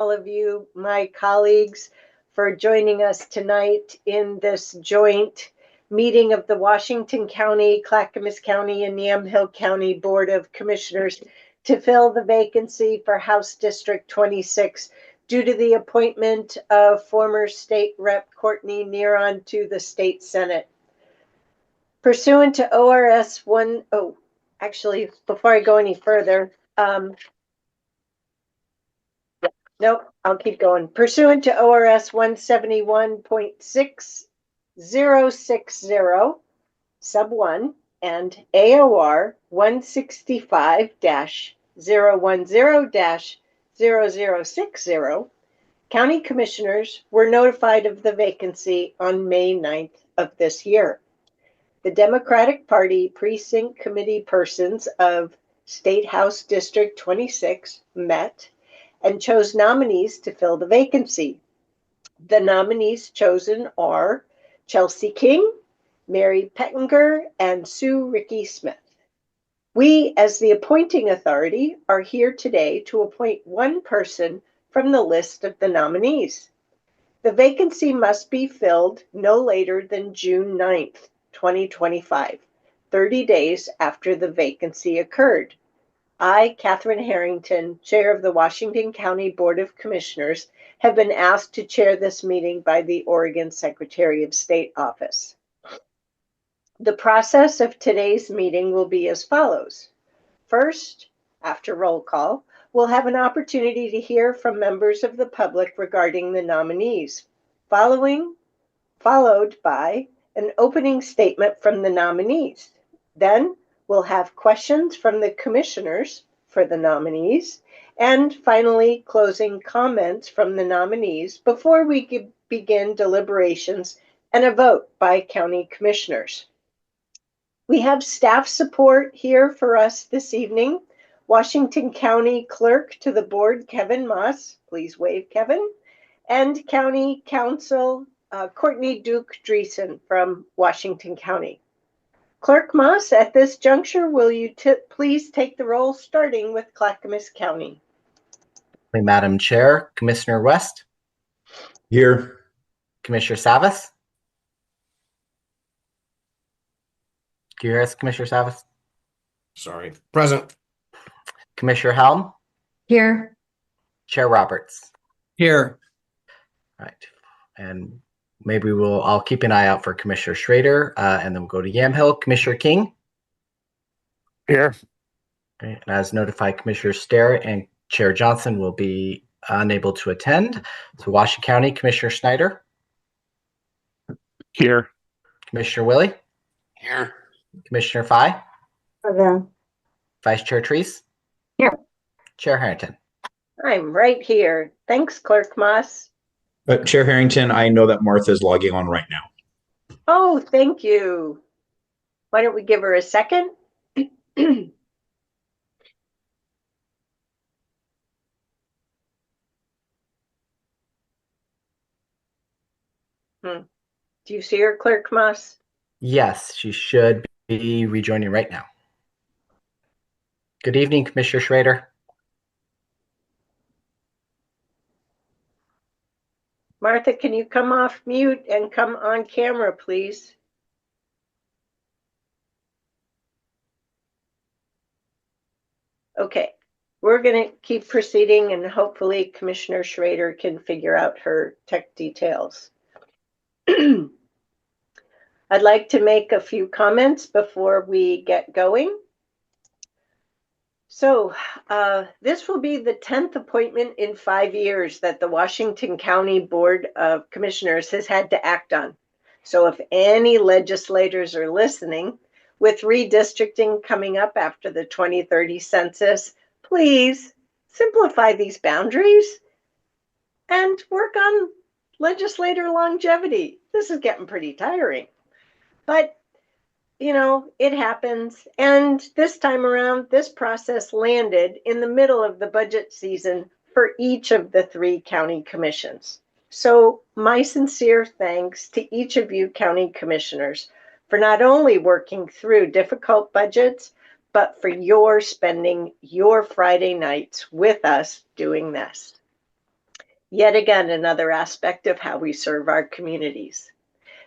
all of you, my colleagues, for joining us tonight in this joint meeting of the Washington County, Clackamas County, and Yamhill County Board of Commissioners to fill the vacancy for House District 26 due to the appointment of former State Rep Courtney Neron to the State Senate. Pursuant to ORS 1, actually, before I go any further, nope, I'll keep going. Pursuant to ORS 171.6060, sub 1, and AOR 165-010-0060, County Commissioners were notified of the vacancy on May 9th of this year. The Democratic Party Precinct Committee persons of State House District 26 met and chose nominees to fill the vacancy. The nominees chosen are Chelsea King, Mary Pettinger, and Sue Ricky Smith. We, as the appointing authority, are here today to appoint one person from the list of the nominees. The vacancy must be filled no later than June 9th, 2025, 30 days after the vacancy occurred. I, Catherine Harrington, Chair of the Washington County Board of Commissioners, have been asked to chair this meeting by the Oregon Secretary of State Office. The process of today's meeting will be as follows. First, after roll call, we'll have an opportunity to hear from members of the public regarding the nominees, followed by an opening statement from the nominees. Then we'll have questions from the commissioners for the nominees, and finally closing comments from the nominees before we begin deliberations and a vote by county commissioners. We have staff support here for us this evening. Washington County Clerk to the Board, Kevin Moss, please wave, Kevin, and County Counsel Courtney Duke Dreesen from Washington County. Clerk Moss, at this juncture, will you please take the roll, starting with Clackamas County? Madam Chair, Commissioner West. Here. Commissioner Savas. Do you hear us, Commissioner Savas? Sorry. Present. Commissioner Helm. Here. Chair Roberts. Here. All right. And maybe I'll keep an eye out for Commissioner Schrader, and then we'll go to Yamhill. Commissioner King. Here. Okay. And as notified, Commissioner Starrett and Chair Johnson will be unable to attend. So Washington County, Commissioner Snyder. Here. Commissioner Willie. Here. Commissioner Fye. Okay. Vice Chair Treese. Here. Chair Harrington. I'm right here. Thanks, Clerk Moss. Chair Harrington, I know that Martha's logging on right now. Oh, thank you. Why don't we give her a second? Do you see her, Clerk Moss? Yes, she should be rejoining right now. Good evening, Commissioner Schrader. Martha, can you come off mute and come on camera, please? Okay, we're going to keep proceeding, and hopefully Commissioner Schrader can figure out her tech details. I'd like to make a few comments before we get going. So this will be the 10th appointment in 5 years that the Washington County Board of Commissioners has had to act on. So if any legislators are listening, with redistricting coming up after the 2030 census, please simplify these boundaries and work on legislator longevity. This is getting pretty tiring. But you know, it happens. And this time around, this process landed in the middle of the budget season for each of the 3 county commissions. So my sincere thanks to each of you county commissioners for not only working through difficult budgets, but for your spending your Friday nights with us doing this. Yet again, another aspect of how we serve our communities.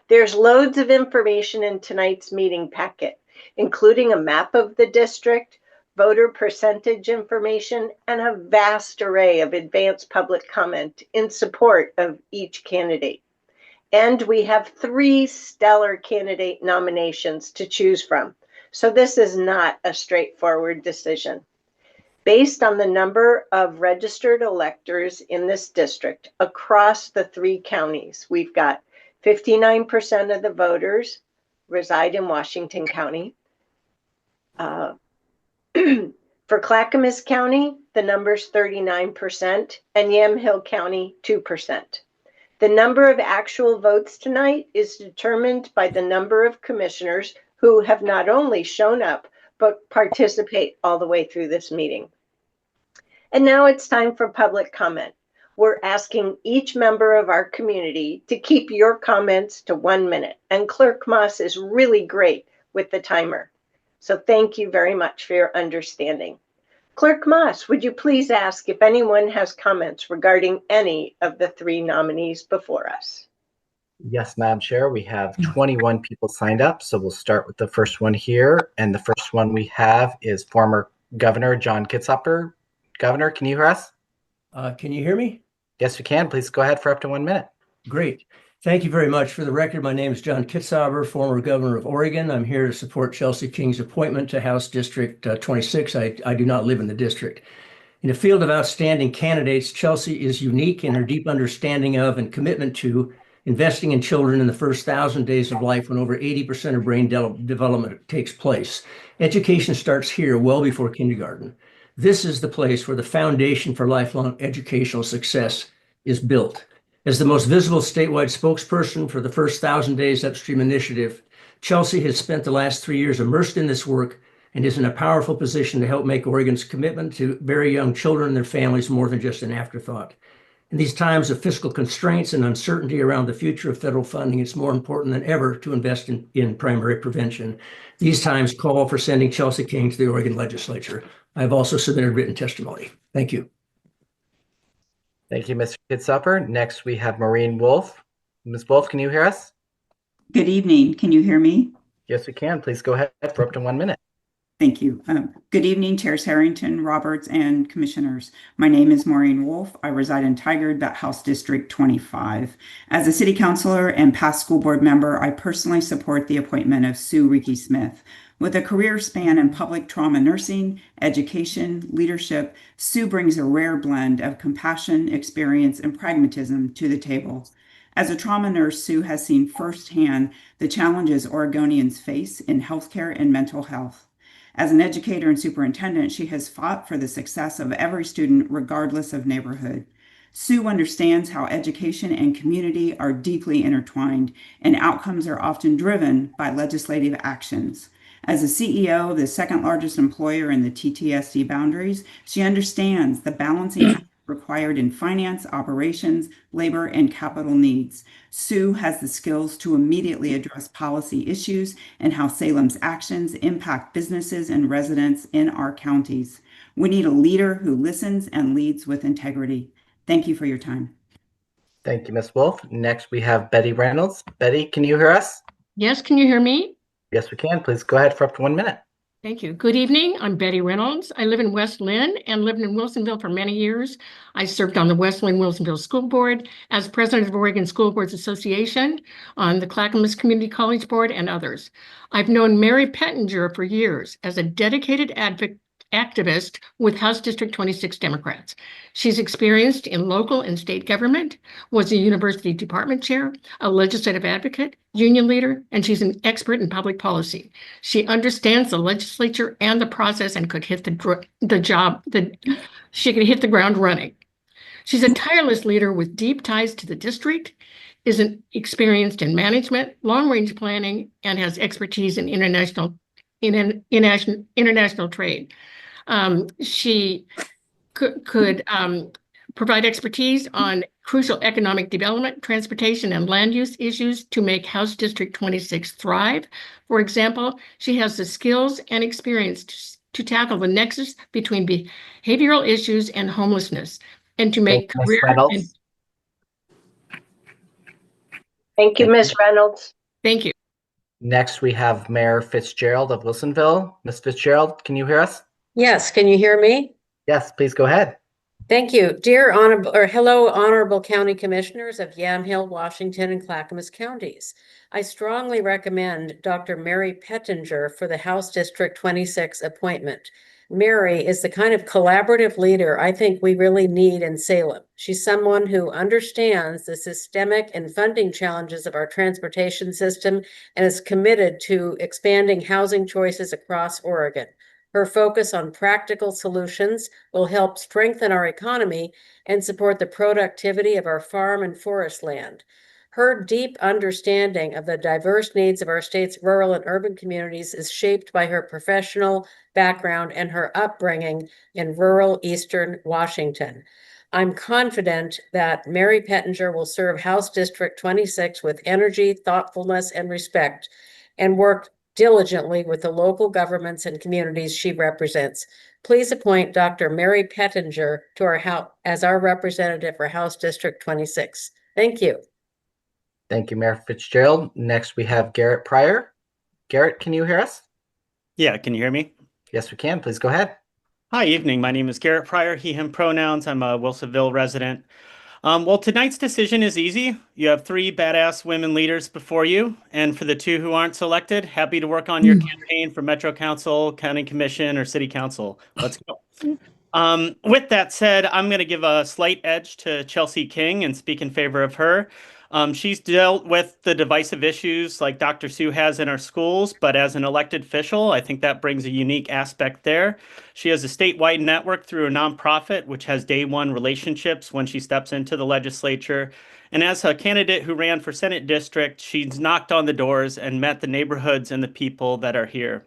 There's loads of information in tonight's meeting packet, including a map of the district, voter percentage information, and a vast array of advanced public comment in support of each candidate. And we have 3 stellar candidate nominations to choose from. So this is not a straightforward decision. Based on the number of registered electors in this district across the 3 counties, we've got 59% of the voters reside in Washington County. For Clackamas County, the number's 39%, and Yamhill County, 2%. The number of actual votes tonight is determined by the number of commissioners who have not only shown up, but participate all the way through this meeting. And now it's time for public comment. We're asking each member of our community to keep your comments to 1 minute. And Clerk Moss is really great with the timer. So thank you very much for your understanding. Clerk Moss, would you please ask if anyone has comments regarding any of the 3 nominees before us? Yes, Madam Chair, we have 21 people signed up. So we'll start with the first one here. And the first one we have is former Governor John Kitzhaber. Governor, can you hear us? Can you hear me? Yes, we can. Please go ahead for up to 1 minute. Great. Thank you very much. For the record, my name is John Kitzhaber, former governor of Oregon. I'm here to support Chelsea King's appointment to House District 26. I do not live in the district. In a field of outstanding candidates, Chelsea is unique in her deep understanding of and commitment to investing in children in the first 1,000 days of life when over 80% of brain development takes place. Education starts here well before kindergarten. This is the place where the foundation for lifelong educational success is built. As the most visible statewide spokesperson for the first 1,000 Days Upstream initiative, Chelsea has spent the last 3 years immersed in this work and is in a powerful position to help make Oregon's commitment to very young children and their families more than just an afterthought. In these times of fiscal constraints and uncertainty around the future of federal funding, it's more important than ever to invest in primary prevention. These times call for sending Chelsea King to the Oregon legislature. I have also submitted written testimony. Thank you. Thank you, Mr. Kitzhaber. Next, we have Maureen Wolf. Ms. Wolf, can you hear us? Good evening. Can you hear me? Yes, we can. Please go ahead for up to 1 minute. Thank you. Good evening, Chairs Harrington, Roberts, and Commissioners. My name is Maureen Wolf. I reside in Tigard, House District 25. As a City Councilor and past school board member, I personally support the appointment of Sue Ricky Smith. With a career span in public trauma nursing, education, leadership, Sue brings a rare blend of compassion, experience, and pragmatism to the table. As a trauma nurse, Sue has seen firsthand the challenges Oregonians face in healthcare and mental health. As an educator and superintendent, she has fought for the success of every student, regardless of neighborhood. Sue understands how education and community are deeply intertwined, and outcomes are often driven by legislative actions. As a CEO of the second largest employer in the TTSD boundaries, she understands the balancing act required in finance, operations, labor, and capital needs. Sue has the skills to immediately address policy issues and how Salem's actions impact businesses and residents in our counties. We need a leader who listens and leads with integrity. Thank you for your time. Thank you, Ms. Wolf. Next, we have Betty Reynolds. Betty, can you hear us? Yes, can you hear me? Yes, we can. Please go ahead for up to 1 minute. Thank you. Good evening. I'm Betty Reynolds. I live in West Lynn and lived in Wilsonville for many years. I served on the West Lynn Wilsonville School Board as president of Oregon School Boards Association, on the Clackamas Community College Board, and others. I've known Mary Pettinger for years as a dedicated activist with House District 26 Democrats. She's experienced in local and state government, was a university department chair, a legislative advocate, union leader, and she's an expert in public policy. She understands the legislature and the process and could hit she could hit the ground running. She's a tireless leader with deep ties to the district, is experienced in management, long-range planning, and has expertise in international trade. She could provide expertise on crucial economic development, transportation, and land use issues to make House District 26 thrive. For example, she has the skills and experience to tackle the nexus between behavioral issues and homelessness, and to make Ms. Reynolds. Thank you, Thank Ms. Reynolds. Thank you. Next, we have Mayor Fitzgerald of Wilsonville. Ms. Fitzgerald, can you hear us? Yes, can you hear me? Yes, please go ahead. Thank you. Dear honorable, or hello, honorable county commissioners of Yamhill, Washington, and Clackamas counties. I strongly recommend Dr. Mary Pettinger for the House District 26 appointment. Mary is the kind of collaborative leader I think we really need in Salem. She's someone who understands the systemic and funding challenges of our transportation system and is committed to expanding housing choices across Oregon. Her focus on practical solutions will help strengthen our economy and support the productivity of our farm and forest land. Her deep understanding of the diverse needs of our state's rural and urban communities is shaped by her professional background and her upbringing in rural Eastern Washington. I'm confident that Mary Pettinger will serve House District 26 with energy, thoughtfulness, and respect, and work diligently with the local governments and communities she represents. Please appoint Dr. Mary Pettinger to our house as our representative for House District 26. Thank you. Thank you, Mayor Fitzgerald. Next, we have Garrett Pryor. Garrett, can you hear us? Yeah, can you hear me? Yes, we can. Please go ahead. Hi, evening. My name is Garrett Pryor, he, him pronouns. I'm a Wilsonville resident. Well, tonight's decision is easy. You have 3 badass women leaders before you, and for the 2 who aren't selected, happy to work on your campaign for Metro Council, County Commission, or City Council. Let's go. With that said, I'm going to give a slight edge to Chelsea King and speak in favor of her. She's dealt with the divisive issues like Dr. Sue has in our schools, but as an elected official, I think that brings a unique aspect there. She has a statewide network through a nonprofit, which has day one relationships when she steps into the legislature. And as a candidate who ran for Senate District, she's knocked on the doors and met the neighborhoods and the people that are here.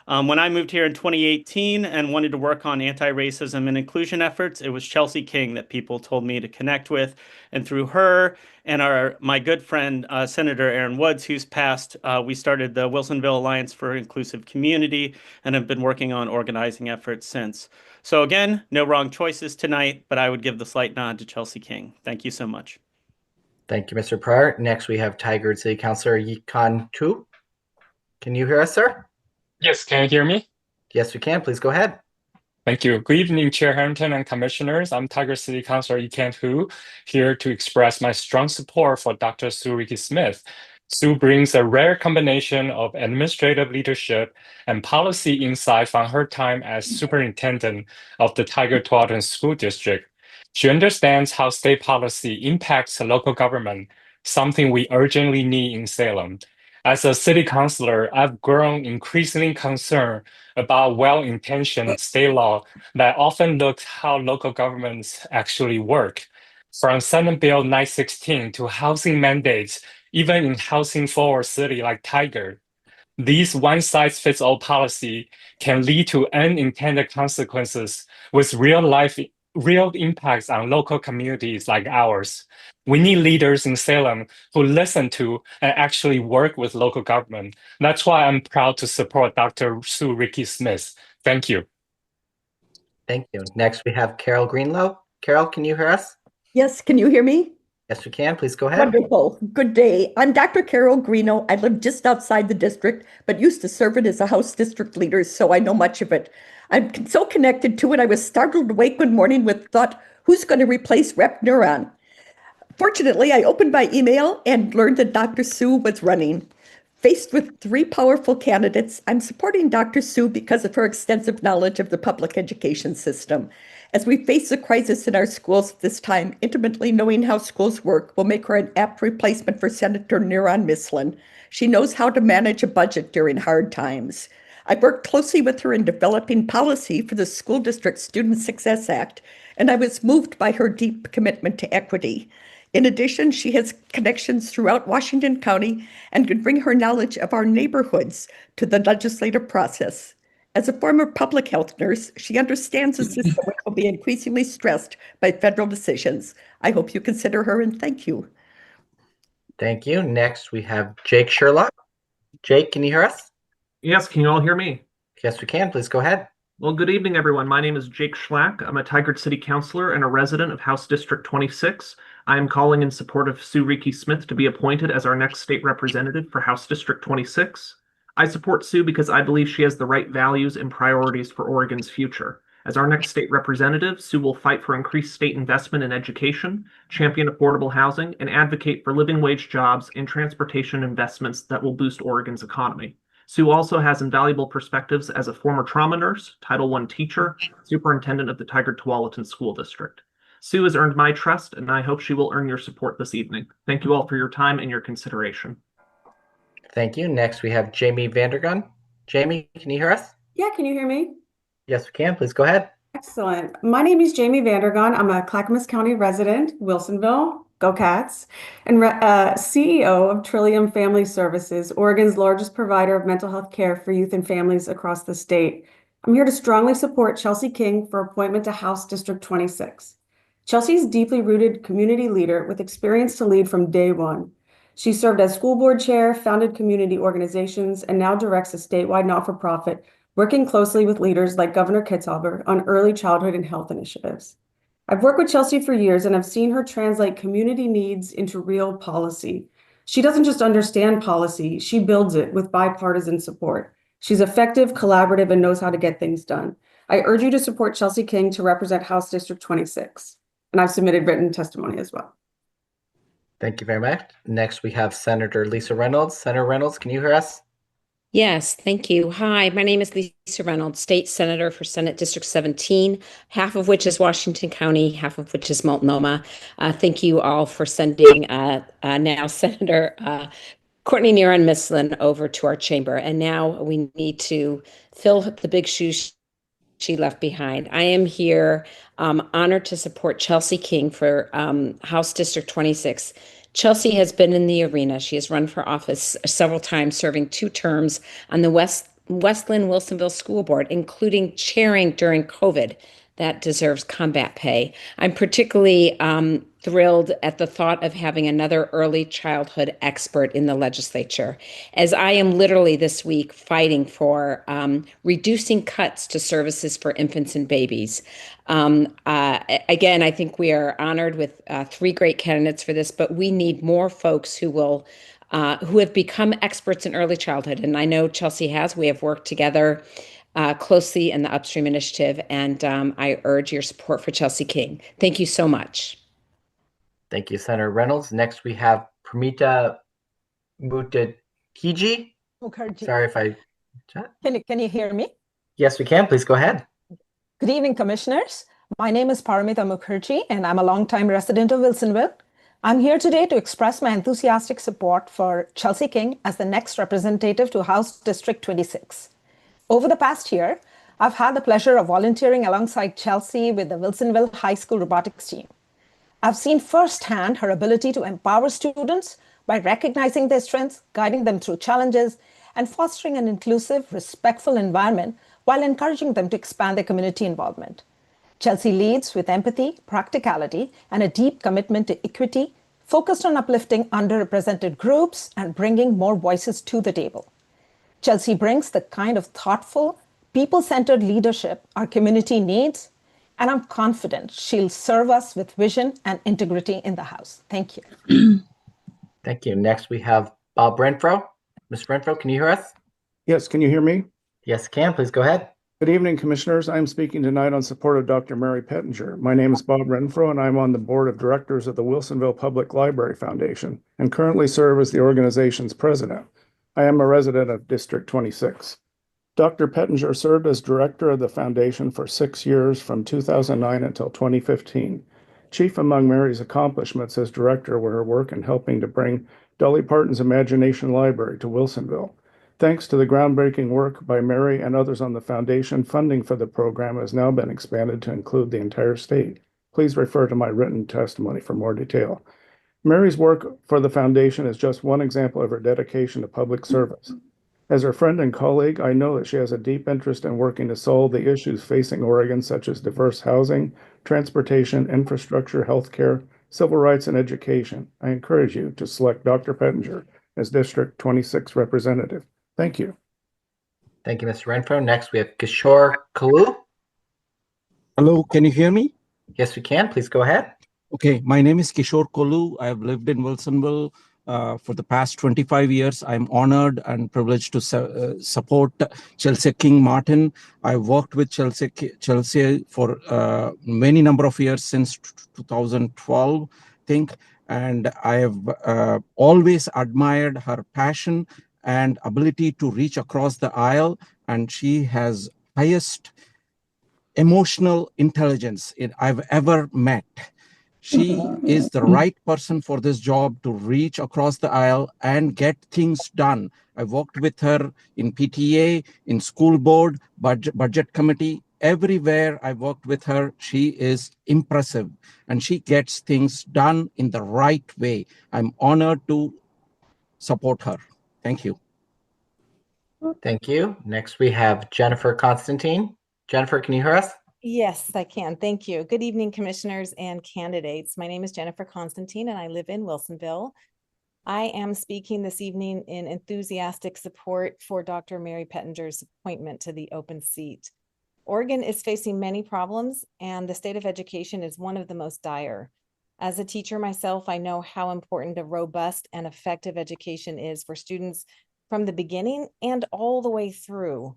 When I moved here in 2018 and wanted to work on anti-racism and inclusion efforts, it was Chelsea King that people told me to connect with. And through her and my good friend, Senator Aaron Woods, who's passed, we started the Wilsonville Alliance for Inclusive Community and have been working on organizing efforts since. So again, no wrong choices tonight, but I would give the slight nod to Chelsea King. Thank you so much. Thank you, Mr. Pryor. Next, we have Tigard City Councilor Yikan Tu. Can you hear us, sir? Yes, can you hear me? Yes, we can. Please go ahead. Thank you. Good evening, Chair Harrington and Commissioners. I'm Tiger City Councilor Yikan Hu, here to express my strong support for Dr. Sue Ricky Smith. Sue brings a rare combination of administrative leadership and policy insight from her time as superintendent of the Tiger-Tualatin School District. She understands how state policy impacts local government, something we urgently need in Salem. As a city councilor, I've grown increasingly concerned about well-intentioned state law that often looks how local governments actually work. From Senate Bill 916 to housing mandates, even in housing-forward city like Tiger, these one-size-fits-all policy can lead to unintended consequences with real impacts on local communities like ours. We need leaders in Salem who listen to and actually work with local government. That's why I'm proud to support Dr. Sue Ricky Smith. Thank you. Thank you. Next, we have Carol Greenlow. Carol, can you hear us? Yes, can you hear me? Yes, we can. Please go ahead. Wonderful. Good day. I'm Dr. Carol Greeno. I live just outside the district, but used to serve it as a House district leader, so I know much of it. I'm so connected to it, I was startled awake one morning with thought, who's going to replace Rep. Neuron? Fortunately, I opened my email and learned that Dr. Sue was running. Faced with 3 powerful candidates, I'm supporting Dr. Sue because of her extensive knowledge of the public education system. As we face the crisis in our schools at this time, intimately knowing how schools work will make her an apt replacement for Senator Neuron Mislin. She knows how to manage a budget during hard times. I've worked closely with her in developing policy for the School District Student Success Act, and I was moved by her deep commitment to equity. In addition, she has connections throughout Washington County and can bring her knowledge of our neighborhoods to the legislative process. As a former public health nurse, she understands the system which will be increasingly stressed by federal decisions. I hope you consider her, and thank you. Thank you. Next, we have Jake Sherlock. Jake, can you hear us? Yes, can you all hear me? Yes, we can. Please go ahead. Well, good evening, everyone. My name is Jake Schlack. I'm a Tigard City Councilor and a resident of House District 26. I am calling in support of Sue Reiki Smith to be appointed as our next state representative for House District 26. I support Sue because I believe she has the right values and priorities for Oregon's future. As our next state representative, Sue will fight for increased state investment in education, champion affordable housing, and advocate for living wage jobs and transportation investments that will boost Oregon's economy. Sue also has invaluable perspectives as a former trauma nurse, Title I teacher, superintendent of the Tigard-Tualatin School District. Sue has earned my trust, and I hope she will earn your support this evening. Thank you all for your time and your consideration. Thank you. Next, we have Jamie Vandergun. Jamie, can you hear us? Yeah, can you hear me? Yes, we can. Please go ahead. Excellent. My name is Jamie Vandergun. I'm a Clackamas County resident, Wilsonville, go Cats, and CEO of Trillium Family Services, Oregon's largest provider of mental health care for youth and families across the state. I'm here to strongly support Chelsea King for appointment to House District 26. Chelsea is a deeply rooted community leader with experience to lead from day one. She served as school board chair, founded community organizations, and now directs a statewide not-for-profit working closely with leaders like Governor Kitzhaber on early childhood and health initiatives. I've worked with Chelsea for years and have seen her translate community needs into real policy. She doesn't just understand policy, she builds it with bipartisan support. She's effective, collaborative, and knows how to get things done. I urge you to support Chelsea King to represent House District 26. And I've submitted written testimony as well. Thank you very much. Next, we have Senator Lisa Reynolds. Senator Reynolds, can you hear us? Yes, thank you. Hi, my name is Lisa Reynolds, State Senator for Senate District 17, half of which is Washington County, half of which is Multnomah. Thank you all for sending now Senator Courtney Neron Mislin over to our chamber. And now we need to fill the big shoes she left behind. I am here honored to support Chelsea King for House District 26. Chelsea has been in the arena. She has run for office several times, serving 2 terms on the Westland-Wilsonville School Board, including chairing during COVID. That deserves combat pay. I'm particularly thrilled at the thought of having another early childhood expert in the legislature, as I am literally this week fighting for reducing cuts to services for infants and babies. Again, I think we are honored with 3 great candidates for this, but we need more folks who have become experts in early childhood. And I know Chelsea has. We have worked together closely in the Upstream Initiative, and I urge your support for Chelsea King. Thank you so much. Thank you, Senator Reynolds. Next, we have Pramita Mukherjee. Sorry if I... Can you hear me? Yes, we can. Please go ahead. Good evening, commissioners. My name is Paramita Mukherjee, and I'm a longtime resident of Wilsonville. I'm here today to express my enthusiastic support for Chelsea King as the next representative to House District 26. Over the past year, I've had the pleasure of volunteering alongside Chelsea with the Wilsonville High School robotics team. I've seen firsthand her ability to empower students by recognizing their strengths, guiding them through challenges, and fostering an inclusive, respectful environment while encouraging them to expand their community involvement. Chelsea leads with empathy, practicality, and a deep commitment to equity, focused on uplifting underrepresented groups and bringing more voices to the table. Chelsea brings the kind of thoughtful, people-centered leadership our community needs, and I'm confident she'll serve us with vision and integrity in the House. Thank you. Thank you. Next, we have Bob Renfro. Ms. Renfro, can you hear us? Yes, can you hear me? Yes, can. Please go ahead. Good evening, commissioners. I'm speaking tonight on support of Dr. Mary Pettinger. My name is Bob Renfro, and I'm on the board of directors of the Wilsonville Public Library Foundation and currently serve as the organization's president. I am a resident of District 26. Dr. Pettinger served as director of the foundation for 6 years from 2009 until 2015. Chief among Mary's accomplishments as director were her work in helping to bring Dolly Parton's Imagination Library to Wilsonville. Thanks to the groundbreaking work by Mary and others on the foundation, funding for the program has now been expanded to include the entire state. Please refer to my written testimony for more detail. Mary's work for the foundation is just one example of her dedication to public service. As her friend and colleague, I know that she has a deep interest in working to solve the issues facing Oregon, such as diverse housing, transportation, infrastructure, healthcare, civil rights, and education. I encourage you to select Dr. Pettinger as District 26 representative. Thank you. Thank you, Mr. Renfro. Next, we have Kishore Kalu. Hello, can you hear me? Yes, we can. Please go ahead. Okay, my name is Kishore Kolu. I have lived in Wilsonville for the past 25 years. I'm honored and privileged to support Chelsea King Martin. I've worked with Chelsea for many number of years since 2012, I think, and I have always admired her passion and ability to reach across the aisle, and she has highest emotional intelligence I've ever met. She is the right person for this job to reach across the aisle and get things done. I worked with her in PTA, in school board, budget committee, everywhere I worked with her. She is impressive and she gets things done in the right way. I'm honored to support her. Thank you. Thank you. Next, we have Jennifer Constantine. Jennifer, can you hear us? Yes, I can. Thank you. Good evening, commissioners and candidates. My name is Jennifer Constantine, and I live in Wilsonville. I am speaking this evening in enthusiastic support for Dr. Mary Pettinger's appointment to the open seat. Oregon is facing many problems, and the state of education is one of the most dire. As a teacher myself, I know how important a robust and effective education is for students from the beginning and all the way through.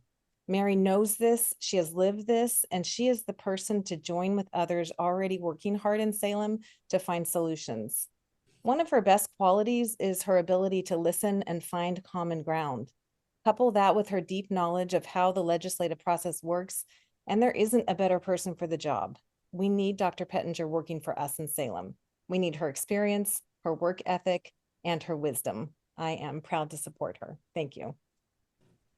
Mary knows this, she has lived this, and she is the person to join with others already working hard in Salem to find solutions. One of her best qualities is her ability to listen and find common ground. Couple that with her deep knowledge of how the legislative process works, and there isn't a better person for the job. We need Dr. Pettinger working for us in Salem. We need her experience, her work ethic, and her wisdom. I am proud to support her. Thank you.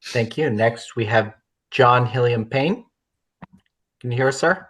Thank you. Next, we have John Hilliam Payne. Can you hear us, sir?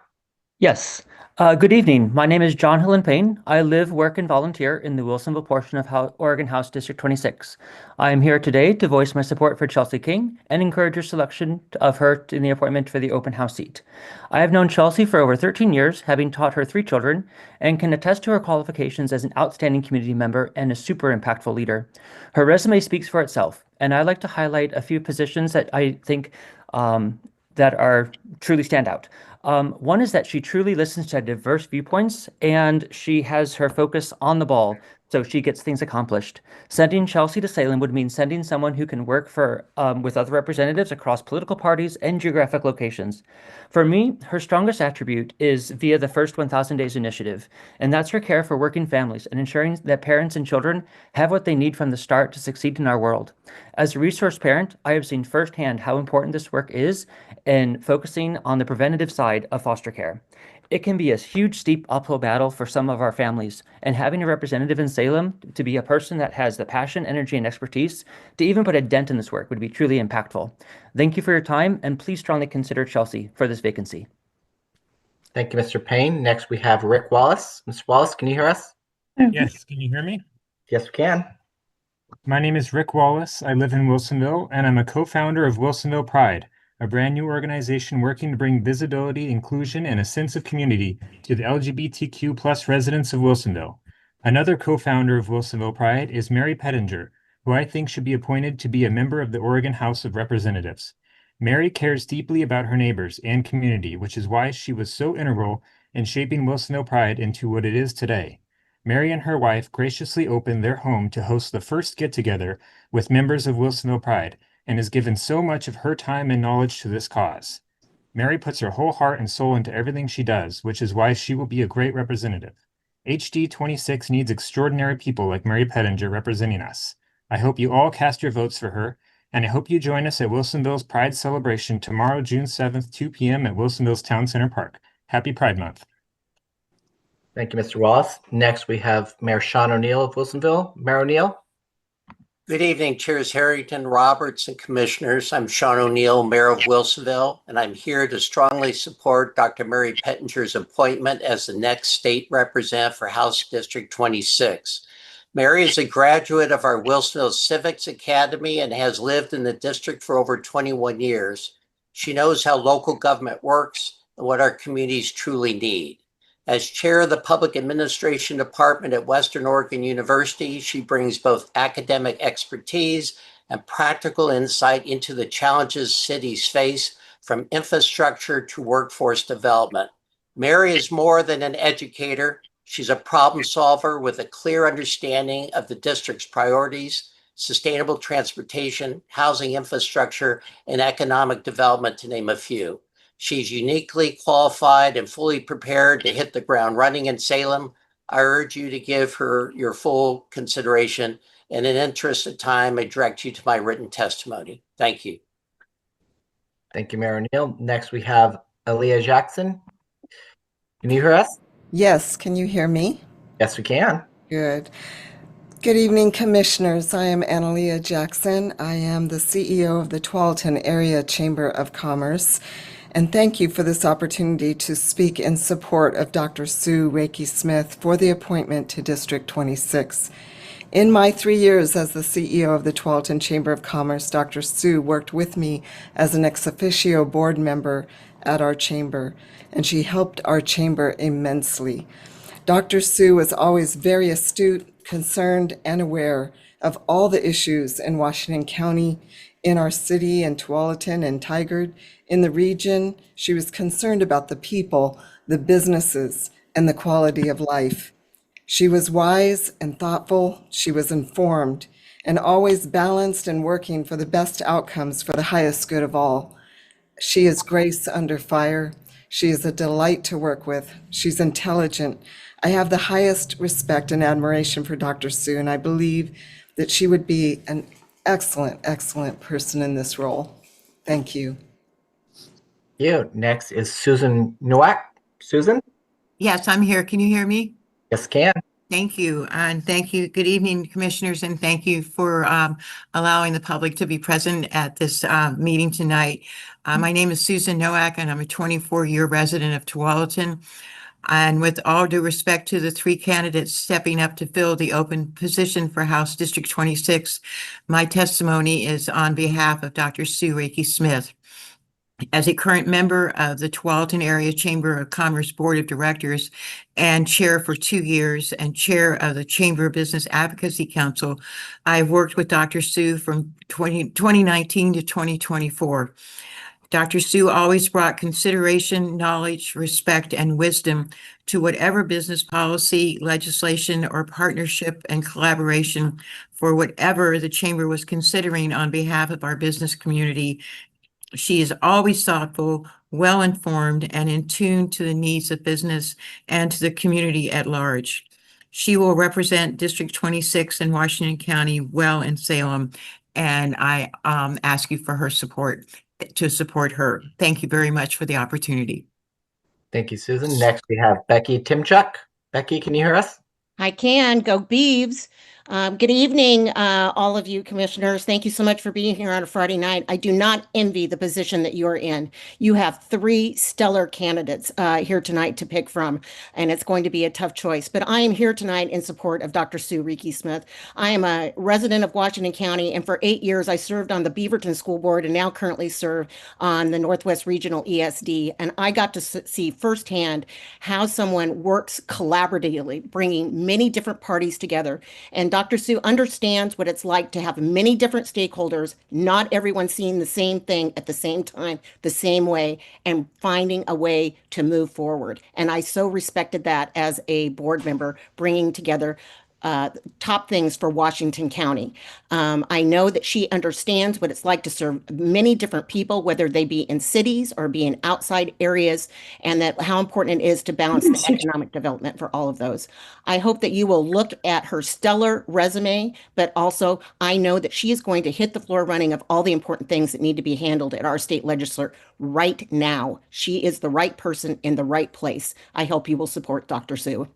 Yes. Good evening. My name is John Hillen Payne. I live, work, and volunteer in the Wilsonville portion of Oregon House District 26. I am here today to voice my support for Chelsea King and encourage your selection of her in the appointment for the open house seat. I have known Chelsea for over 13 years, having taught her 3 children, and can attest to her qualifications as an outstanding community member and a super impactful leader. Her resume speaks for itself, and I'd like to highlight a few positions that I think that are truly stand out. One is that she truly listens to diverse viewpoints, and she has her focus on the ball, so she gets things accomplished. Sending Chelsea to Salem would mean sending someone who can work with other representatives across political parties and geographic locations. For me, her strongest attribute is via the First 1,000 Days initiative, and that's her care for working families and ensuring that parents and children have what they need from the start to succeed in our world. As a resource parent, I have seen firsthand how important this work is in focusing on the preventative side of foster care. It can be a huge, steep uphill battle for some of our families, and having a representative in Salem to be a person that has the passion, energy, and expertise to even put a dent in this work would be truly impactful. Thank you for your time, and please strongly consider Chelsea for this vacancy. Thank you, Mr. Payne. Next, we have Rick Wallace. Mr. Wallace, can you hear us? Yes, can you hear me? Yes, we can. My name is Rick Wallace. I live in Wilsonville, and I'm a co-founder of Wilsonville Pride, a brand new organization working to bring visibility, inclusion, and a sense of community to the LGBTQ+ residents of Wilsonville. Another co-founder of Wilsonville Pride is Mary Pettinger, who I think should be appointed to be a member of the Oregon House of Representatives. Mary cares deeply about her neighbors and community, which is why she was so integral in shaping Wilsonville Pride into what it is today. Mary and her wife graciously opened their home to host the first get-together with members of Wilsonville Pride, and has given so much of her time and knowledge to this cause. Mary puts her whole heart and soul into everything she does, which is why she will be a great representative. HD 26 needs extraordinary people like Mary Pettinger representing us. I hope you all cast your votes for her, and I hope you join us at Wilsonville's Pride Celebration tomorrow, June 7th, 2 p.m. at Wilsonville's Town Center Park. Happy Pride Month. Thank you, Mr. Wallace. Next, we have Mayor Sean O'Neill of Wilsonville. Mayor O'Neill. Good evening, Chairs Harrington, Roberts, and Commissioners. I'm Sean O'Neill, Mayor of Wilsonville, and I'm here to strongly support Dr. Mary Pettinger's appointment as the next state representative for House District 26. Mary is a graduate of our Wilsonville Civics Academy and has lived in the district for over 21 years. She knows how local government works and what our communities truly need. As chair of the Public Administration Department at Western Oregon University, she brings both academic expertise and practical insight into the challenges cities face, from infrastructure to workforce development. Mary is more than an educator. She's a problem solver with a clear understanding of the district's priorities, sustainable transportation, housing infrastructure, and economic development, to name a few. She's uniquely qualified and fully prepared to hit the ground running in Salem. I urge you to give her your full consideration. And in interest of time, I direct you to my written testimony. Thank you. Thank you, Mayor O'Neill. Next, we have Aaliyah Jackson. Can you hear us? Yes, can you hear me? Yes, we can. Good. Good evening, Commissioners. I am Analia Jackson. I am the CEO of the Tualatin Area Chamber of Commerce, and thank you for this opportunity to speak in support of Dr. Sue Reiki Smith for the appointment to District 26. In my 3 years as the CEO of the Tualatin Chamber of Commerce, Dr. Sue worked with me as an ex officio board member at our chamber, and she helped our chamber immensely. Dr. Sue was always very astute, concerned, and aware of all the issues in Washington County, in our city, in Tualatin and Tigard, in the region. She was concerned about the people, the businesses, and the quality of life. She was wise and thoughtful. She was informed and always balanced and working for the best outcomes for the highest good of all. She is grace under fire. She is a delight to work with. She's intelligent. I have the highest respect and admiration for Dr. Sue, and I believe that she would be an excellent, excellent person in this role. Thank you. Thank you. Next is Susan Nowak. Susan? Yes, I'm here. Can you hear me? Yes, can. Thank you. And thank you. Good evening, Commissioners, and thank you for allowing the public to be present at this meeting tonight. My name is Susan Nowak, and I'm a 24-year resident of Tualatin. And with all due respect to the three candidates stepping up to fill the open position for House District 26, my testimony is on behalf of Dr. Sue Reiki Smith. As a current member of the Tualatin Area Chamber of Commerce Board of Directors and chair for 2 years and chair of the Chamber Business Advocacy Council, I've worked with Dr. Sue from 2019 to 2024. Dr. Sue always brought consideration, knowledge, respect, and wisdom to whatever business policy, legislation, or partnership and collaboration for whatever the Chamber was considering on behalf of our business community. She is always thoughtful, well-informed, and in tune to the needs of business and to the community at large. She will represent District 26 in Washington County well in Salem, and I ask you for her support, to support her. Thank you very much for the opportunity. Thank you, Susan. Next, we have Becky Timchuk. Becky, can you hear us? I can. Go Beavs. Good evening, all of you commissioners. Thank you so much for being here on a Friday night. I do not envy the position that you're in. You have 3 stellar candidates here tonight to pick from, and it's going to be a tough choice. But I am here tonight in support of Dr. Sue Reiki Smith. I am a resident of Washington County, and for 8 years I served on the Beaverton School Board and now currently serve on the Northwest Regional ESD. And I got to see firsthand how someone works collaboratively, bringing many different parties together. And Dr. Sue understands what it's like to have many different stakeholders, not everyone seeing the same thing at the same time, the same way, and finding a way to move forward. And I so respected that as a board member, bringing together top things for Washington County. I know that she understands what it's like to serve many different people, whether they be in cities or be in outside areas, and that how important it is to balance the economic development for all of those. I hope that you will look at her stellar resume, but also I know that she is going to hit the floor running of all the important things that need to be handled at our state legislature right now. She is the right person in the right place. I hope you will support Dr. Sue.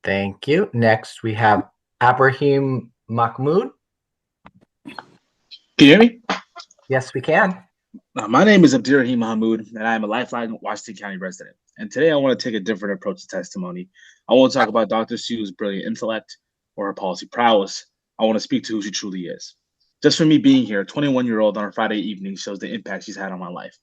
Thank you. Next, we have Abraham Mahmoud. Can you hear me? Yes, we can. My name is Abdirahim Mahmoud, and I am a lifelong Washington County resident. And today I want to take a different approach to testimony. I won't talk about Dr. Sue's brilliant intellect or her policy prowess. I want to speak to who she truly is. Just for me being here, a 21-year-old on a Friday evening shows the impact she's had on my life.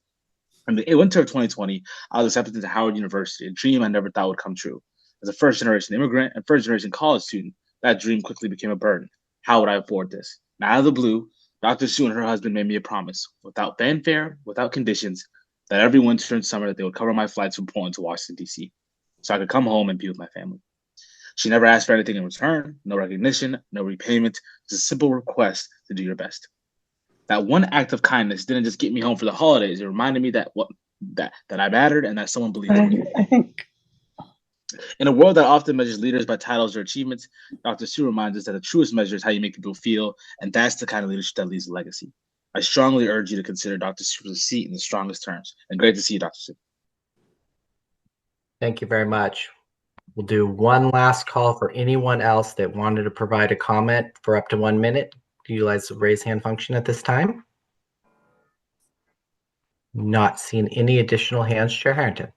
In the winter of 2020, I was accepted into Howard University, a dream I never thought would come true. As a first-generation immigrant and first-generation college student, that dream quickly became a burden. How would I afford this? And out of the blue, Dr. Sue and her husband made me a promise, without fanfare, without conditions, that every winter and summer that they would cover my flights from Portland to Washington, D.C., so I could come home and be with my family. She never asked for anything in return, no recognition, no repayment, just a simple request to do your best. That one act of kindness didn't just get me home for the holidays. It reminded me that I mattered and that someone believed in me. I think In a world that often measures leaders by titles or achievements, Dr. Sue reminds us that the truest measure is how you make people feel, and that's the kind of leadership that leaves a legacy. I strongly urge you to consider Dr. Sue's seat in the strongest terms. And great to see you, Dr. Sue. Thank you very much. We'll do one last call for anyone else that wanted to provide a comment for up to 1 minute. Utilize the raise hand function at this time. Not seeing any additional hands. Chair Harrington.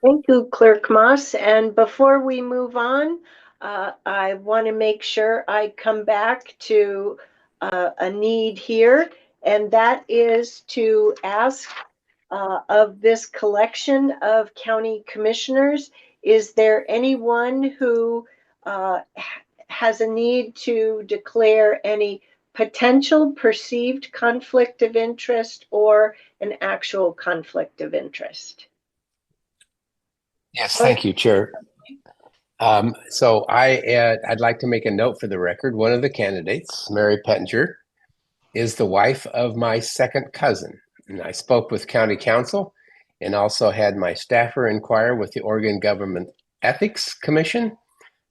Thank you, Clerk Moss. And before we move on, I want to make sure I come back to a need here, and that is to ask of this collection of county commissioners, is there anyone who has a need to declare any potential perceived conflict of interest or an actual conflict of interest? Yes, thank you, Chair. So I'd like to make a note for the record. One of the candidates, Mary Pettinger, is the wife of my second cousin. And I spoke with County Council and also had my staffer inquire with the Oregon Government Ethics Commission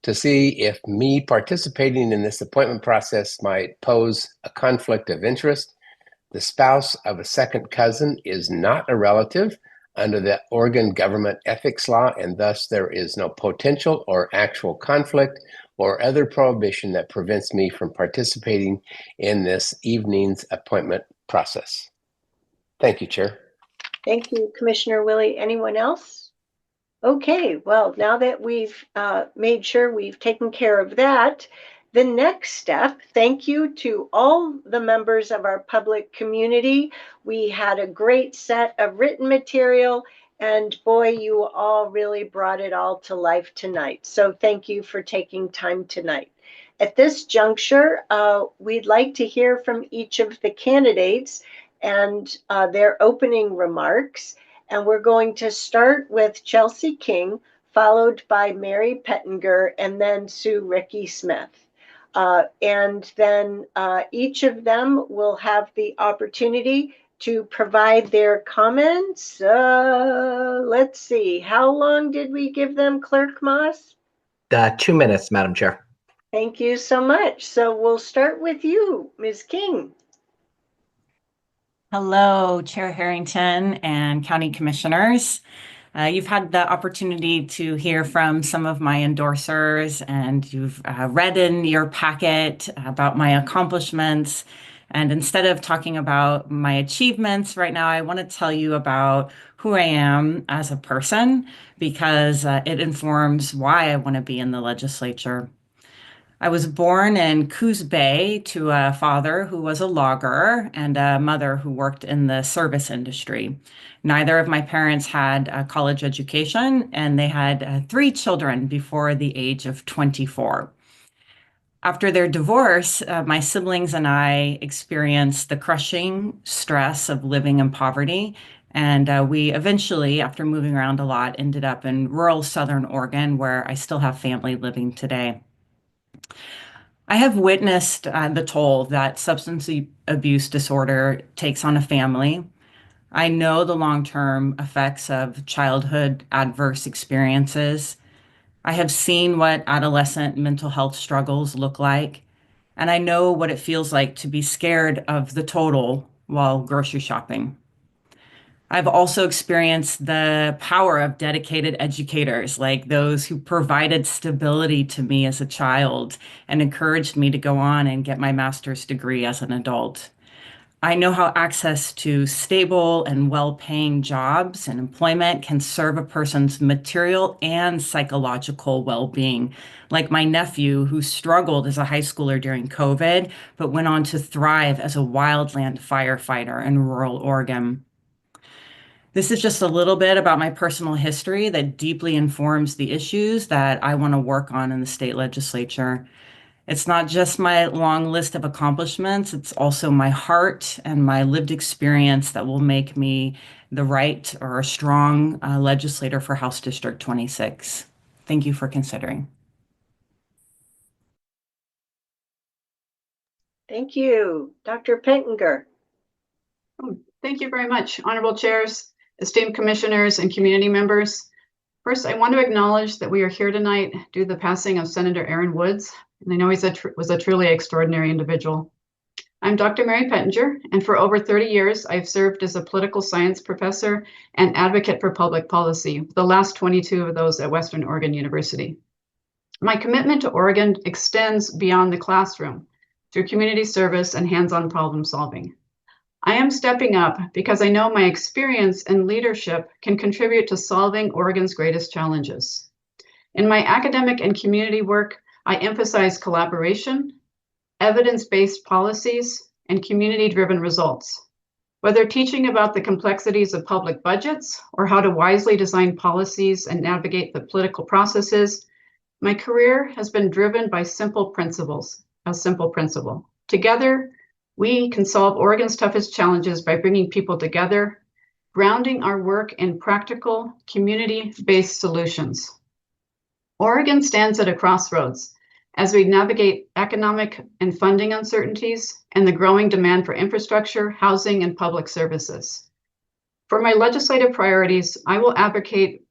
to see if me participating in this appointment process might pose a conflict of interest. The spouse of a second cousin is not a relative under the Oregon Government Ethics Law, and thus there is no potential or actual conflict or other prohibition that prevents me from participating in this evening's appointment process. Thank you, Chair. Thank you, Commissioner Willie. Anyone else? Okay, well, now that we've made sure we've taken care of that, the next step, thank you to all the members of our public community. We had a great set of written material, and boy, you all really brought it all to life tonight. So thank you for taking time tonight. At this juncture, we'd like to hear from each of the candidates and their opening remarks. And we're going to start with Chelsea King, followed by Mary Pettinger, and then Sue Ricky Smith. And then each of them will have the opportunity to provide their comments. Let's see, how long did we give them, Clerk Moss? 2 minutes, Madam Chair. Thank you so much. So we'll start with you, Ms. King. Hello, Chair Harrington and County Commissioners. You've had the opportunity to hear from some of my endorsers, and you've read in your packet about my accomplishments. And instead of talking about my achievements right now, I want to tell you about who I am as a person, because it informs why I want to be in the legislature. I was born in Coos Bay to a father who was a logger and a mother who worked in the service industry. Neither of my parents had a college education, and they had 3 children before the age of 24. After their divorce, my siblings and I experienced the crushing stress of living in poverty. And we eventually, after moving around a lot, ended up in rural Southern Oregon, where I still have family living today. I have witnessed the toll that substance abuse disorder takes on a family. I know the long-term effects of childhood adverse experiences. I have seen what adolescent mental health struggles look like, and I know what it feels like to be scared of the total while grocery shopping. I've also experienced the power of dedicated educators, like those who provided stability to me as a child and encouraged me to go on and get my master's degree as an adult. I know how access to stable and well-paying jobs and employment can serve a person's material and psychological well-being, like my nephew, who struggled as a high schooler during COVID, but went on to thrive as a wildland firefighter in rural Oregon. This is just a little bit about my personal history that deeply informs the issues that I want to work on in the state legislature. It's not just my long list of accomplishments, it's also my heart and my lived experience that will make me the right or a strong legislator for House District 26. Thank you for considering. Thank you. Dr. Pettinger. Thank you very much, honorable chairs, esteemed commissioners, and community members. First, I want to acknowledge that we are here tonight due to the passing of Senator Aaron Woods, and I know he was a truly extraordinary individual. I'm Dr. Mary Pettinger, and for over 30 years, I've served as a political science professor and advocate for public policy, the last 22 of those at Western Oregon University. My commitment to Oregon extends beyond the classroom through community service and hands-on problem solving. I am stepping up because I know my experience and leadership can contribute to solving Oregon's greatest challenges. In my academic and community work, I emphasize collaboration, evidence-based policies, and community-driven results. Whether teaching about the complexities of public budgets or how to wisely design policies and navigate the political processes, my career has been driven by simple principles, a simple principle. Together, we can solve Oregon's toughest challenges by bringing people together, grounding our work in practical, community-based solutions. Oregon stands at a crossroads as we navigate economic and funding uncertainties and the growing demand for infrastructure, housing, and public services. For my legislative priorities, I will advocate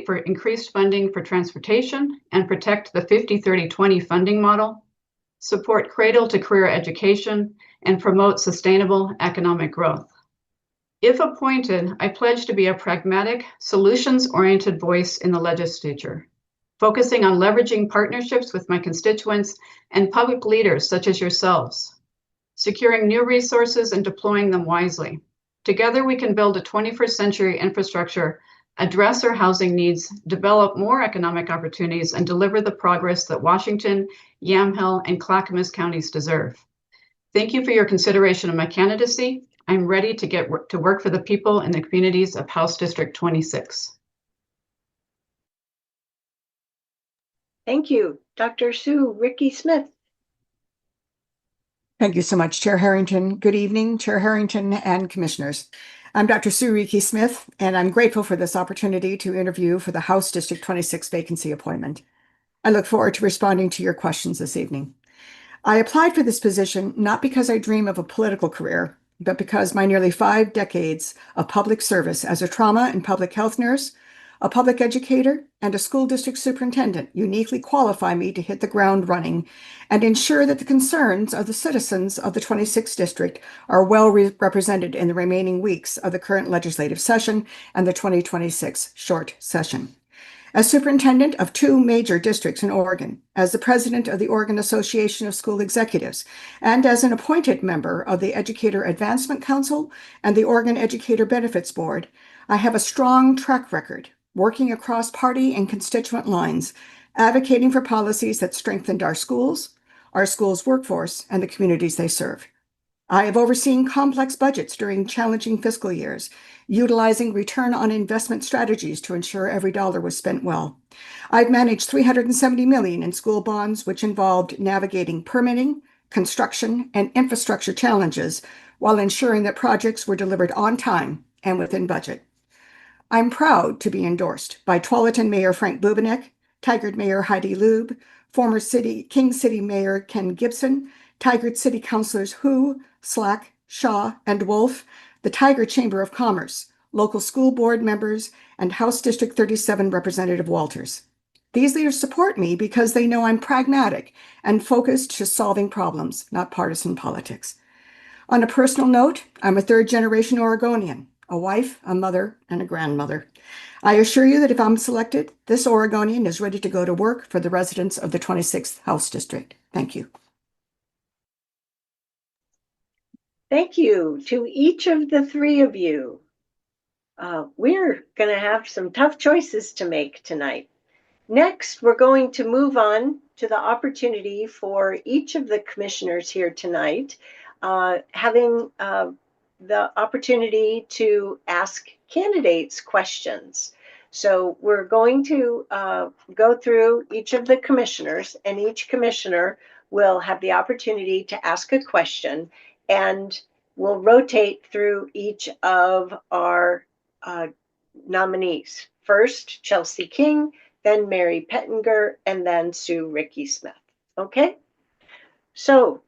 for increased funding for transportation and protect the 50-30-20 funding model, support cradle-to-career education, and promote sustainable economic growth. If appointed, I pledge to be a pragmatic, solutions-oriented voice in the legislature, focusing on leveraging partnerships with my constituents and public leaders such as yourselves, securing new resources and deploying them wisely. Together, we can build a 21st century infrastructure, address our housing needs, develop more economic opportunities, and deliver the progress that Washington, Yamhill, and Clackamas counties deserve. Thank you for your consideration of my candidacy. I'm ready to get to work for the people and the communities of House District 26. Thank you. Dr. Sue Ricky Smith. Thank you so much, Chair Harrington. Good evening, Chair Harrington and commissioners. I'm Dr. Sue Ricky Smith, and I'm grateful for this opportunity to interview for the House District 26 vacancy appointment. I look forward to responding to your questions this evening. I applied for this position not because I dream of a political career, but because my nearly 5 decades of public service as a trauma and public health nurse, a public educator, and a school district superintendent uniquely qualify me to hit the ground running and ensure that the concerns of the citizens of the 26th District are well represented in the remaining weeks of the current legislative session and the 2026 short session. As superintendent of 2 major districts in Oregon, as the president of the Oregon Association of School Executives, and as an appointed member of the Educator Advancement Council and the Oregon Educator Benefits Board, I have a strong track record working across party and constituent lines, advocating for policies that strengthened our schools workforce, and the communities they serve. I have overseen complex budgets during challenging fiscal years, utilizing return on investment strategies to ensure every dollar was spent well. I've managed $370 million in school bonds, which involved navigating permitting, construction, and infrastructure challenges while ensuring that projects were delivered on time and within budget. I'm proud to be endorsed by Tualatin Mayor Frank Bubenek, Tigard Mayor Heidi Lube, former King City Mayor Ken Gibson, Tigard City Councilors Hu, Slack, Shaw, and Wolf, the Tigard Chamber of Commerce, local school board members, and House District 37 Representative Walters. These leaders support me because they know I'm pragmatic and focused to solving problems, not partisan politics. On a personal note, I'm a 3rd-generation Oregonian, a wife, a mother, and a grandmother. I assure you that if I'm selected, this Oregonian is ready to go to work for the residents of the 26th House District. Thank you. Thank you to each of the 3 of you. We're going to have some tough choices to make tonight. Next, we're going to move on to the opportunity for each of the commissioners here tonight, having the opportunity to ask candidates questions. So we're going to go through each of the commissioners, and each commissioner will have the opportunity to ask a question, and we'll rotate through each of our nominees. First, Chelsea King, then Mary Pettinger, and then Sue Ricky Smith. Okay? So,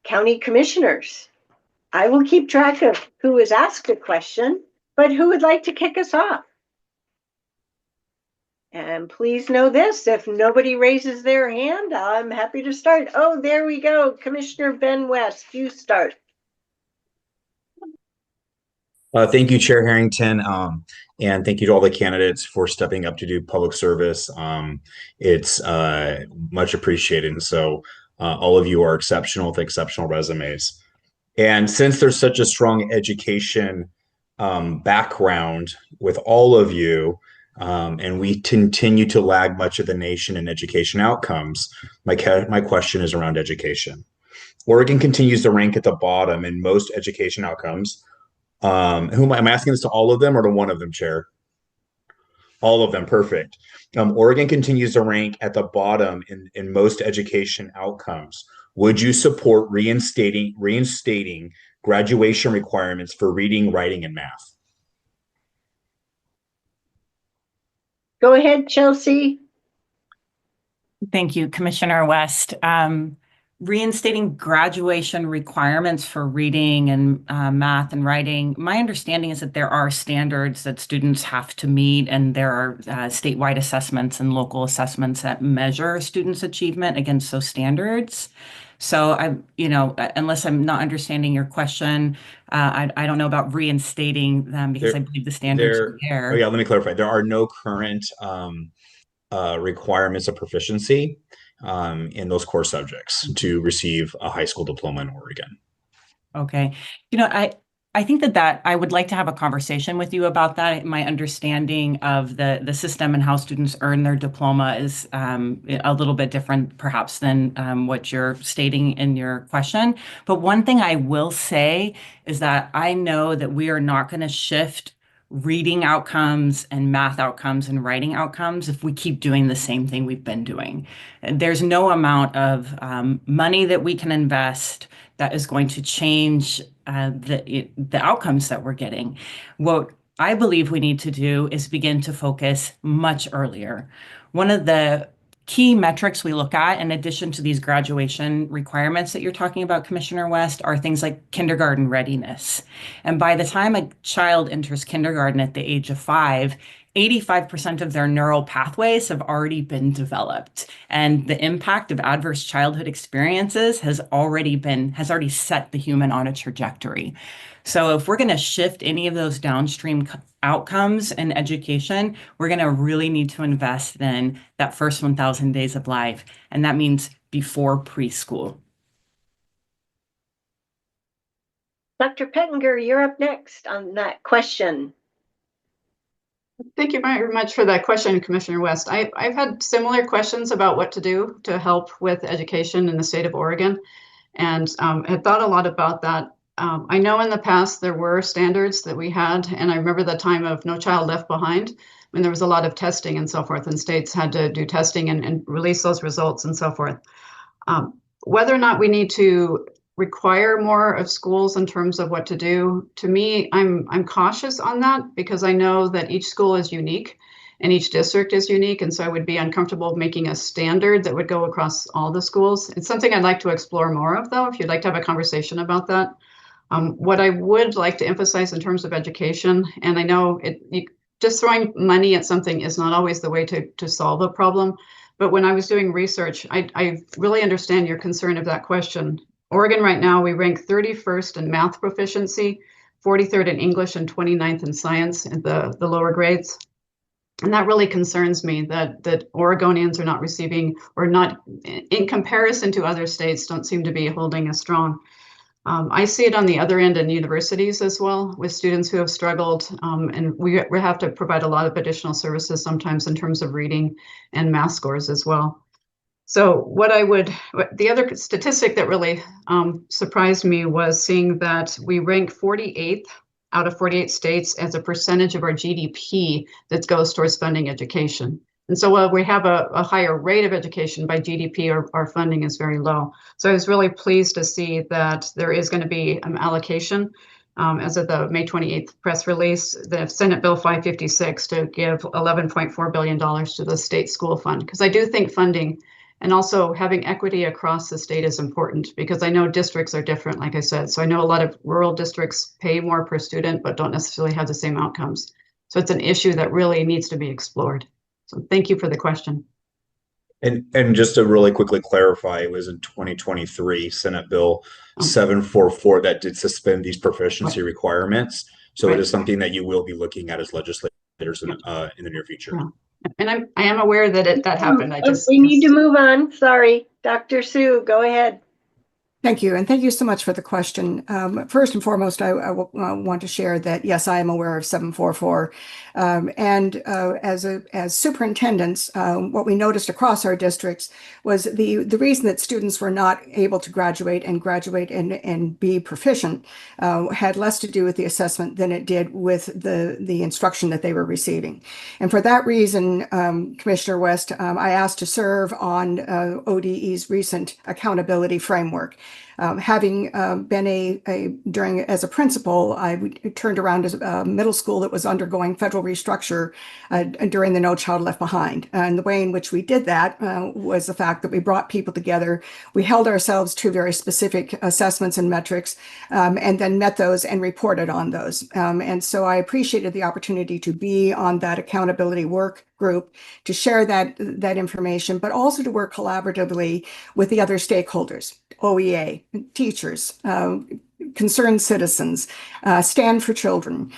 county commissioners, I will keep track of who has asked a question, but who would like to kick us off? And please know this, if nobody raises their hand, I'm happy to start. Oh, there we go. Commissioner Ben West, you start. Thank you, Chair Harrington, and thank you to all the candidates for stepping up to do public service. It's much appreciated, and so all of you are exceptional with exceptional resumes. And since there's such a strong education background with all of you, and we continue to lag much of the nation in education outcomes, my question is around education. Oregon continues to rank at the bottom in most education outcomes. Who am I asking this to, all of them or to one of them, Chair? All of them, perfect. Oregon continues to rank at the bottom in most education outcomes. Would you support reinstating graduation requirements for reading, writing, and math? Go ahead, Chelsea. Thank you, Commissioner West. Reinstating graduation requirements for reading and math and writing. My understanding is that there are standards that students have to meet, and there are statewide assessments and local assessments that measure students' achievement against those standards. So unless I'm not understanding your question, I don't know about reinstating them because I believe the standards are there. Oh yeah, let me clarify. There are no current requirements of proficiency in those core subjects to receive a high school diploma in Oregon. Okay. I think that I would like to have a conversation with you about that. My understanding of the system and how students earn their diploma is a little bit different perhaps than what you're stating in your question. But one thing I will say is that I know that we are not going to shift reading outcomes and math outcomes and writing outcomes if we keep doing the same thing we've been doing. There's no amount of money that we can invest that is going to change the outcomes that we're getting. What I believe we need to do is begin to focus much earlier. One of the key metrics we look at, in addition to these graduation requirements that you're talking about, Commissioner West, are things like kindergarten readiness. And by the time a child enters kindergarten at the age of 5, 85% of their neural pathways have already been developed. And the impact of adverse childhood experiences has already set the human on a trajectory. So if we're going to shift any of those downstream outcomes in education, we're going to really need to invest in that first 1,000 days of life. And that means before preschool. Dr. Pettinger, you're up next on that question. Thank you very much for that question, Commissioner West. I've had similar questions about what to do to help with education in the state of Oregon, and had thought a lot about that. I know in the past there were standards that we had, and I remember the time of No Child Left Behind, when there was a lot of testing and so forth, and states had to do testing and release those results and so forth. Whether or not we need to require more of schools in terms of what to do, to me, I'm cautious on that because I know that each school is unique and each district is unique, and so I would be uncomfortable making a standard that would go across all the schools. It's something I'd like to explore more of, though, if you'd like to have a conversation about that. What I would like to emphasize in terms of education, and I know just throwing money at something is not always the way to solve a problem, but when I was doing research, I really understand your concern of that question. Oregon right now, we rank 31st in math proficiency, 43rd in English, and 29th in science in the lower grades. And that really concerns me that Oregonians are not receiving, or not, in comparison to other states, don't seem to be holding as strong. I see it on the other end in universities as well, with students who have struggled, and we have to provide a lot of additional services sometimes in terms of reading and math scores as well. So the other statistic that really surprised me was seeing that we rank 48th out of 48 states as a percentage of our GDP that goes towards funding education. And so while we have a higher rate of education by GDP, our funding is very low. So I was really pleased to see that there is going to be an allocation as of the May 28th press release, the Senate Bill 556 to give $11.4 billion to the state school fund. Because I do think funding and also having equity across the state is important, because I know districts are different, like I said. So I know a lot of rural districts pay more per student, but don't necessarily have the same outcomes. So it's an issue that really needs to be explored. So thank you for the question. And just to really quickly clarify, it was in 2023 Senate Bill 744 that did suspend these proficiency requirements. So it is something that you will be looking at as legislators in the near future. And I am aware that that happened. We need to move on. Sorry, Dr. Sue, go ahead. Thank you, and thank you so much for the question. First and foremost, I want to share that, yes, I am aware of 744. And as superintendents, what we noticed across our districts was the reason that students were not able to graduate and be proficient had less to do with the assessment than it did with the instruction that they were receiving. And for that reason, Commissioner West, I asked to serve on ODE's recent accountability framework. Having been as a principal, I turned around as a middle school that was undergoing federal restructure during the No Child Left Behind. And the way in which we did that was the fact that we brought people together. We held ourselves to very specific assessments and metrics, and then met those and reported on those. And so I appreciated the opportunity to be on that accountability work group, to share that information, but also to work collaboratively with the other stakeholders, OEA, teachers, concerned citizens, Stand for Children,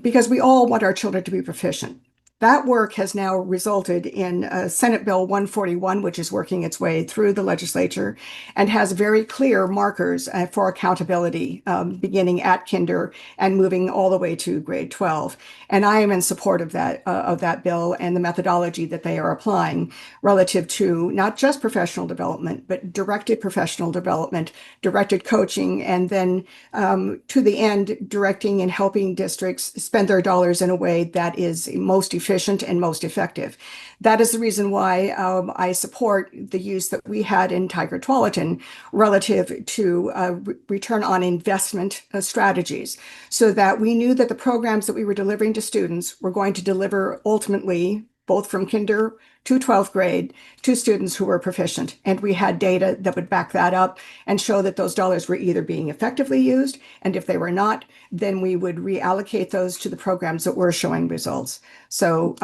because we all want our children to be proficient. That work has now resulted in Senate Bill 141, which is working its way through the legislature and has very clear markers for accountability, beginning at kinder and moving all the way to grade 12. And I am in support of that bill and the methodology that they are applying relative to not just professional development, but directed professional development, directed coaching, and then to the end, directing and helping districts spend their dollars in a way that is most efficient and most effective. That is the reason why I support the use that we had in Tigard-Tualatin relative to return on investment strategies, so that we knew that the programs that we were delivering to students were going to deliver ultimately both from kinder to 12th grade to students who were proficient. And we had data that would back that up and show that those dollars were either being effectively used, and if they were not, then we would reallocate those to the programs that were showing results. So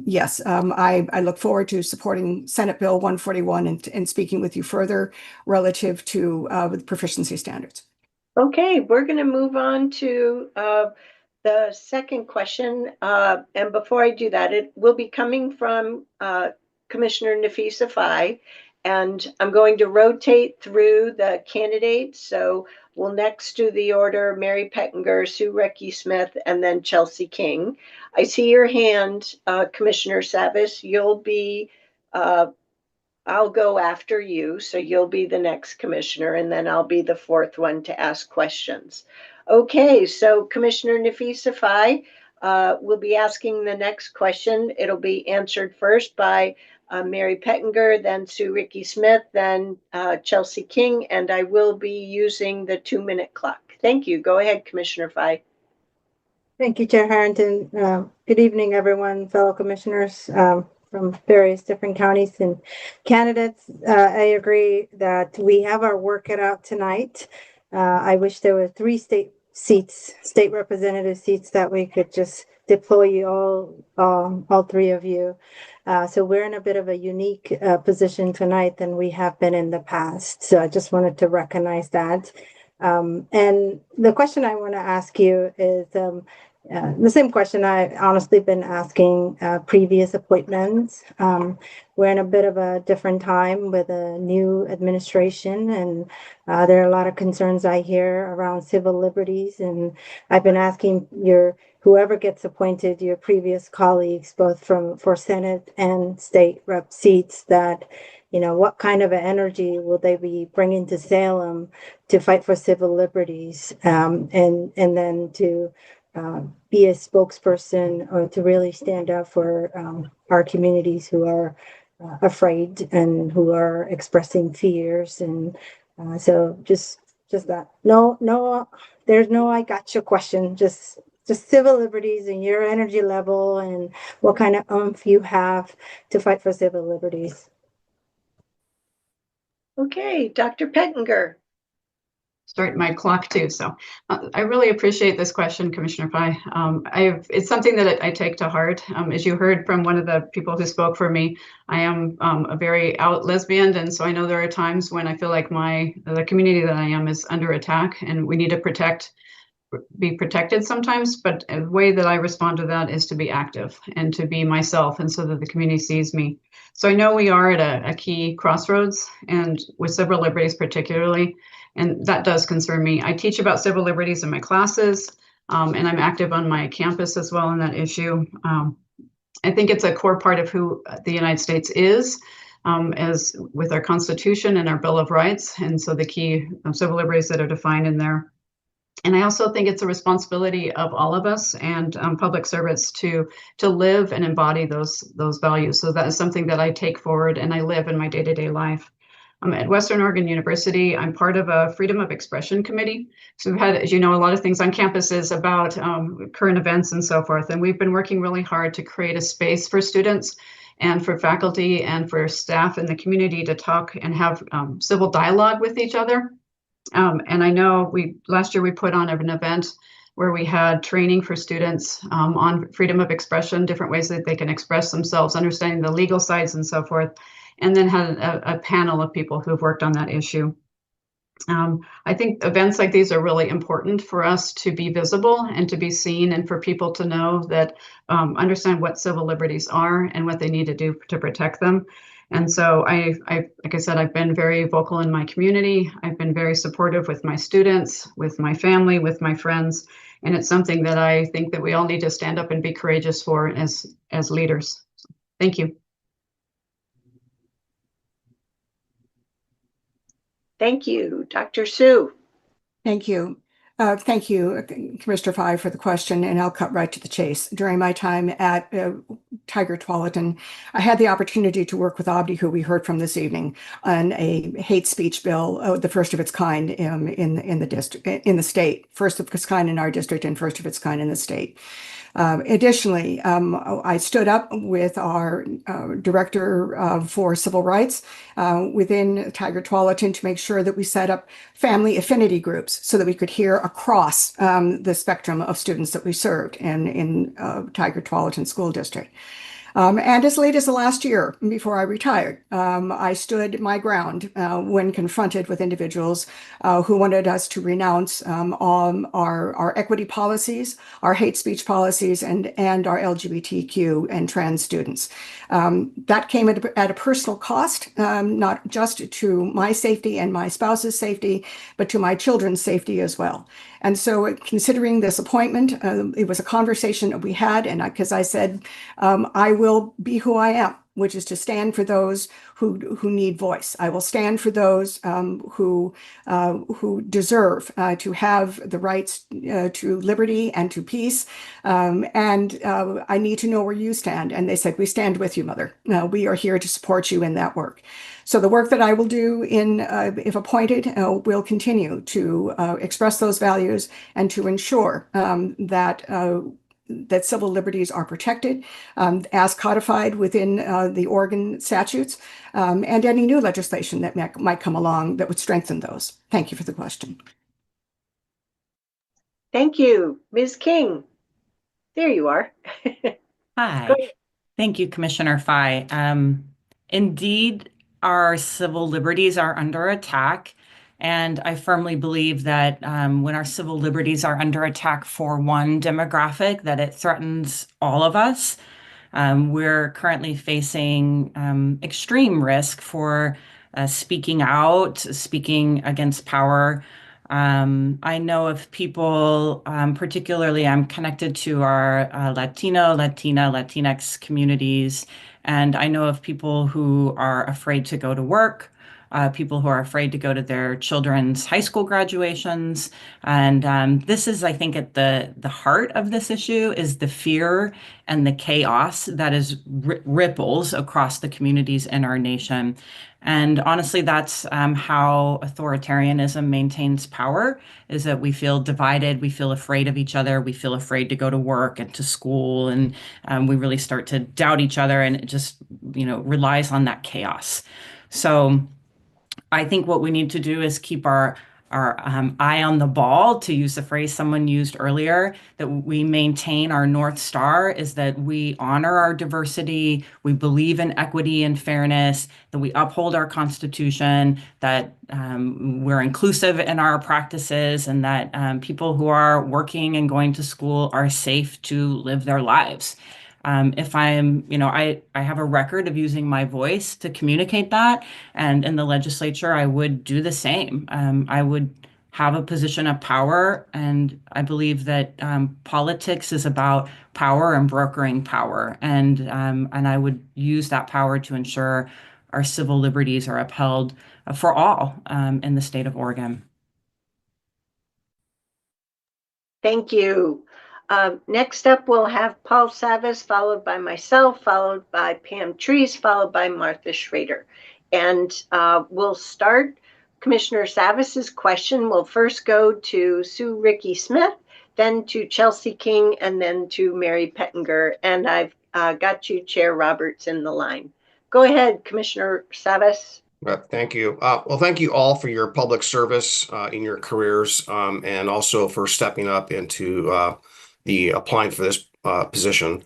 yes, I look forward to supporting Senate Bill 141 and speaking with you further relative to the proficiency standards. Okay, we're going to move on to the second question. And before I do that, it will be coming from Commissioner Nafisa Faye. And I'm going to rotate through the candidates. So we'll next do the order Mary Pettinger, Sue Reckie-Smith, and then Chelsea King. I see your hand, Commissioner Savis. You'll be, I'll go after you. So you'll be the next commissioner, and then I'll be the fourth one to ask questions. Okay, so Commissioner Nafisa Faye will be asking the next question. It'll be answered first by Mary Pettinger, then Sue Reckie-Smith, then Chelsea King, and I will be using the 2-minute clock. Thank you. Go ahead, Commissioner Faye. Thank you, Chair Harrington. Good evening, everyone, fellow commissioners from various different counties and candidates. I agree that we have our work cut out tonight. I wish there were 3 state representative seats that we could just deploy you all 3 of you. So we're in a bit of a unique position tonight than we have been in the past. So I just wanted to recognize that. And the question I want to ask you is the same question I've honestly been asking previous appointments. We're in a bit of a different time with a new administration, and there are a lot of concerns I hear around civil liberties. And I've been asking whoever gets appointed, your previous colleagues, both for Senate and state rep seats, that what kind of an energy will they be bringing to Salem to fight for civil liberties, and then to be a spokesperson or to really stand up for our communities who are afraid and who are expressing fears. And so just that. No, there's no I gotcha question. Just civil liberties and your energy level and what kind of oomph you have to fight for civil liberties. Okay, Dr. Pettinger. Start my clock too. So I really appreciate this question, Commissioner Pai. It's something that I take to heart. As you heard from one of the people who spoke for me, I am a very out lesbian. And so I know there are times when I feel like the community that I am is under attack and we need to be protected sometimes, but a way that I respond to that is to be active and to be myself, and so that the community sees me. So I know we are at a key crossroads, and with civil liberties particularly, and that does concern me. I teach about civil liberties in my classes, and I'm active on my campus as well on that issue. I think it's a core part of who the United States is, as with our Constitution and our Bill of Rights, and so the key civil liberties that are defined in there. And I also think it's a responsibility of all of us and public servants to live and embody those values. So that is something that I take forward and I live in my day-to-day life. At Western Oregon University, I'm part of a Freedom of Expression Committee. So we've had, as you know, a lot of things on campuses about current events and so forth. And we've been working really hard to create a space for students and for faculty and for staff in the community to talk and have civil dialogue with each other. And I know last year we put on an event where we had training for students on freedom of expression, different ways that they can express themselves, understanding the legal sides and so forth, and then had a panel of people who've worked on that issue. I think events like these are really important for us to be visible and to be seen, and for people to know that, understand what civil liberties are and what they need to do to protect them. And so like I said, I've been very vocal in my community. I've been very supportive with my students, with my family, with my friends. And it's something that I think that we all need to stand up and be courageous for as leaders. Thank you. Thank you, Dr. Sue. Thank you. Thank you, Commissioner Fye, for the question, and I'll cut right to the chase. During my time at Tiger Tualatin, I had the opportunity to work with Abdi, who we heard from this evening, on a hate speech bill, the first of its kind in the district, in the state, first of its kind in our district, and first of its kind in the state. Additionally, I stood up with our director for civil rights within Tiger Tualatin to make sure that we set up family affinity groups so that we could hear across the spectrum of students that we served in Tiger Tualatin School District. And as late as the last year, before I retired, I stood my ground when confronted with individuals who wanted us to renounce our equity policies, our hate speech policies, and our LGBTQ and trans students. That came at a personal cost, not just to my safety and my spouse's safety, but to my children's safety as well. And so considering this appointment, it was a conversation that we had, and because I said, I will be who I am, which is to stand for those who need voice. I will stand for those who deserve to have the rights to liberty and to peace. And I need to know where you stand. And they said, we stand with you, Mother. We are here to support you in that work. So the work that I will do if appointed, will continue to express those values and to ensure that civil liberties are protected as codified within the Oregon statutes, and any new legislation that might come along that would strengthen those. Thank you for the question. Thank you. Ms. King, there you are. Hi. Thank you, Commissioner Fye. Indeed, our civil liberties are under attack. And I firmly believe that when our civil liberties are under attack for one demographic, that it threatens all of us. We're currently facing extreme risk for speaking out, speaking against power. I know of people, particularly I'm connected to our Latinx communities, and I know of people who are afraid to go to work, people who are afraid to go to their children's high school graduations. And this is, I think, at the heart of this issue is the fear and the chaos that is ripples across the communities in our nation. And honestly, that's how authoritarianism maintains power, is that we feel divided, we feel afraid of each other, we feel afraid to go to work and to school, and we really start to doubt each other, and it just, relies on that chaos. So I think what we need to do is keep our eye on the ball, to use the phrase someone used earlier, that we maintain our North Star, is that we honor our diversity, we believe in equity and fairness, that we uphold our Constitution, that we're inclusive in our practices, and that people who are working and going to school are safe to live their lives. If I'm, I have a record of using my voice to communicate that, and in the legislature, I would do the same. I would have a position of power, and I believe that politics is about power and brokering power, and I would use that power to ensure our civil liberties are upheld for all in the state of Oregon. Thank you. Next up, we'll have Paul Savas, followed by myself, followed by Pam Trees, followed by Martha Schrader. And we'll start. Commissioner Savas's question will first go to Sue Ricky Smith, then to Chelsea King, and then to Mary Pettinger. And I've got you, Chair Roberts, in the line. Go ahead, Commissioner Savas. Thank you. Well, thank you all for your public service in your careers, and also for stepping up into the applying for this position.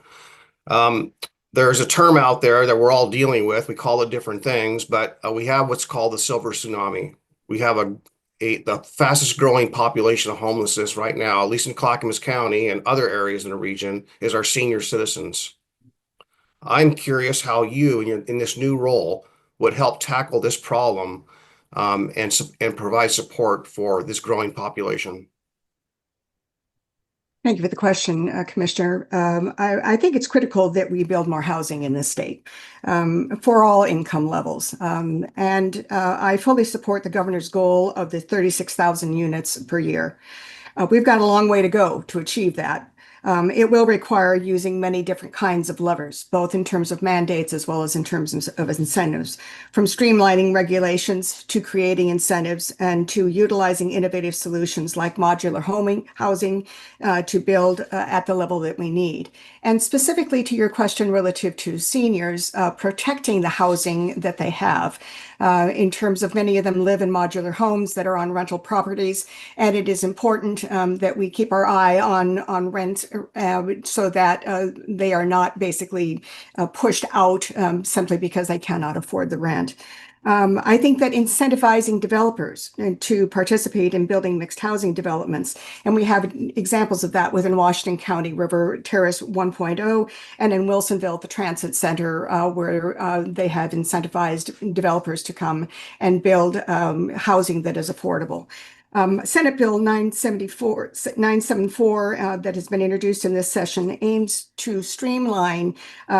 There's a term out there that we're all dealing with. We call it different things, but we have what's called the silver tsunami. We have the fastest growing population of homelessness right now, at least in Clackamas County and other areas in the region, is our senior citizens. I'm curious how you, in this new role, would help tackle this problem and provide support for this growing population. Thank you for the question, Commissioner. I think it's critical that we build more housing in this state for all income levels. And I fully support the governor's goal of the 36,000 units per year. We've got a long way to go to achieve that. It will require using many different kinds of levers, both in terms of mandates as well as in terms of incentives, from streamlining regulations to creating incentives and to utilizing innovative solutions like modular housing to build at the level that we need. And specifically to your question relative to seniors, protecting the housing that they have. In terms of many of them live in modular homes that are on rental properties, and it is important that we keep our eye on rent so that they are not basically pushed out simply because they cannot afford the rent. I think that incentivizing developers to participate in building mixed housing developments, and we have examples of that within Washington County, River Terrace 1.0, and in Wilsonville, the Transit Center, where they have incentivized developers to come and build housing that is affordable. Senate Bill 974 that has been introduced in this session aims to streamline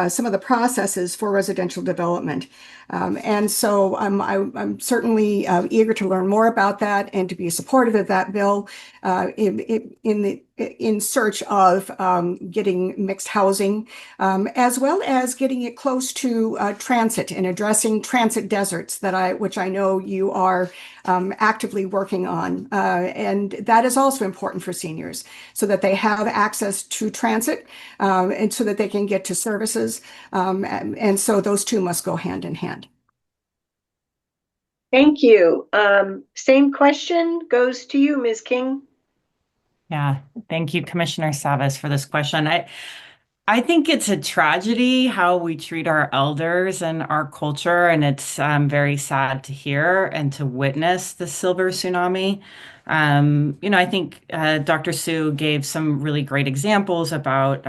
some of the processes for residential development. And so I'm certainly eager to learn more about that and to be supportive of that bill in search of getting mixed housing, as well as getting it close to transit and addressing transit deserts which I know you are actively working on. And that is also important for seniors so that they have access to transit and so that they can get to services. And so those two must go hand in hand. Thank you. Same question goes to you, Ms. King. Yeah, thank you, Commissioner Savas, for this question. I think it's a tragedy how we treat our elders and our culture, and it's very sad to hear and to witness the silver tsunami. I think Dr. Sue gave some really great examples about,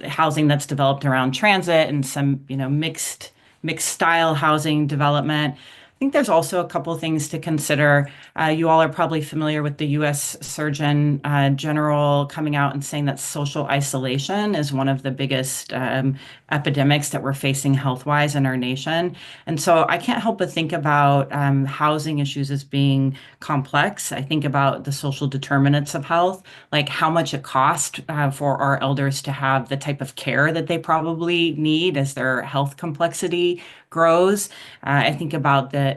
housing that's developed around transit and some, mixed style housing development. think there's also a couple of things to consider. You all are probably familiar with the U.S. Surgeon General coming out and saying that social isolation is one of the biggest epidemics that we're facing health-wise in our nation. And so I can't help but think about housing issues as being complex. I think about the social determinants of health, like how much it costs for our elders to have the type of care that they probably need as their health complexity grows. I think about the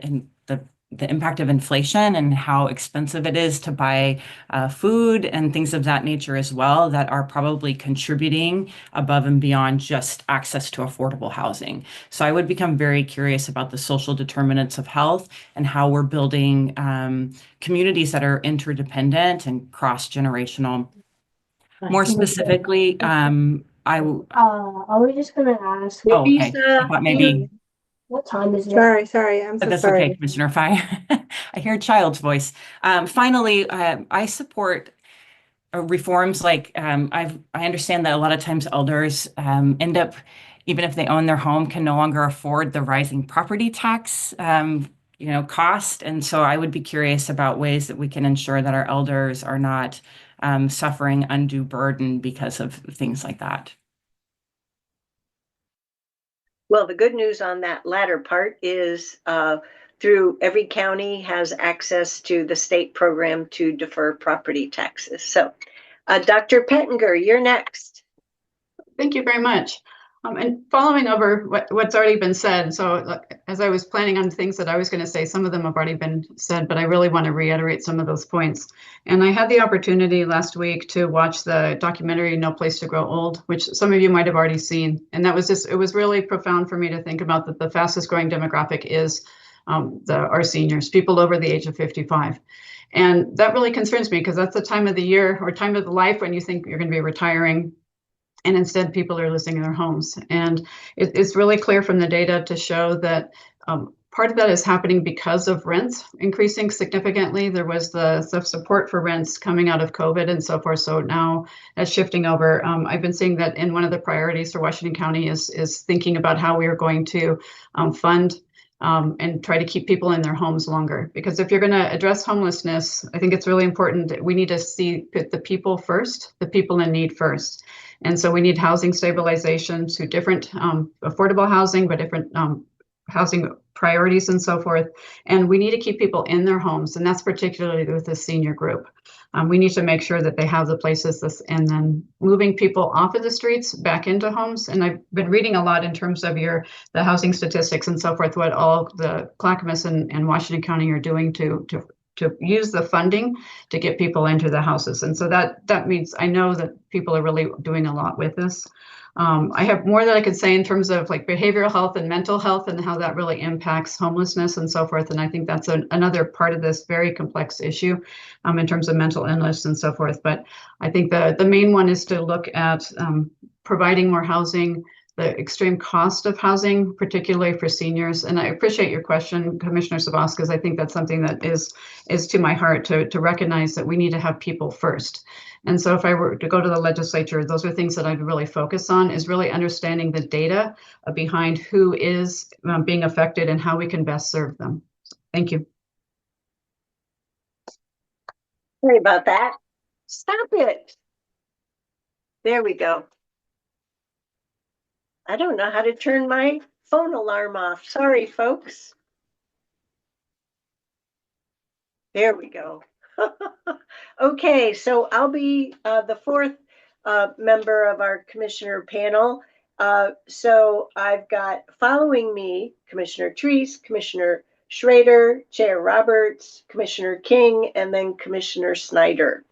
impact of inflation and how expensive it is to buy food and things of that nature as well that are probably contributing above and beyond just access to affordable housing. So I would become very curious about the social determinants of health and how we're building communities that are interdependent and cross-generational. More specifically, I was just gonna ask. oh, okay. I thought maybe. What time is it? Sorry, I'm so That's sorry. okay, Commissioner Fye. I hear a child's voice. Finally, I support reforms like I understand that a lot of times elders end up, even if they own their home, can no longer afford the rising property tax cost. And so I would be curious about ways that we can ensure that our elders are not suffering undue burden because of things like that. Well, the good news on that latter part is through every county has access to the state program to defer property taxes. So, Dr. Pettinger, you're next. Thank you very much. And following over what's already been said, so as I was planning on things that I was going to say, some of them have already been said, but I really want to reiterate some of those points. And I had the opportunity last week to watch the documentary No Place to Grow Old, which some of you might have already seen. And that was it was really profound for me to think about that the fastest growing demographic is our seniors, people over the age of 55. And that really concerns me because that's the time of the year or time of the life when you think you're going to be retiring. And instead, people are losing their homes. And it's really clear from the data to show that part of that is happening because of rents increasing significantly. There was the support for rents coming out of COVID and so forth. So now that's shifting over. I've been seeing that in one of the priorities for Washington County is thinking about how we are going to fund and try to keep people in their homes longer. Because if you're going to address homelessness, I think it's really important that we need to put the people first, the people in need first. And so we need housing stabilization to different affordable housing, but different housing priorities and so forth. And we need to keep people in their homes, and that's particularly with the senior group. We need to make sure that they have the places and then moving people off of the streets back into homes. And I've been reading a lot in terms of the housing statistics and so forth, what all the Clackamas and Washington County are doing to use the funding to get people into the houses. And so that means I know that people are really doing a lot with this. I have more that I could say in terms of like behavioral health and mental health and how that really impacts homelessness and so forth. And I think that's another part of this very complex issue in terms of mental illness and so forth. But I think the main one is to look at providing more housing, the extreme cost of housing, particularly for seniors. And I appreciate your question, Commissioner Sabas, because I think that's something that is to my heart to recognize that we need to have people first. And so if I were to go to the legislature, those are things that I'd really focus on, is really understanding the data behind who is being affected and how we can best serve them. Thank you. Sorry about that. Stop it. There we go. I don't know how to turn my phone alarm off. Sorry, folks. There we go. Okay, so I'll be the fourth member of our commissioner panel. So I've got following me, Commissioner Treese, Commissioner Schrader, Chair Roberts, Commissioner King, and then Commissioner Snyder.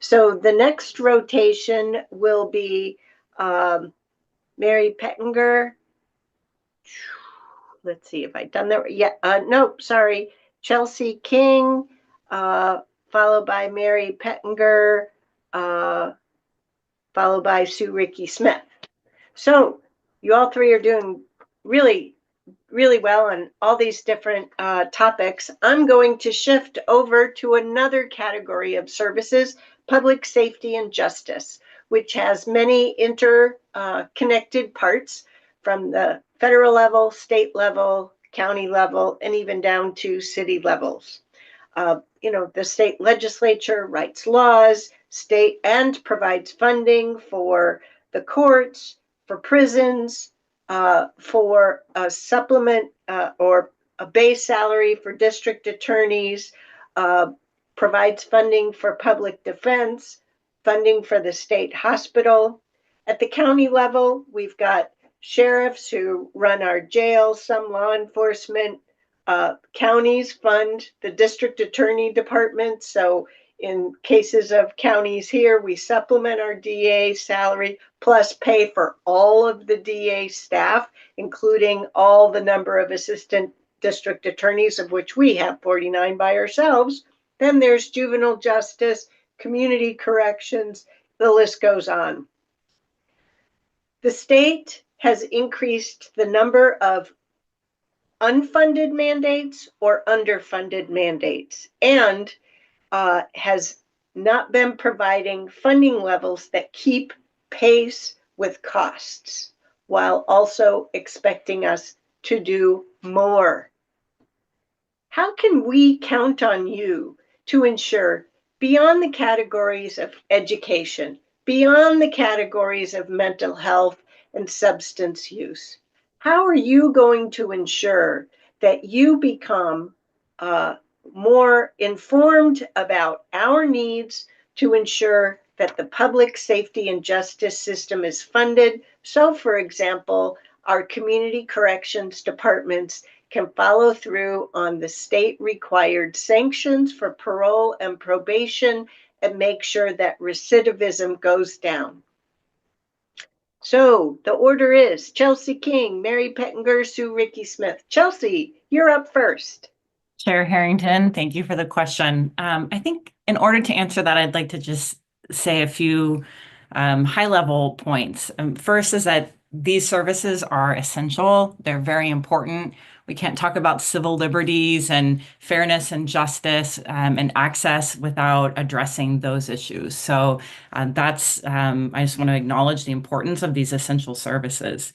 So the next rotation will be Mary Pettinger. Let's see if I've done that. Yeah, no, sorry. Chelsea King, followed by Mary Pettinger, followed by Sue Ricky Smith. So you all three are doing really, really well on all these different topics. I'm going to shift over to another category of services, public safety and justice, which has many interconnected parts from the federal level, state level, county level, and even down to city levels. The state legislature writes laws, state and provides funding for the courts, for prisons, for a supplement or a base salary for district attorneys, provides funding for public defense, funding for the state hospital. At the county level, we've got sheriffs who run our jails, some law enforcement. Counties fund the district attorney department. So in cases of counties here, we supplement our DA salary plus pay for all of the DA staff, including all the number of assistant district attorneys, of which we have 49 by ourselves. Then there's juvenile justice, community corrections, the list goes on. The state has increased the number of unfunded mandates or underfunded mandates and has not been providing funding levels that keep pace with costs while also expecting us to do more. How can we count on you to ensure, beyond the categories of education, beyond the categories of mental health and substance use, how are you going to ensure that you become more informed about our needs to ensure that the public safety and justice system is funded? So, for example, our community corrections departments can follow through on the state required sanctions for parole and probation and make sure that recidivism goes down. So the order is Chelsea King, Mary Pettinger, Sue Ricky Smith. Chelsea, you're up first. Chair Harrington, thank you for the question. I think in order to answer that, I'd like to just say a few high-level points. First is that these services are essential. They're very important. We can't talk about civil liberties and fairness and justice and access without addressing those issues. So I just want to acknowledge the importance of these essential services.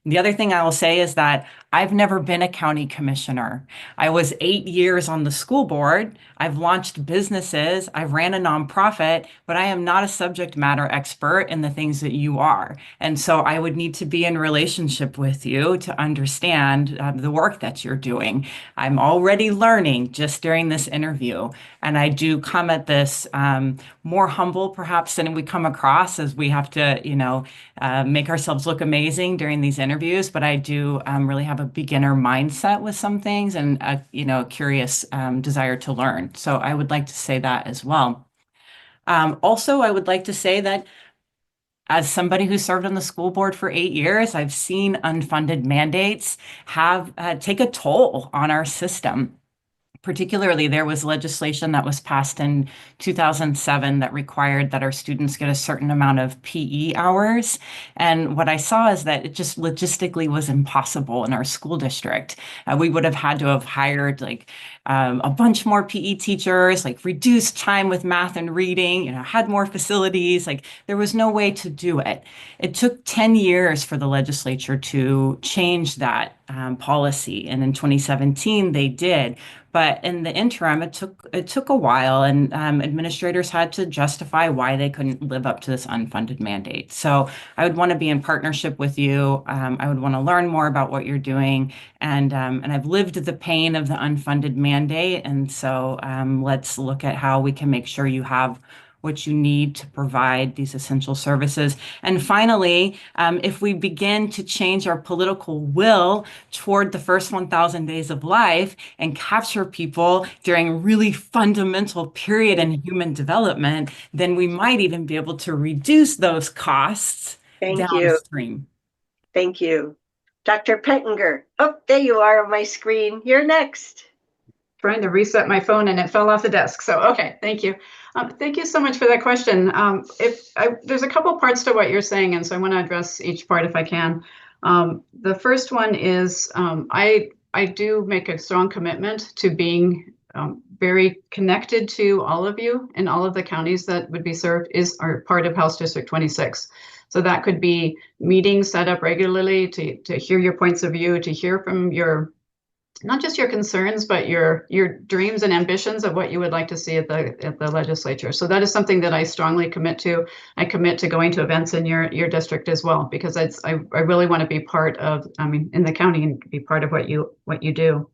The other thing I will say is that I've never been a county commissioner. I was 8 years on the school board. I've launched businesses. I've ran a nonprofit, but I am not a subject matter expert in the things that you are. And so I would need to be in relationship with you to understand the work that you're doing. I'm already learning just during this interview. And I do come at this more humble perhaps than we come across, as we have to, make ourselves look amazing during these interviews. But I do really have a beginner mindset with some things and a curious desire to learn. So I would like to say that as well. Also, I would like to say that as somebody who served on the school board for 8 years, I've seen unfunded mandates take a toll on our system. Particularly, there was legislation that was passed in 2007 that required that our students get a certain amount of PE hours. And what I saw is that it just logistically was impossible in our school district. We would have had to have hired a bunch more PE teachers, reduced time with math and reading, had more facilities. There was no way to do it. It took 10 years for the legislature to change that policy. And in 2017, they did. But in the interim, it took a while, and administrators had to justify why they couldn't live up to this unfunded mandate. So I would want to be in partnership with you. I would want to learn more about what you're doing, and I've lived the pain of the unfunded mandate. And so let's look at how we can make sure you have what you need to provide these essential services. And finally, if we begin to change our political will toward the first 1,000 days of life and capture people during a really fundamental period in human development, then we might even be able to reduce those costs downstream. Thank you. Dr. Pettinger. Oh, there you are on my screen. You're next. Trying to reset my phone and it fell off the desk. So, okay, thank you. Thank you so much for that question. There's a couple parts to what you're saying, and so I want to address each part if I can. The first one is I do make a strong commitment to being very connected to all of you in all of the counties that would be served are part of House District 26. So that could be meetings set up regularly to hear your points of view, to hear from your not just your concerns, but your dreams and ambitions of what you would like to see at the legislature. So that is something that I strongly commit to. I commit to going to events in your district as well, because I really want to be part of, in the county and be part of what you do.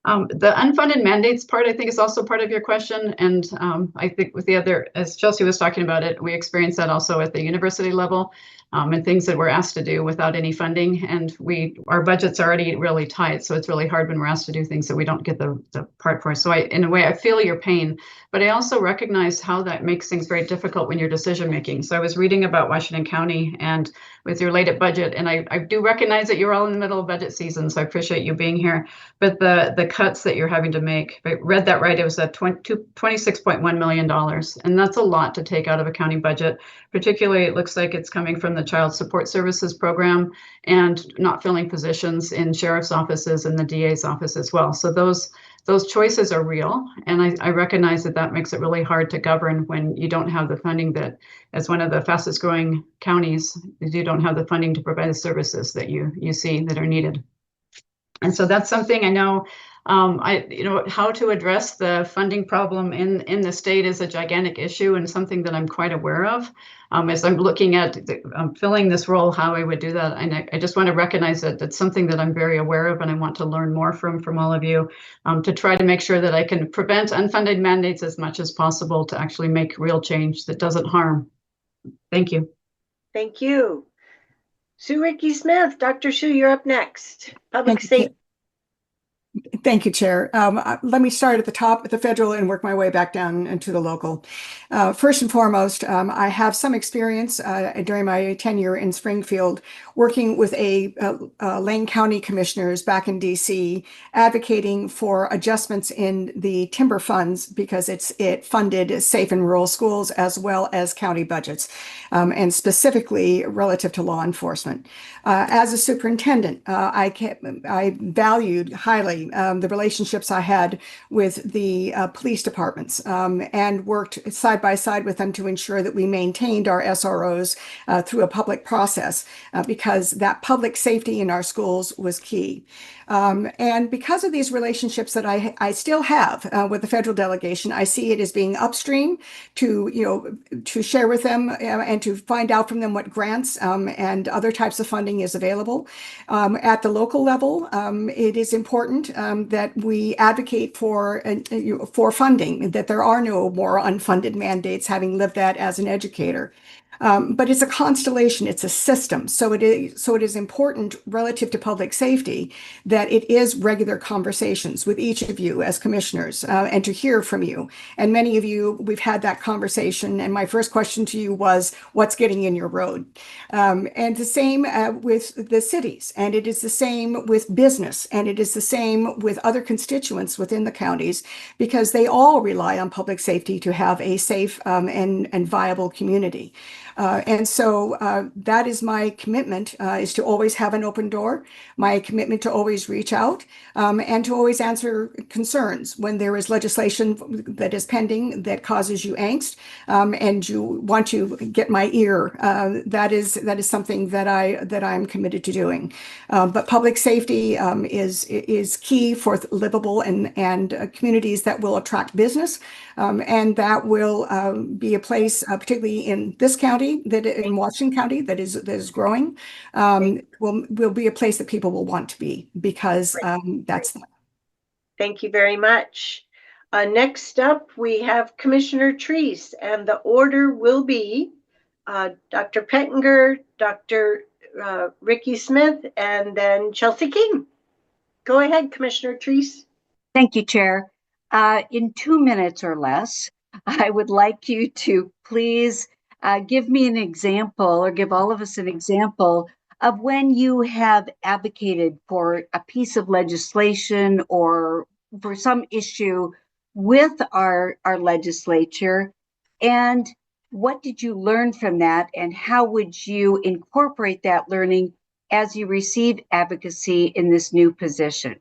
The unfunded mandates part, I think, is also part of your question. And I think with the other, as Chelsea was talking about it, we experience that also at the university level, and things that we're asked to do without any funding. And our budget's already really tight. So it's really hard when we're asked to do things that we don't get the part for. So in a way, I feel your pain, but I also recognize how that makes things very difficult when you're decision making. So I was reading about Washington County and with your latest budget, and I do recognize that you're all in the middle of budget season. So I appreciate you being here. But the cuts that you're having to make, if I read that right, it was $26.1 million. And that's a lot to take out of a county budget. Particularly, it looks like it's coming from the Child Support Services program and not filling positions in sheriff's offices and the DA's office as well. So those choices are real. And I recognize that makes it really hard to govern when you don't have the funding that, as one of the fastest growing counties, you don't have the funding to provide the services that you see that are needed. And so that's something I know, how to address the funding problem in the state is a gigantic issue and something that I'm quite aware of. As I'm looking at filling this role, how I would do that. And I just want to recognize that that's something that I'm very aware of, and I want to learn more from all of you to try to make sure that I can prevent unfunded mandates as much as possible to actually make real change that doesn't harm. Thank you. Thank you. Sue Ricky Smith, Dr. Sue, you're up next. Public safety. Thank you, Chair. Let me start at the top at the federal and work my way back down into the local. First and foremost, I have some experience during my tenure in Springfield working with Lane County commissioners back in DC, advocating for adjustments in the timber funds because it funded safe and rural schools as well as county budgets, and specifically relative to law enforcement. As a superintendent, I valued highly the relationships I had with the police departments and worked side by side with them to ensure that we maintained our SROs through a public process because that public safety in our schools was key. And because of these relationships that I still have with the federal delegation, I see it as being upstream to share with them and to find out from them what grants and other types of funding is available. At the local level, it is important that we advocate for funding, that there are no more unfunded mandates, having lived that as an educator. But it's a constellation, it's a system. So it is important relative to public safety that it is regular conversations with each of you as commissioners and to hear from you. And many of you, we've had that conversation. And my first question to you was, what's getting in your road? And the same with the cities. And it is the same with business. And it is the same with other constituents within the counties, because they all rely on public safety to have a safe and viable community. And so that is my commitment, is to always have an open door, my commitment to always reach out and to always answer concerns when there is legislation that is pending that causes you angst and you want to get my ear. That is something that I'm committed to doing. But public safety is key for livable and communities that will attract business and that will be a place, particularly in this county, that in Washington County, that is growing, will be a place that people will want to be because that's them. Thank you very much. Next up, we have Commissioner Treese, and the order will be Dr. Pettinger, Dr. Ricky Smith, and then Chelsea King. Go ahead, Commissioner Treese. Thank you, Chair. In 2 minutes or less, I would like you to please give me an example, or give all of us an example of when you have advocated for a piece of legislation or for some issue with our legislature, and what did you learn from that, and how would you incorporate that learning as you receive advocacy in this new position?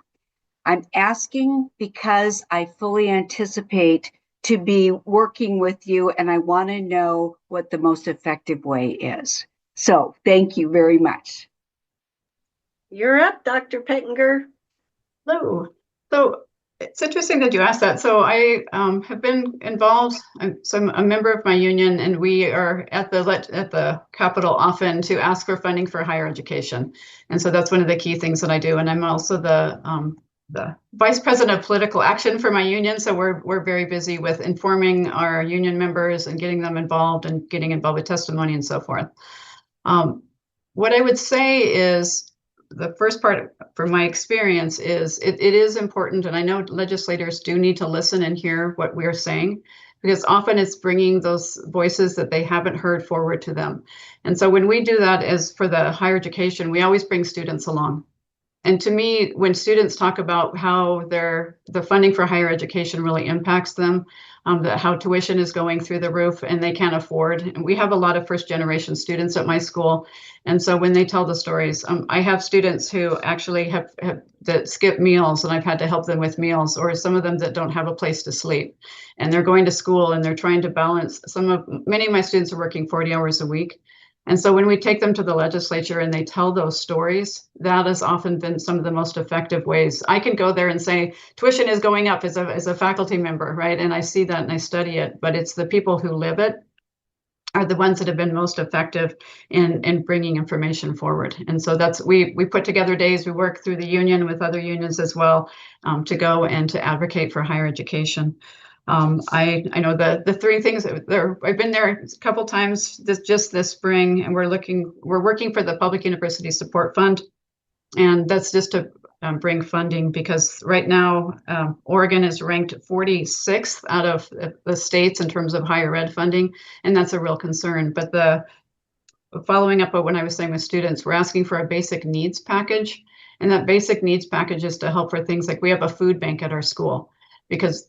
I'm asking because I fully anticipate to be working with you, and I want to know what the most effective way is. So thank you very much. You're up, Dr. Pettinger. Hello. So it's interesting that you asked that. So I have been involved. So I'm a member of my union, and we are at the Capitol often to ask for funding for higher education. And so that's one of the key things that I do. And I'm also the vice president of political action for my union. So we're very busy with informing our union members and getting them involved and getting involved with testimony and so forth. What I would say is, the first part from my experience is it is important, and I know legislators do need to listen and hear what we're saying, because often it's bringing those voices that they haven't heard forward to them. And so when we do that, as for the higher education, we always bring students along. And to me, when students talk about how the funding for higher education really impacts them, how tuition is going through the roof and they can't afford. And we have a lot of first generation students at my school. And so when they tell the stories, I have students who actually have that skip meals, and I've had to help them with meals, or some of them that don't have a place to sleep. And they're going to school and they're trying to balance. Many of my students are working 40 hours a week. And so when we take them to the legislature and they tell those stories, that has often been some of the most effective ways. I can go there and say, tuition is going up as a faculty member, right? And I see that and I study it, but it's the people who live it are the ones that have been most effective in bringing information forward. And so we put together days, we work through the union with other unions as well, to go and to advocate for higher education. I know the three things I've been there a couple times just this spring, and we're working for the Public University Support Fund. And that's just to bring funding, because right now Oregon is ranked 46th out of the states in terms of higher ed funding, and that's a real concern. But following up on what I was saying with students, we're asking for a basic needs package, and that basic needs package is to help for things like, we have a food bank at our school, because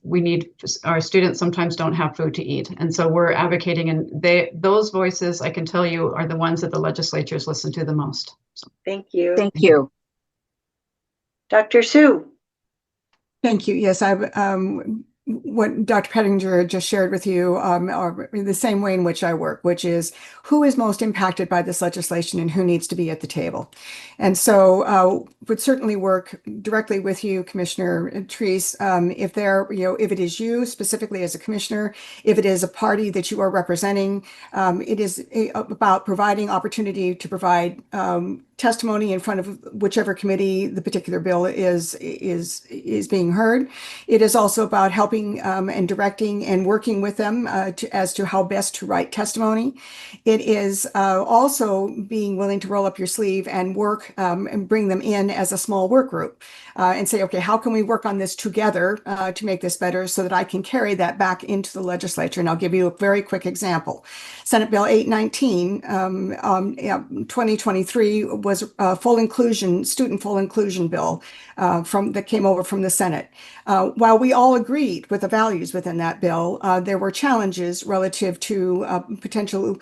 our students sometimes don't have food to eat. And so we're advocating, and those voices, I can tell you, are the ones that the legislatures listen to the most. So. Thank you. Thank you. Dr. Sue. Thank you. Yes, what Dr. Pettinger just shared with you are the same way in which I work, which is who is most impacted by this legislation and who needs to be at the table. And so would certainly work directly with you, Commissioner Treese, if it is you specifically as a commissioner, if it is a party that you are representing, it is about providing opportunity to provide testimony in front of whichever committee the particular bill is being heard. It is also about helping and directing and working with them as to how best to write testimony. It is also being willing to roll up your sleeve and work and bring them in as a small work group and say, okay, how can we work on this together to make this better, so that I can carry that back into the legislature? And I'll give you a very quick example. Senate Bill 819, 2023 was a student full inclusion bill that came over from the Senate. While we all agreed with the values within that bill, there were challenges relative to potential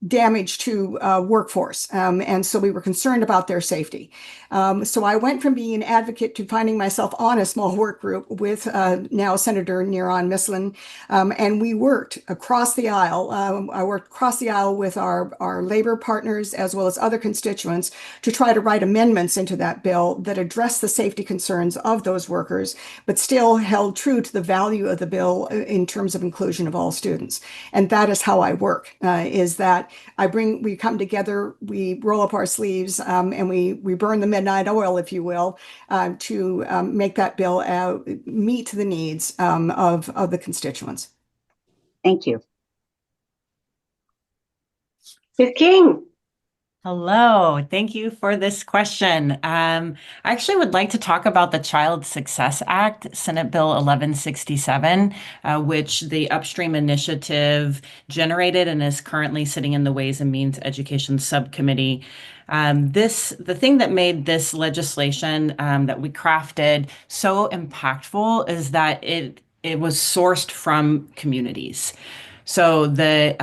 damage to workforce. And so we were concerned about their safety. So I went from being an advocate to finding myself on a small work group with now Senator Neron Mislin, and we worked across the aisle. I worked across the aisle with our labor partners as well as other constituents to try to write amendments into that bill that address the safety concerns of those workers, but still held true to the value of the bill in terms of inclusion of all students. And that is how I work, is that we come together, we roll up our sleeves, and we burn the midnight oil, if you will, to make that bill meet the needs of the constituents. Thank you. Ms. King. Hello, thank you for this question. I actually would like to talk about the Child Success Act, Senate Bill 1167, which the Upstream Initiative generated and is currently sitting in the Ways and Means Education Subcommittee. The thing that made this legislation that we crafted so impactful is that it was sourced from communities. So the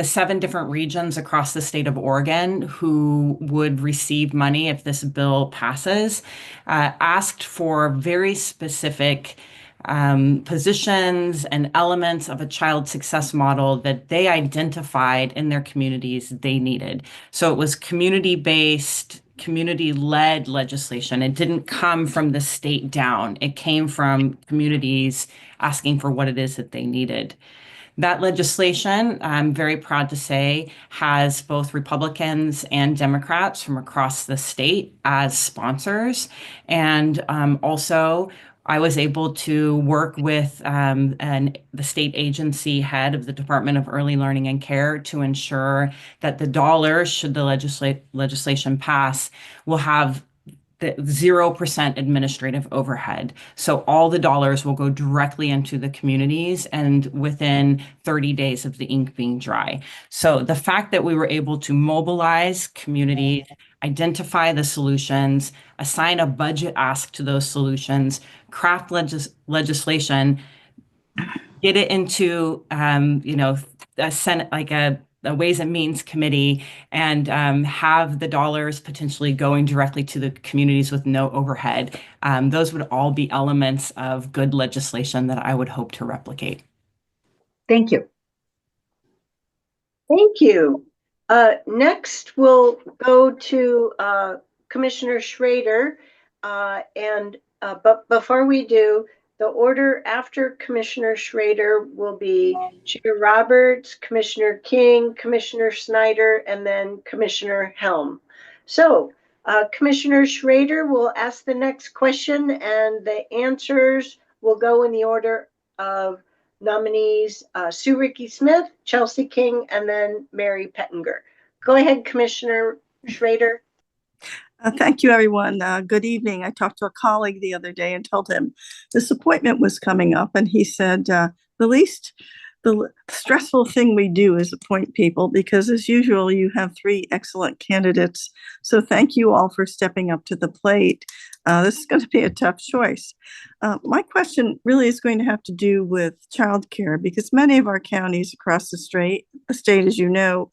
7 different regions across the state of Oregon who would receive money if this bill passes asked for very specific positions and elements of a child success model that they identified in their communities they needed. So it was community-based, community-led legislation. It didn't come from the state down. It came from communities asking for what it is that they needed. That legislation, I'm very proud to say, has both Republicans and Democrats from across the state as sponsors. And also, I was able to work with the state agency head of the Department of Early Learning and Care to ensure that the dollars, should the legislation pass, will have the 0% administrative overhead. So all the dollars will go directly into the communities and within 30 days of the ink being dry. So the fact that we were able to mobilize communities, identify the solutions, assign a budget ask to those solutions, craft legislation, get it into, a Senate, like a Ways and Means Committee, and have the dollars potentially going directly to the communities with no overhead. Those would all be elements of good legislation that I would hope to replicate. Thank you. Thank you. Next, we'll go to Commissioner Schrader. But before we do, the order after Commissioner Schrader will be Chair Roberts, Commissioner King, Commissioner Snyder, and then Commissioner Helm. So Commissioner Schrader will ask the next question, and the answers will go in the order of nominees Sue Ricky Smith, Chelsea King, and then Mary Pettinger. Go ahead, Commissioner Schrader. Thank you, everyone. Good evening. I talked to a colleague the other day and told him this appointment was coming up, and he said, the stressful thing we do is appoint people, because as usual, you have 3 excellent candidates. So thank you all for stepping up to the plate. This is going to be a tough choice. My question really is going to have to do with childcare, because many of our counties across the state, as you know,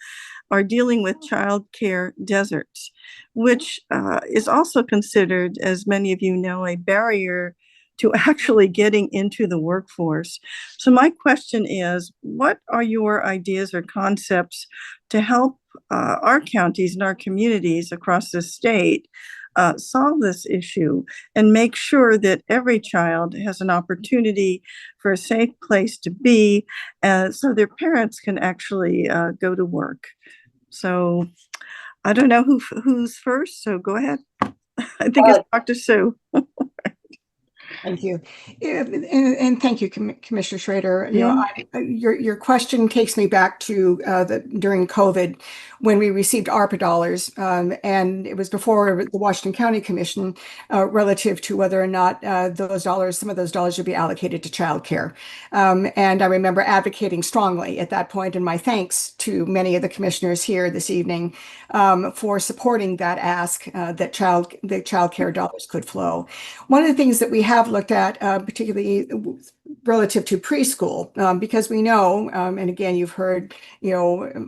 are dealing with childcare deserts, which is also considered, as many of you know, a barrier to actually getting into the workforce. So my question is, what are your ideas or concepts to help our counties and our communities across the state solve this issue and make sure that every child has an opportunity for a safe place to be, so their parents can actually go to work? So I don't know who's first, so go ahead. I think it's Dr. Sue. Thank you. And thank you, Commissioner Schrader. Your question takes me back to during COVID, when we received ARPA dollars, and it was before the Washington County Commission, relative to whether or not some of those dollars should be allocated to childcare. And I remember advocating strongly at that point, and my thanks to many of the commissioners here this evening for supporting that ask that childcare dollars could flow. One of the things that we have looked at, particularly relative to preschool, because we know, and again, you've heard,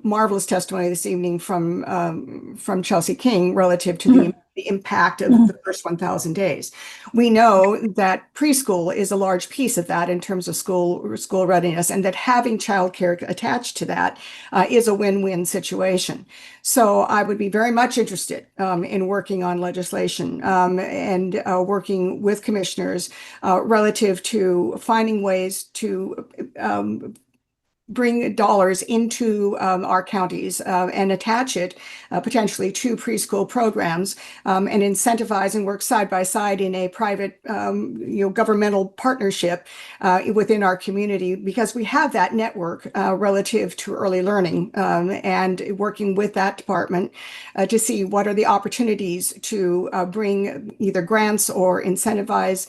marvelous testimony this evening from Chelsea King relative to the impact of the first 1,000 days. We know that preschool is a large piece of that in terms of school readiness, and that having childcare attached to that is a win-win situation. So I would be very much interested in working on legislation and working with commissioners relative to finding ways to bring dollars into our counties and attach it potentially to preschool programs and incentivize and work side by side in a private, governmental partnership within our community, because we have that network relative to early learning and working with that department to see what are the opportunities to bring either grants or incentivize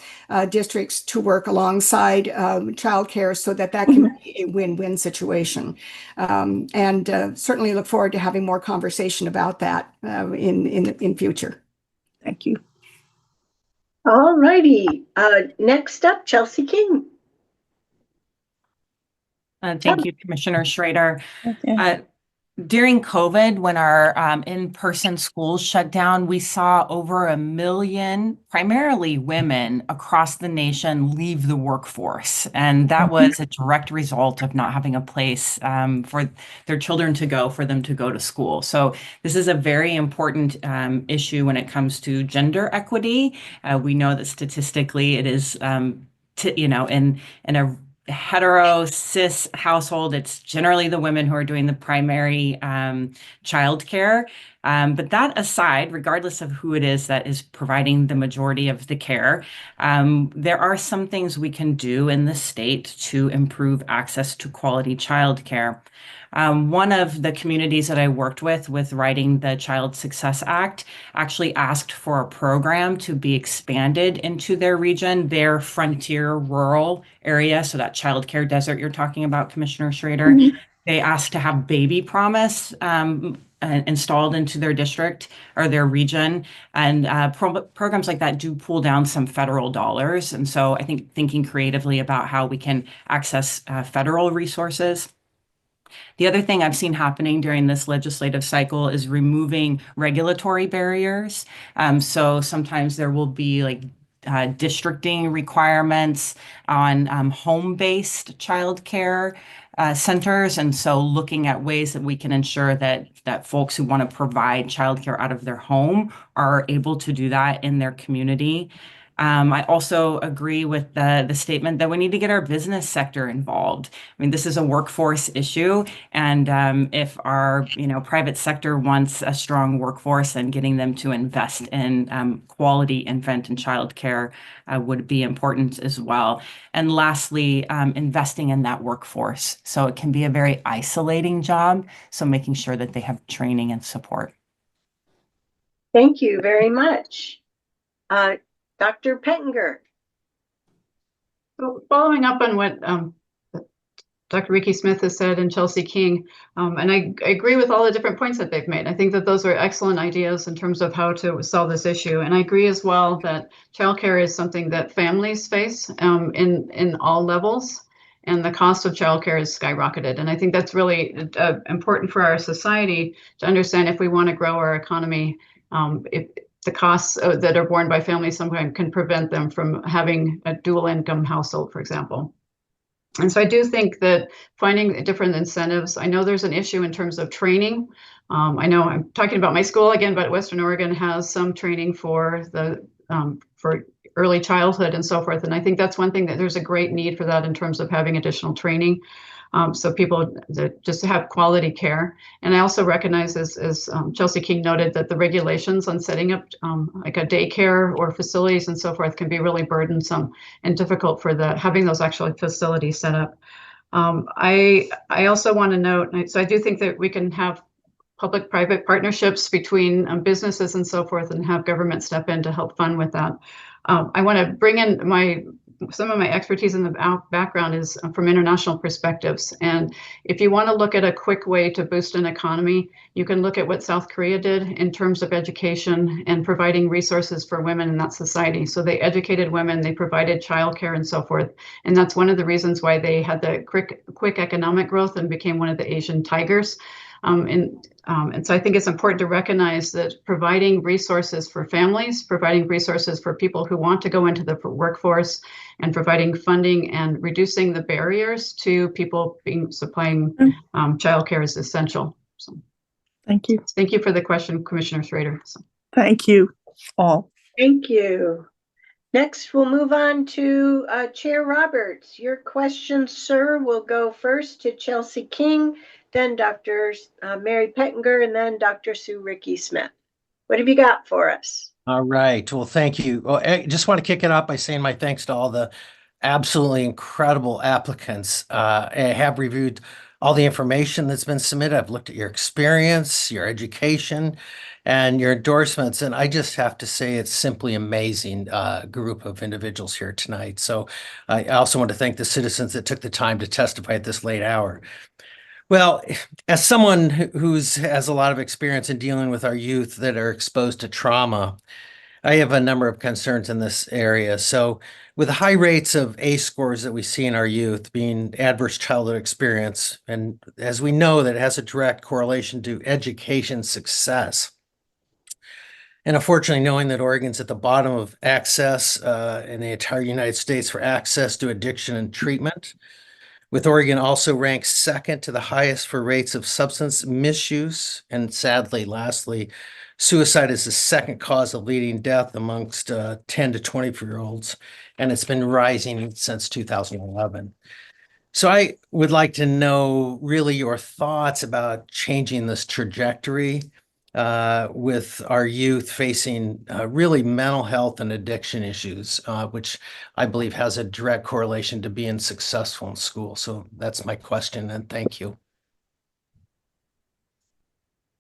districts to work alongside childcare, so that can be a win-win situation. And certainly look forward to having more conversation about that in future. Thank you. All righty. Next up, Chelsea King. Thank you, Commissioner Schrader. During COVID, when our in-person schools shut down, we saw over 1 million, primarily women across the nation, leave the workforce. And that was a direct result of not having a place for their children to go, for them to go to school. So this is a very important issue when it comes to gender equity. We know that statistically it is, in a hetero cis household, it's generally the women who are doing the primary childcare. But that aside, regardless of who it is that is providing the majority of the care, there are some things we can do in the state to improve access to quality childcare. One of the communities that I worked with writing the Child Success Act actually asked for a program to be expanded into their region, their frontier rural area. So that childcare desert you're talking about, Commissioner Schrader, they asked to have Baby Promise installed into their district or their region. And programs like that do pull down some federal dollars. And so I think thinking creatively about how we can access federal resources. The other thing I've seen happening during this legislative cycle is removing regulatory barriers. So sometimes there will be like districting requirements on home-based childcare centers. And so looking at ways that we can ensure that folks who want to provide childcare out of their home are able to do that in their community. I also agree with the statement that we need to get our business sector involved. I mean, this is a workforce issue, and if our private sector wants a strong workforce, then getting them to invest in quality infant and child care would be important as well. And lastly, investing in that workforce. So it can be a very isolating job, so making sure that they have training and support. Thank you very much. Dr. Pettinger. So following up on what Dr. Ricky Smith has said and Chelsea King, and I agree with all the different points that they've made. I think that those are excellent ideas in terms of how to solve this issue. And I agree as well that childcare is something that families face in all levels, and the cost of childcare is skyrocketed. And I think that's really important for our society to understand if we want to grow our economy. If the costs that are borne by families sometimes can prevent them from having a dual income household, for example. And so I do think that finding different incentives, I know there's an issue in terms of training. I know I'm talking about my school again, but Western Oregon has some training for early childhood and so forth. And I think that's one thing that there's a great need for that in terms of having additional training. So people that just have quality care. And I also recognize, as Chelsea King noted, that the regulations on setting up like a daycare or facilities and so forth can be really burdensome and difficult for having those actual facilities set up. I also want to note, so I do think that we can have public-private partnerships between businesses and so forth, and have government step in to help fund with that. I want to bring in some of my expertise in the background is from international perspectives. And if you want to look at a quick way to boost an economy, you can look at what South Korea did in terms of education and providing resources for women in that society. So they educated women, they provided childcare and so forth. And that's one of the reasons why they had the quick economic growth and became one of the Asian tigers. And so I think it's important to recognize that providing resources for families, providing resources for people who want to go into the workforce, and providing funding and reducing the barriers to people supplying childcare is essential. So, thank you. Thank you for the question, Commissioner Schrader. So. Thank you all. Thank you. Next, we'll move on to Chair Roberts. Your question, sir, will go first to Chelsea King, then Dr. Mary Pettinger, and then Dr. Sue Ricky Smith. What have you got for us? All right. Well, thank you. Well, I just want to kick it off by saying my thanks to all the absolutely incredible applicants. I have reviewed all the information that's been submitted. I've looked at your experience, your education, and your endorsements. And I just have to say it's simply amazing group of individuals here tonight. So I also want to thank the citizens that took the time to testify at this late hour. Well, as someone who has a lot of experience in dealing with our youth that are exposed to trauma, I have a number of concerns in this area. So with the high rates of ACE scores that we see in our youth being adverse childhood experience, and as we know, that has a direct correlation to education success. And unfortunately, knowing that Oregon's at the bottom of access in the entire United States for access to addiction and treatment, with Oregon also ranked second to the highest for rates of substance misuse. And sadly, lastly, suicide is the second cause of leading death amongst 10 to 24-year-olds, and it's been rising since 2011. So I would like to know really your thoughts about changing this trajectory with our youth facing really mental health and addiction issues, which I believe has a direct correlation to being successful in school. So that's my question, and thank you.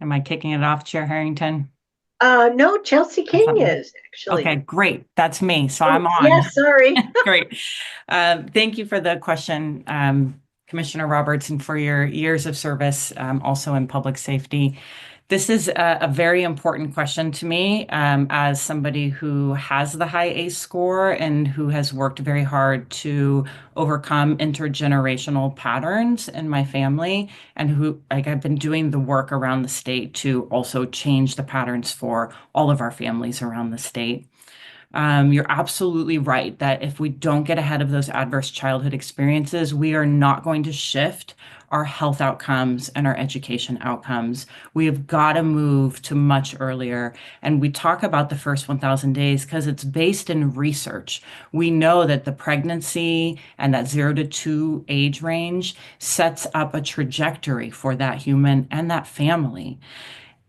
Am I kicking it off, Chair Harrington? No, Chelsea King is actually. Okay, great. That's me. So I'm on. Yeah, sorry. Great. Thank you for the question, Commissioner Roberts, and for your years of service also in public safety. This is a very important question to me as somebody who has the high ACE score and who has worked very hard to overcome intergenerational patterns in my family, and who, like, I've been doing the work around the state to also change the patterns for all of our families around the state. You're absolutely right that if we don't get ahead of those adverse childhood experiences, we are not going to shift our health outcomes and our education outcomes. We have got to move to much earlier. And we talk about the first 1,000 days because it's based in research. We know that the pregnancy and that 0 to 2 age range sets up a trajectory for that human and that family.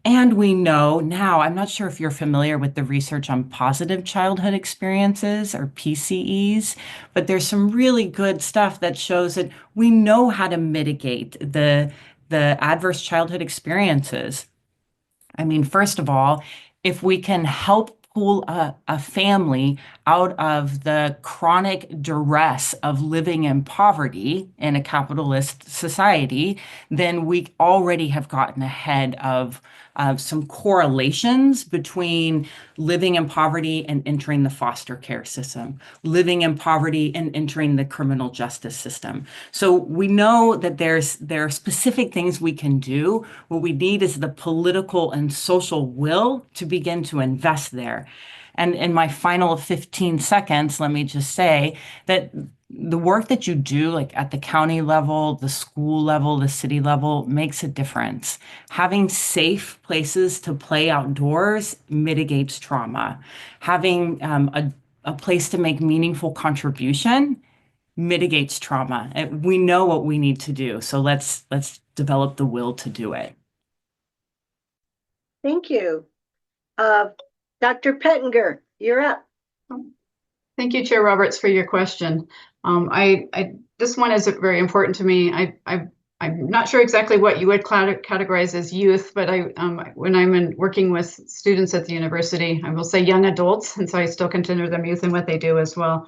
And we know now, I'm not sure if you're familiar with the research on positive childhood experiences or PCEs, but there's some really good stuff that shows that we know how to mitigate the adverse childhood experiences. I mean, first of all, if we can help pull a family out of the chronic duress of living in poverty in a capitalist society, then we already have gotten ahead of some correlations between living in poverty and entering the foster care system, living in poverty and entering the criminal justice system. So we know that there are specific things we can do. What we need is the political and social will to begin to invest there. And in my final 15 seconds, let me just say that the work that you do, like at the county level, the school level, the city level, makes a difference. Having safe places to play outdoors mitigates trauma. Having a place to make meaningful contribution mitigates trauma. We know what we need to do, so let's develop the will to do it. Thank you. Dr. Pettinger, you're up. Thank you, Chair Roberts, for your question. This one is very important to me. I'm not sure exactly what you would categorize as youth, but when I'm working with students at the university, I will say young adults, and so I still consider them youth in what they do as well.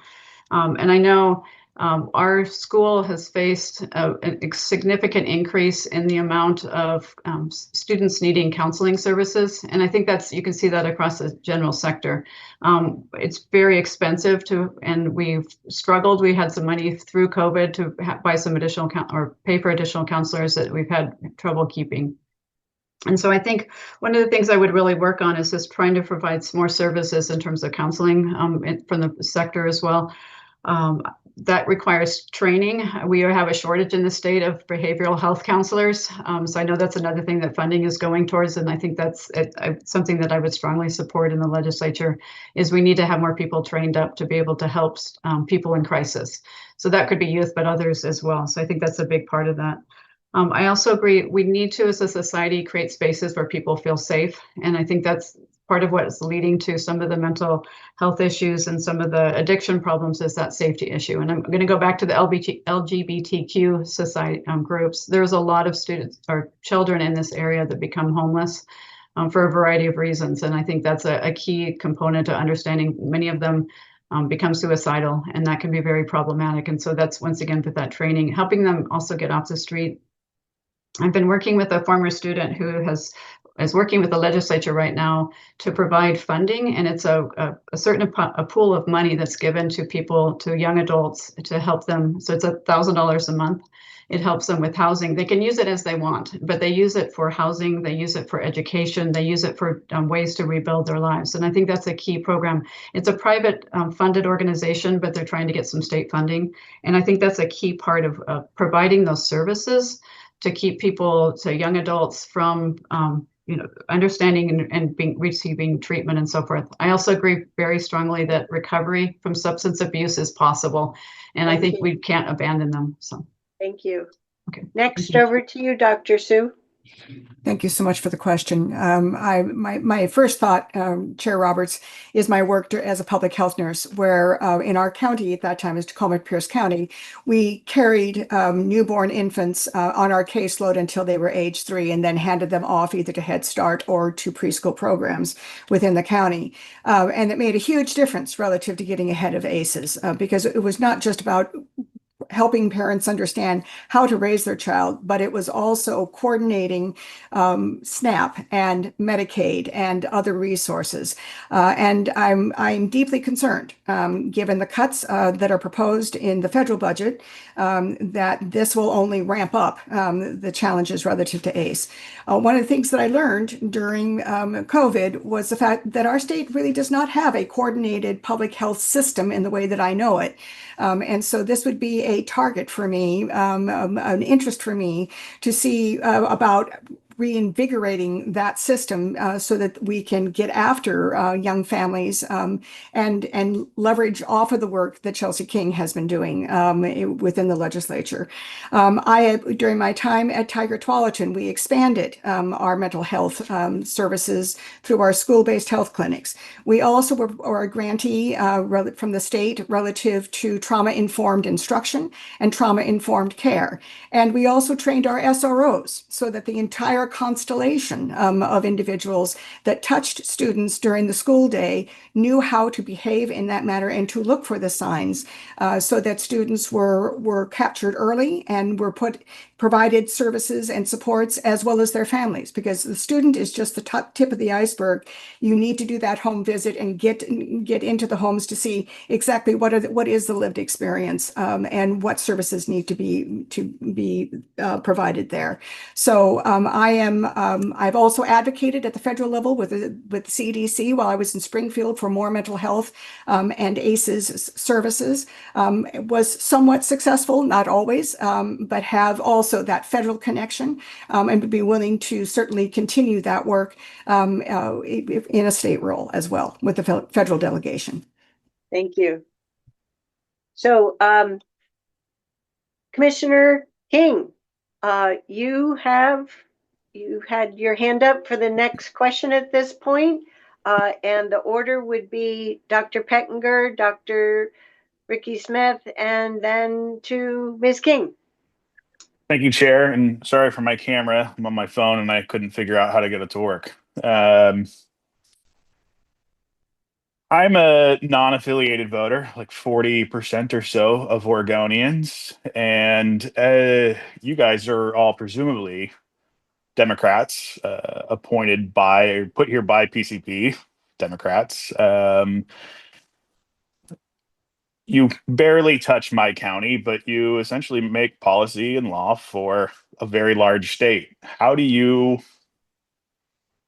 And I know our school has faced a significant increase in the amount of students needing counseling services. And I think you can see that across the general sector. It's very expensive and we've struggled. We had some money through COVID to buy some additional or pay for additional counselors that we've had trouble keeping. And so I think one of the things I would really work on is just trying to provide some more services in terms of counseling from the sector as well. That requires training. We have a shortage in the state of behavioral health counselors. So I know that's another thing that funding is going towards. And I think that's something that I would strongly support in the legislature is we need to have more people trained up to be able to help people in crisis. So that could be youth, but others as well. So I think that's a big part of that. I also agree we need to, as a society, create spaces where people feel safe. And I think that's part of what is leading to some of the mental health issues and some of the addiction problems is that safety issue. And I'm going to go back to the LGBTQ society groups. There's a lot of students or children in this area that become homeless for a variety of reasons. And I think that's a key component to understanding. Many of them become suicidal, and that can be very problematic. And so that's, once again, with that training, helping them also get off the street. I've been working with a former student who is working with the legislature right now to provide funding, and it's a certain a pool of money that's given to people, to young adults, to help them. So it's $1,000 a month. It helps them with housing. They can use it as they want, but they use it for housing, they use it for education, they use it for ways to rebuild their lives. And I think that's a key program. It's a private funded organization, but they're trying to get some state funding. And I think that's a key part of providing those services to keep people, to young adults, from understanding and receiving treatment and so forth. I also agree very strongly that recovery from substance abuse is possible, and I think we can't abandon them. So thank you. Okay. Next, over to you, Dr. Sue. Thank you so much for the question. My first thought, Chair Roberts, is my work as a public health nurse, where in our county at that time, as Tacoma Pierce County, we carried newborn infants on our caseload until they were age 3, and then handed them off either to Head Start or to preschool programs within the county. And it made a huge difference relative to getting ahead of ACEs, because it was not just about helping parents understand how to raise their child, but it was also coordinating SNAP and Medicaid and other resources. And I'm deeply concerned, given the cuts that are proposed in the federal budget, that this will only ramp up the challenges relative to ACE. One of the things that I learned during COVID was the fact that our state really does not have a coordinated public health system in the way that I know it. And so this would be a target for me, an interest for me to see about reinvigorating that system so that we can get after young families and leverage off of the work that Chelsea King has been doing within the legislature. During my time at Tiger Tualatin, we expanded our mental health services through our school-based health clinics. We also were a grantee from the state relative to trauma-informed instruction and trauma-informed care. And we also trained our SROs so that the entire constellation of individuals that touched students during the school day knew how to behave in that manner and to look for the signs, so that students were captured early and were provided services and supports, as well as their families, because the student is just the top tip of the iceberg. You need to do that home visit and get into the homes to see exactly what is the lived experience, and what services need to be provided there. So I've also advocated at the federal level with CDC while I was in Springfield for more mental health and ACEs services. It was somewhat successful, not always, but have also that federal connection, and would be willing to certainly continue that work in a state role as well with the federal delegation. Thank you. So, Commissioner King, you had your hand up for the next question at this point, and the order would be Dr. Pettinger, Dr. Ricky Smith, and then to Ms. King. Thank you, Chair, and sorry for my camera. I'm on my phone and I couldn't figure out how to get it to work. I'm a non-affiliated voter, like 40% or so of Oregonians, and you guys are all presumably Democrats, appointed by or put here by PCP Democrats. You barely touch my county, but you essentially make policy and law for a very large state. How do you?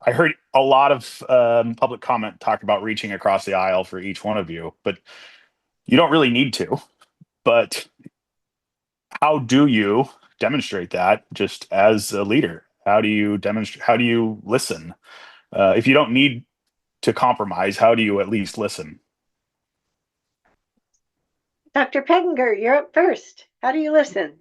I heard a lot of public comment talk about reaching across the aisle for each one of you, but you don't really need to. But how do you demonstrate that just as a leader? How do you demonstrate? How do you listen? If you don't need to compromise, how do you at least listen? Dr. Pettinger, you're up first. How do you listen?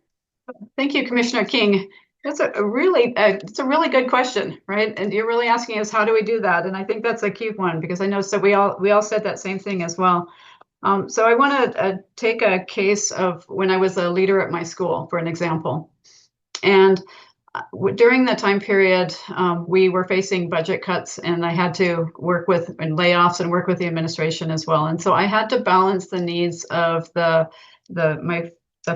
Thank you, Commissioner King. That's a really good question, right? And you're really asking us, how do we do that? And I think that's a key one, because I know, so we all said that same thing as well. So I want to take a case of when I was a leader at my school, for an example. And during that time period, we were facing budget cuts, and I had to work with layoffs and work with the administration as well. And so I had to balance the needs of the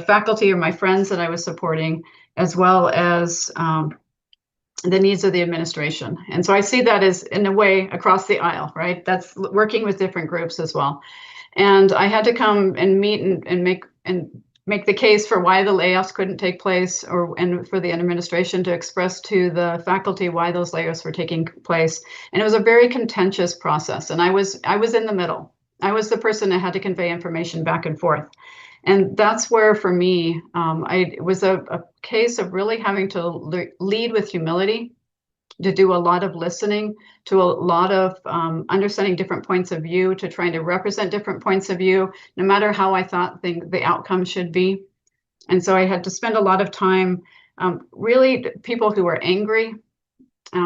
faculty or my friends that I was supporting, as well as the needs of the administration. And so I see that as, in a way, across the aisle, right? That's working with different groups as well. And I had to come and meet and make the case for why the layoffs couldn't take place, and for the administration to express to the faculty why those layoffs were taking place. And it was a very contentious process. And I was in the middle. I was the person that had to convey information back and forth. And that's where, for me, it was a case of really having to lead with humility, to do a lot of listening, to a lot of understanding different points of view, to trying to represent different points of view, no matter how I thought the outcome should be. And so I had to spend a lot of time, really, people who were angry,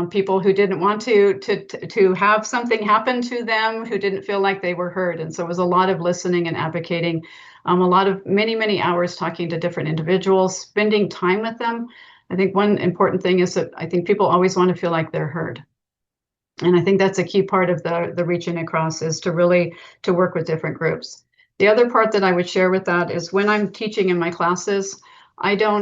people who didn't want to have something happen to them, who didn't feel like they were heard. And so it was a lot of listening and advocating, a lot of many hours talking to different individuals, spending time with them. I think one important thing is that I think people always want to feel like they're heard. And I think that's a key part of the reaching across, is to work with different groups. The other part that I would share with that is, when I'm teaching in my classes, I take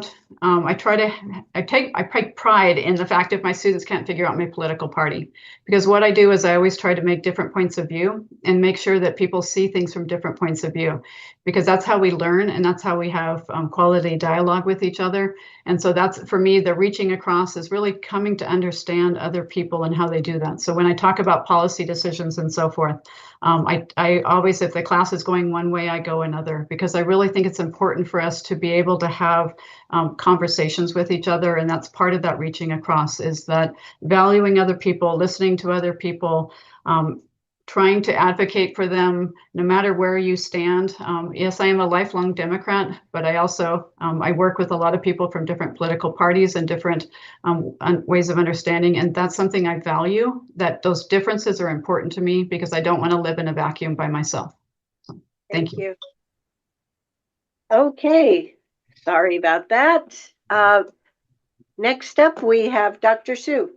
pride in the fact if my students can't figure out my political party, because what I do is I always try to make different points of view and make sure that people see things from different points of view, because that's how we learn and that's how we have quality dialogue with each other. And so that's, for me, the reaching across is really coming to understand other people and how they do that. So when I talk about policy decisions and so forth, I always, if the class is going one way, I go another, because I really think it's important for us to be able to have conversations with each other. And that's part of that reaching across, is that valuing other people, listening to other people, trying to advocate for them, no matter where you stand. Yes, I am a lifelong Democrat, but I also, I work with a lot of people from different political parties and different ways of understanding. And that's something I value, that those differences are important to me, because I don't want to live in a vacuum by myself. So, thank you. Okay, sorry about that. Next up, we have Dr. Sue.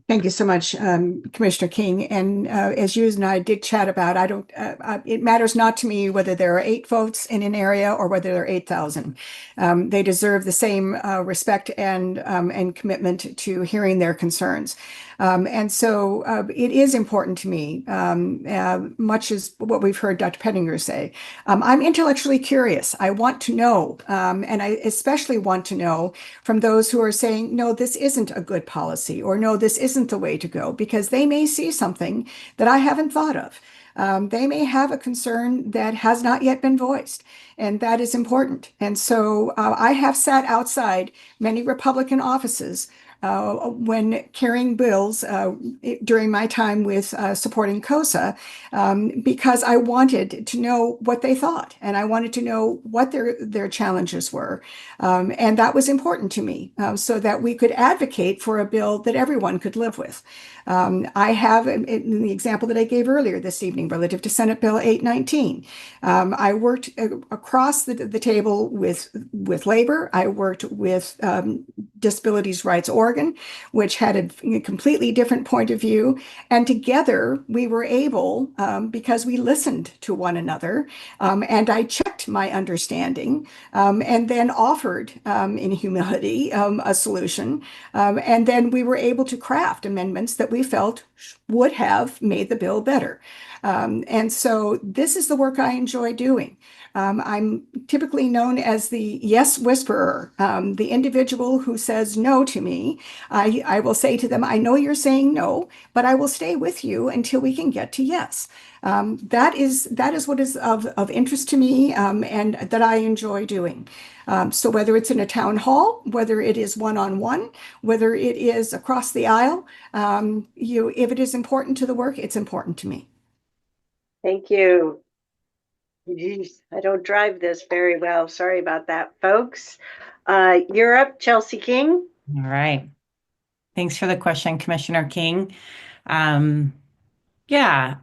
Thank you so much, Commissioner King. And as you and I did chat about, it matters not to me whether there are 8 votes in an area or whether there are 8,000. They deserve the same respect and commitment to hearing their concerns. And so it is important to me, much as what we've heard Dr. Pettinger say. I'm intellectually curious. I want to know, and I especially want to know from those who are saying, no, this isn't a good policy, or no, this isn't the way to go, because they may see something that I haven't thought of. They may have a concern that has not yet been voiced, and that is important. And so I have sat outside many Republican offices when carrying bills during my time with supporting COSA, because I wanted to know what they thought, and I wanted to know what their challenges were. And that was important to me, so that we could advocate for a bill that everyone could live with. I have, in the example that I gave earlier this evening relative to Senate Bill 819, I worked across the table with labor. I worked with Disabilities Rights Oregon, which had a completely different point of view. And together we were able, because we listened to one another, and I checked my understanding, and then offered, in humility, a solution. And then we were able to craft amendments that we felt would have made the bill better. And so this is the work I enjoy doing. I'm typically known as the yes whisperer, the individual who says no to me. I will say to them, I know you're saying no, but I will stay with you until we can get to yes. That is what is of interest to me, and that I enjoy doing. So whether it's in a town hall, whether it is one-on-one, whether it is across the aisle, if it is important to the work, it's important to me. Thank you. Jeez, I don't drive this very well. Sorry about that, folks. You're up, Chelsea King. All right. Thanks for the question, Commissioner King. Yeah,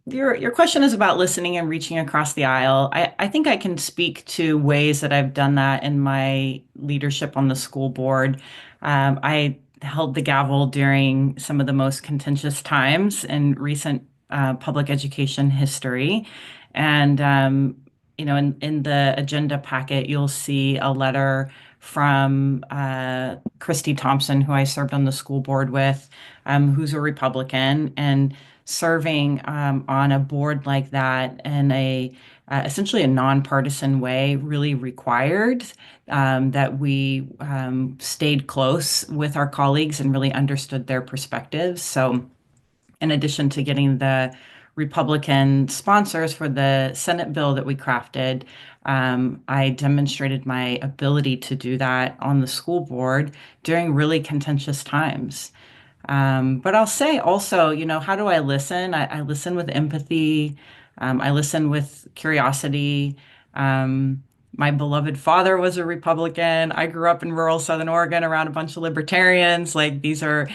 your question is about listening and reaching across the aisle. I think I can speak to ways that I've done that in my leadership on the school board. I held the gavel during some of the most contentious times in recent public education history. And in the agenda packet, you'll see a letter from Christy Thompson, who I served on the school board with, who's a Republican, and serving on a board like that in essentially a nonpartisan way really required that we stayed close with our colleagues and really understood their perspectives. So in addition to getting the Republican sponsors for the Senate bill that we crafted, I demonstrated my ability to do that on the school board during really contentious times. But I'll say also, how do I listen? I listen with empathy. I listen with curiosity. My beloved father was a Republican. I grew up in rural Southern Oregon around a bunch of libertarians. Like these are,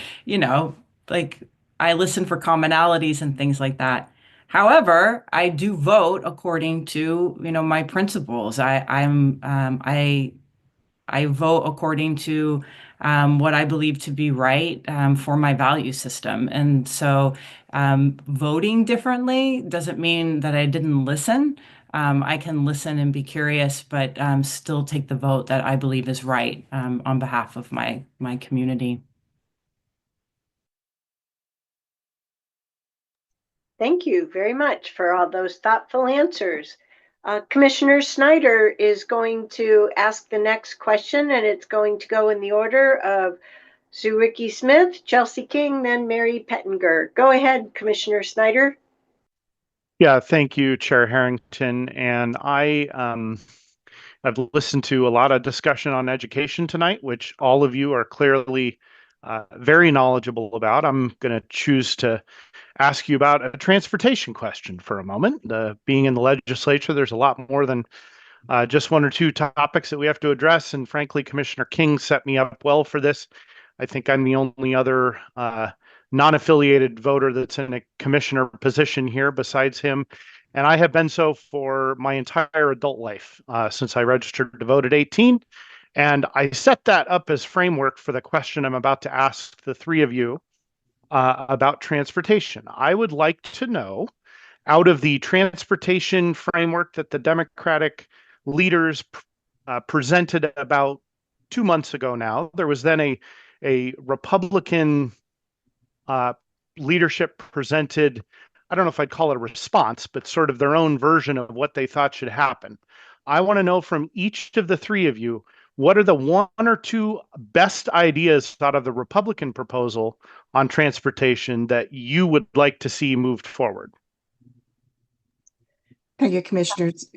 like I listen for commonalities and things like that. However, I do vote according to, my principles. I vote according to what I believe to be right for my value system. And so voting differently doesn't mean that I didn't listen. I can listen and be curious, but still take the vote that I believe is right on behalf of my community. Thank you very much for all those thoughtful answers. Commissioner Snyder is going to ask the next question, and it's going to go in the order of Sue Ricky Smith, Chelsea King, then Mary Pettinger. Go ahead, Commissioner Snyder. Yeah, thank you, Chair Harrington. And I've listened to a lot of discussion on education tonight, which all of you are clearly very knowledgeable about. I'm going to choose to ask you about a transportation question for a moment. Being in the legislature, there's a lot more than just one or two topics that we have to address. And frankly, Commissioner King set me up well for this. I think I'm the only other non-affiliated voter that's in a commissioner position here besides him. And I have been so for my entire adult life since I registered to vote at 18. And I set that up as framework for the question I'm about to ask the three of you about transportation. I would like to know, out of the transportation framework that the Democratic leaders presented about 2 months ago now, there was then a Republican leadership presented, I don't know if I'd call it a response, but sort of their own version of what they thought should happen. I want to know from each of the three of you, what are the one or two best ideas out of the Republican proposal on transportation that you would like to see moved forward? Thank you, Commissioners.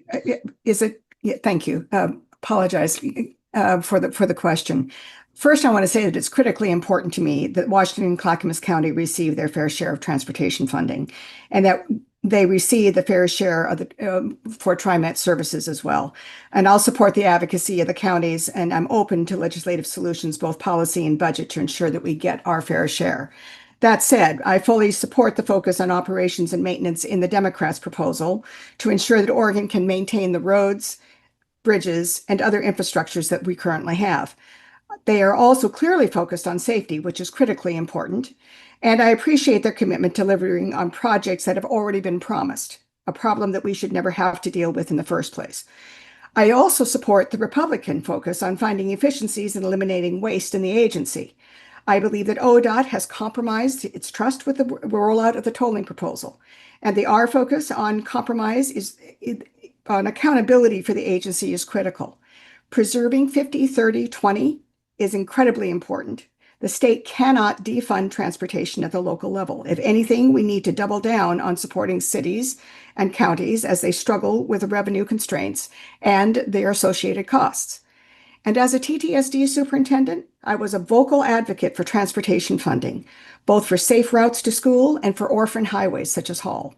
Thank you. Apologize for the question. First, I want to say that it's critically important to me that Washington and Clackamas County receive their fair share of transportation funding, and that they receive the fair share of for TriMet services as well. And I'll support the advocacy of the counties, and I'm open to legislative solutions, both policy and budget, to ensure that we get our fair share. That said, I fully support the focus on operations and maintenance in the Democrats' proposal to ensure that Oregon can maintain the roads, bridges, and other infrastructures that we currently have. They are also clearly focused on safety, which is critically important, and I appreciate their commitment to delivering on projects that have already been promised, a problem that we should never have to deal with in the first place. I also support the Republican focus on finding efficiencies and eliminating waste in the agency. I believe that ODOT has compromised its trust with the rollout of the tolling proposal, and our focus on compromise on accountability for the agency is critical. Preserving 50-30-20 is incredibly important. The state cannot defund transportation at the local level. If anything, we need to double down on supporting cities and counties as they struggle with revenue constraints and their associated costs. And as a TTSD superintendent, I was a vocal advocate for transportation funding, both for safe routes to school and for orphan highways such as Hall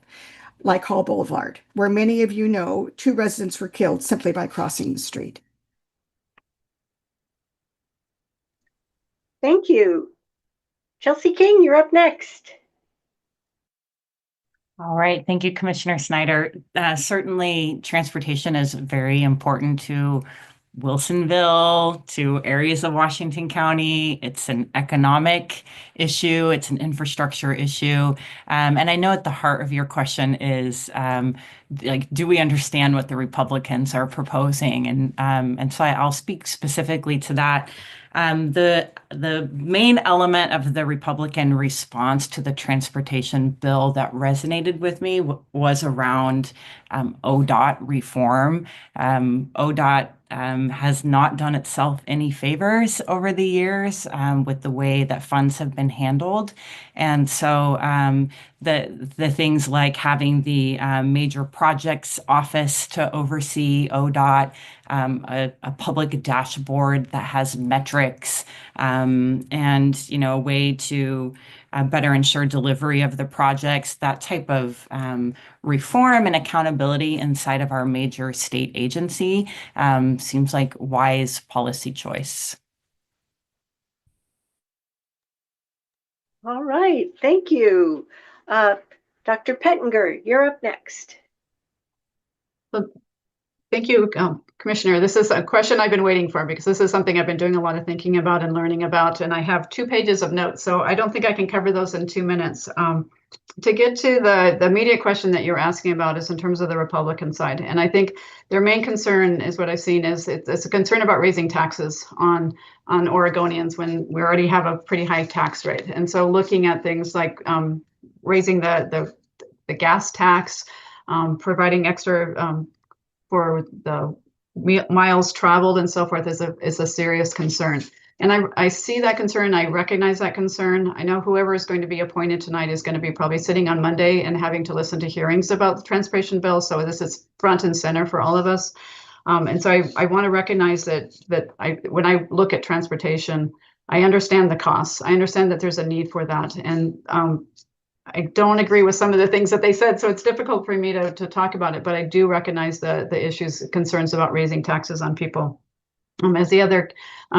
Boulevard, where many of you know 2 residents were killed simply by crossing the street. Thank you. Chelsea King, you're up next. All right. Thank you, Commissioner Snyder. Certainly, transportation is very important to Wilsonville to areas of Washington County. It's an economic issue. It's an infrastructure issue. And I know at the heart of your question is like, do we understand what the Republicans are proposing? And so I'll speak specifically to that. The main element of the Republican response to the transportation bill that resonated with me was around ODOT reform. ODOT has not done itself any favors over the years with the way that funds have been handled. And so the things like having the major projects office to oversee ODOT, a public dashboard that has metrics, and a way to better ensure delivery of the projects, that type of reform and accountability inside of our major state agency seems like wise policy choice. All right, thank you. Dr. Pettinger, you're up next. Thank you, Commissioner. This is a question I've been waiting for because this is something I've been doing a lot of thinking about and learning about, and I have 2 pages of notes, so I don't think I can cover those in 2 minutes. To get to the immediate question that you're asking about is in terms of the Republican side, and I think their main concern is what I've seen is it's a concern about raising taxes on Oregonians when we already have a pretty high tax rate, and so looking at things like raising the gas tax, providing extra for the miles traveled and so forth is a serious concern. And I see that concern. I recognize that concern. I know whoever is going to be appointed tonight is going to be probably sitting on Monday and having to listen to hearings about the transportation bill. So this is front and center for all of us. And so I want to recognize that when I look at transportation, I understand the costs. I understand that there's a need for that. And I don't agree with some of the things that they said, so it's difficult for me to talk about it, but I do recognize the issues, concerns about raising taxes on people. As the other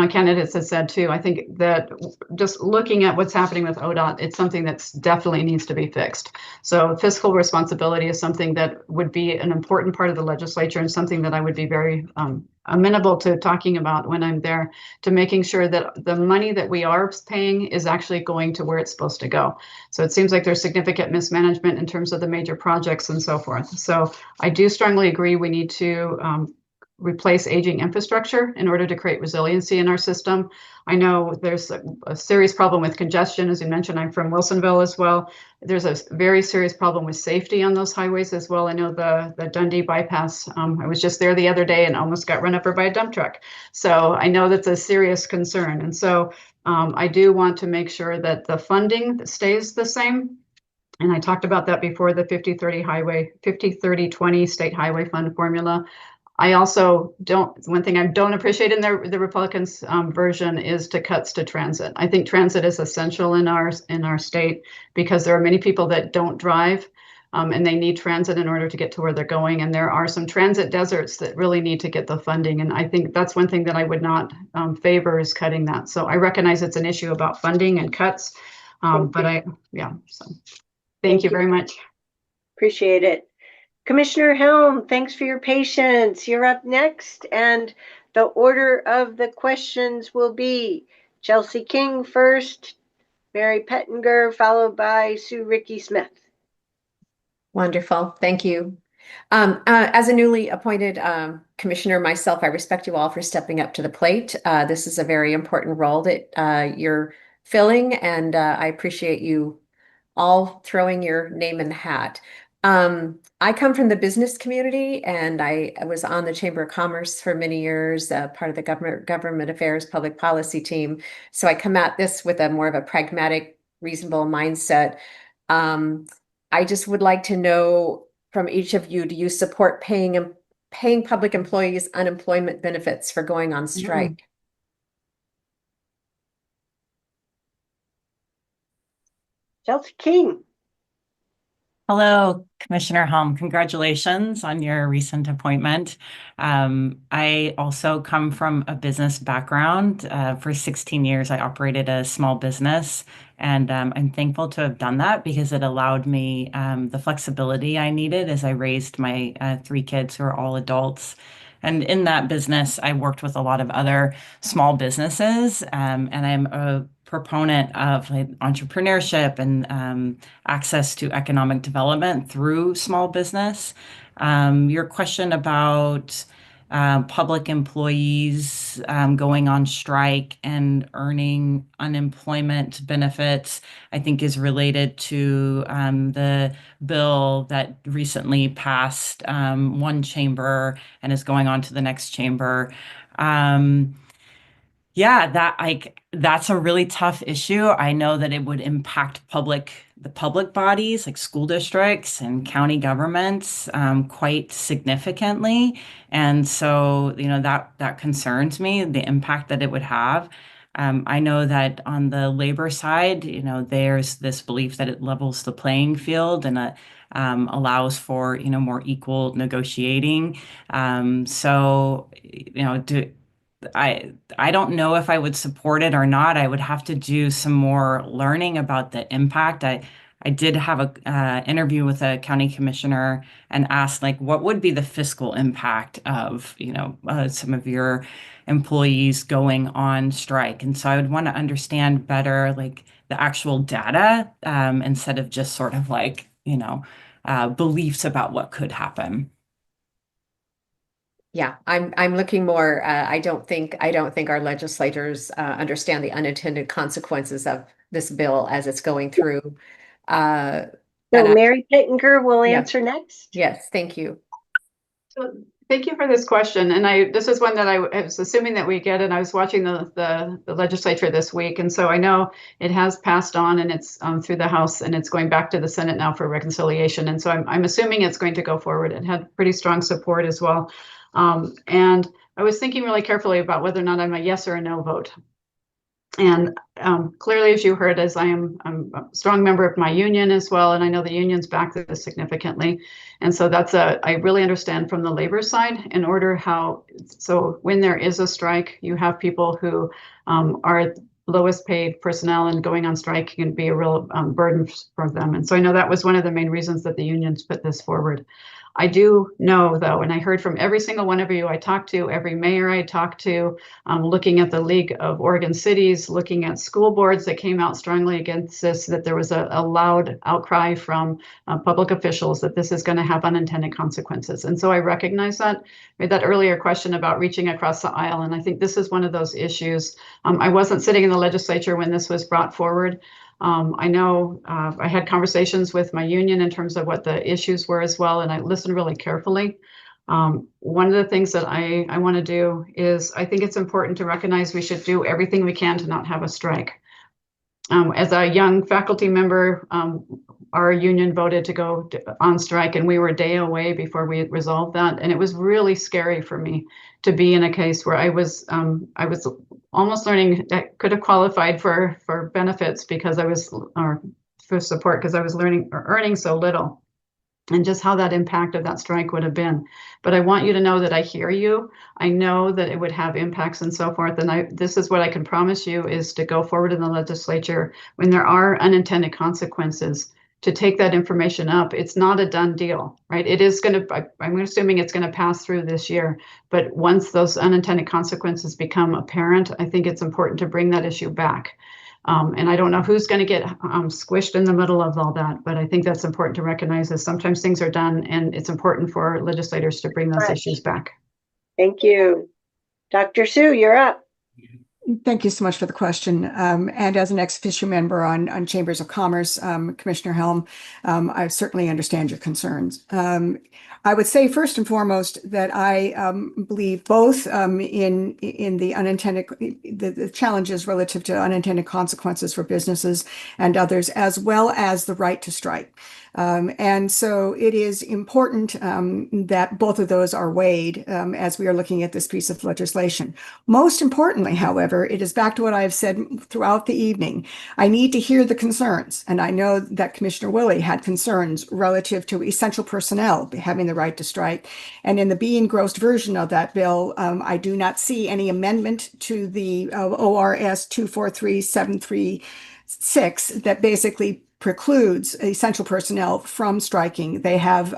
candidates have said too, I think that just looking at what's happening with ODOT, it's something that's definitely needs to be fixed. So fiscal responsibility is something that would be an important part of the legislature and something that I would be very amenable to talking about when I'm there, to making sure that the money that we are paying is actually going to where it's supposed to go. So it seems like there's significant mismanagement in terms of the major projects and so forth. So I do strongly agree we need to replace aging infrastructure in order to create resiliency in our system. I know there's a serious problem with congestion. As you mentioned, I'm from Wilsonville as well. There's a very serious problem with safety on those highways as well. I know the Dundee bypass, I was just there the other day and almost got run over by a dump truck. So I know that's a serious concern. And so I do want to make sure that the funding stays the same. And I talked about that before, the 50-30-20 state highway fund formula. I also one thing I don't appreciate in the Republicans' version is to cuts to transit. I think transit is essential in our state because there are many people that don't drive and they need transit in order to get to where they're going. And there are some transit deserts that really need to get the funding. And I think that's one thing that I would not favor is cutting that. So I recognize it's an issue about funding and cuts, so thank you very much. Appreciate it. Commissioner Helm, thanks for your patience. You're up next, and the order of the questions will be Chelsea King first, Mary Pettinger, followed by Sue Ricky Smith. Wonderful. Thank you. As a newly appointed commissioner myself, I respect you all for stepping up to the plate. This is a very important role that you're filling, and I appreciate you all throwing your name in the hat. I come from the business community, and I was on the Chamber of Commerce for many years, part of the government affairs public policy team. So I come at this with a more of a pragmatic, reasonable mindset. I just would like to know from each of you, do you support paying public employees unemployment benefits for going on strike? Chelsea King. Hello, Commissioner Helm. Congratulations on your recent appointment. I also come from a business background. For 16 years, I operated a small business, and I'm thankful to have done that because it allowed me the flexibility I needed as I raised my 3 kids who are all adults. And in that business, I worked with a lot of other small businesses, and I'm a proponent of like entrepreneurship and access to economic development through small business. Your question about public employees going on strike and earning unemployment benefits, I think is related to the bill that recently passed one chamber and is going on to the next chamber. Yeah, that's a really tough issue. I know that it would impact the public bodies like school districts and county governments quite significantly. And so, that concerns me, the impact that it would have. I know that on the labor side, there's this belief that it levels the playing field and allows for, more equal negotiating. So, I don't know if I would support it or not. I would have to do some more learning about the impact. I did have a interview with a county commissioner and asked like, what would be the fiscal impact of some of your employees going on strike? And so I would want to understand better like the actual data instead of just sort of like beliefs about what could happen. Yeah, I'm looking more. I don't think our legislators understand the unintended consequences of this bill as it's going through. So Mary Pittenger will answer next. Yes, thank you. So thank you for this question. And this is one that I was assuming that we get, and I was watching the legislature this week. And so I know it has passed on and it's through the House and it's going back to the Senate now for reconciliation. And so I'm assuming it's going to go forward. It had pretty strong support as well. And I was thinking really carefully about whether or not I'm a yes or a no vote. And clearly, as you heard, as I'm a strong member of my union as well, and I know the unions back this significantly. And so I really understand from the labor side in order so when there is a strike, you have people who are lowest paid personnel and going on strike can be a real burden for them. And so I know that was one of the main reasons that the unions put this forward. I do know, though, and I heard from every single one of you I talked to, every mayor I talked to, looking at the League of Oregon Cities, looking at school boards that came out strongly against this, that there was a loud outcry from public officials that this is going to have unintended consequences. And so I recognize that. We had that earlier question about reaching across the aisle, and I think this is one of those issues. I wasn't sitting in the legislature when this was brought forward. I know I had conversations with my union in terms of what the issues were as well, and I listened really carefully. One of the things that I want to do is I think it's important to recognize we should do everything we can to not have a strike. As a young faculty member, our union voted to go on strike, and we were a day away before we resolved that. And it was really scary for me to be in a case where I was almost learning that could have qualified for benefits or for support because I was earning so little, and just how that impact of that strike would have been. But I want you to know that I hear you. I know that it would have impacts and so forth. And this is what I can promise you is to go forward in the legislature when there are unintended consequences to take that information up. It's not a done deal, right? It is going to, I'm assuming it's going to pass through this year. But once those unintended consequences become apparent, I think it's important to bring that issue back. And I don't know who's going to get squished in the middle of all that, but I think that's important to recognize as sometimes things are done and it's important for legislators to bring those issues back. Thank you. Dr. Sue, you're up. Thank you so much for the question. And as an ex officio member on Chambers of Commerce, Commissioner Helm, I certainly understand your concerns. I would say first and foremost that I believe both in the unintended the challenges relative to unintended consequences for businesses and others, as well as the right to strike. And so it is important that both of those are weighed as we are looking at this piece of legislation. Most importantly, however, it is back to what I've said throughout the evening. I need to hear the concerns. And I know that Commissioner Willie had concerns relative to essential personnel having the right to strike. And in the B engrossed version of that bill, I do not see any amendment to the ORS 243736 that basically precludes essential personnel from striking. They have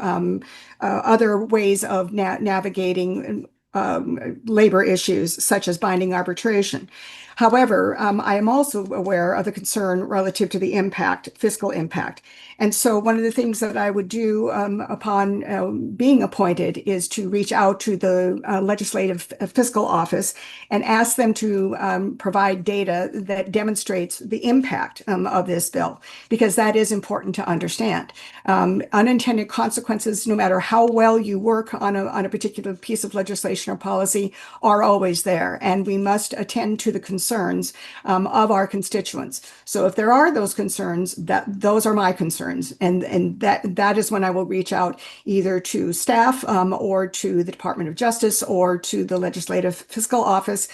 other ways of navigating labor issues such as binding arbitration. However, I am also aware of the concern relative to the impact, fiscal impact. And so one of the things that I would do upon being appointed is to reach out to the Legislative Fiscal Office and ask them to provide data that demonstrates the impact of this bill, because that is important to understand. Unintended consequences, no matter how well you work on a particular piece of legislation or policy, are always there, and we must attend to the concerns of our constituents. So if there are those concerns, those are my concerns, and that is when I will reach out either to staff or to the Department of Justice or to the Legislative Fiscal Office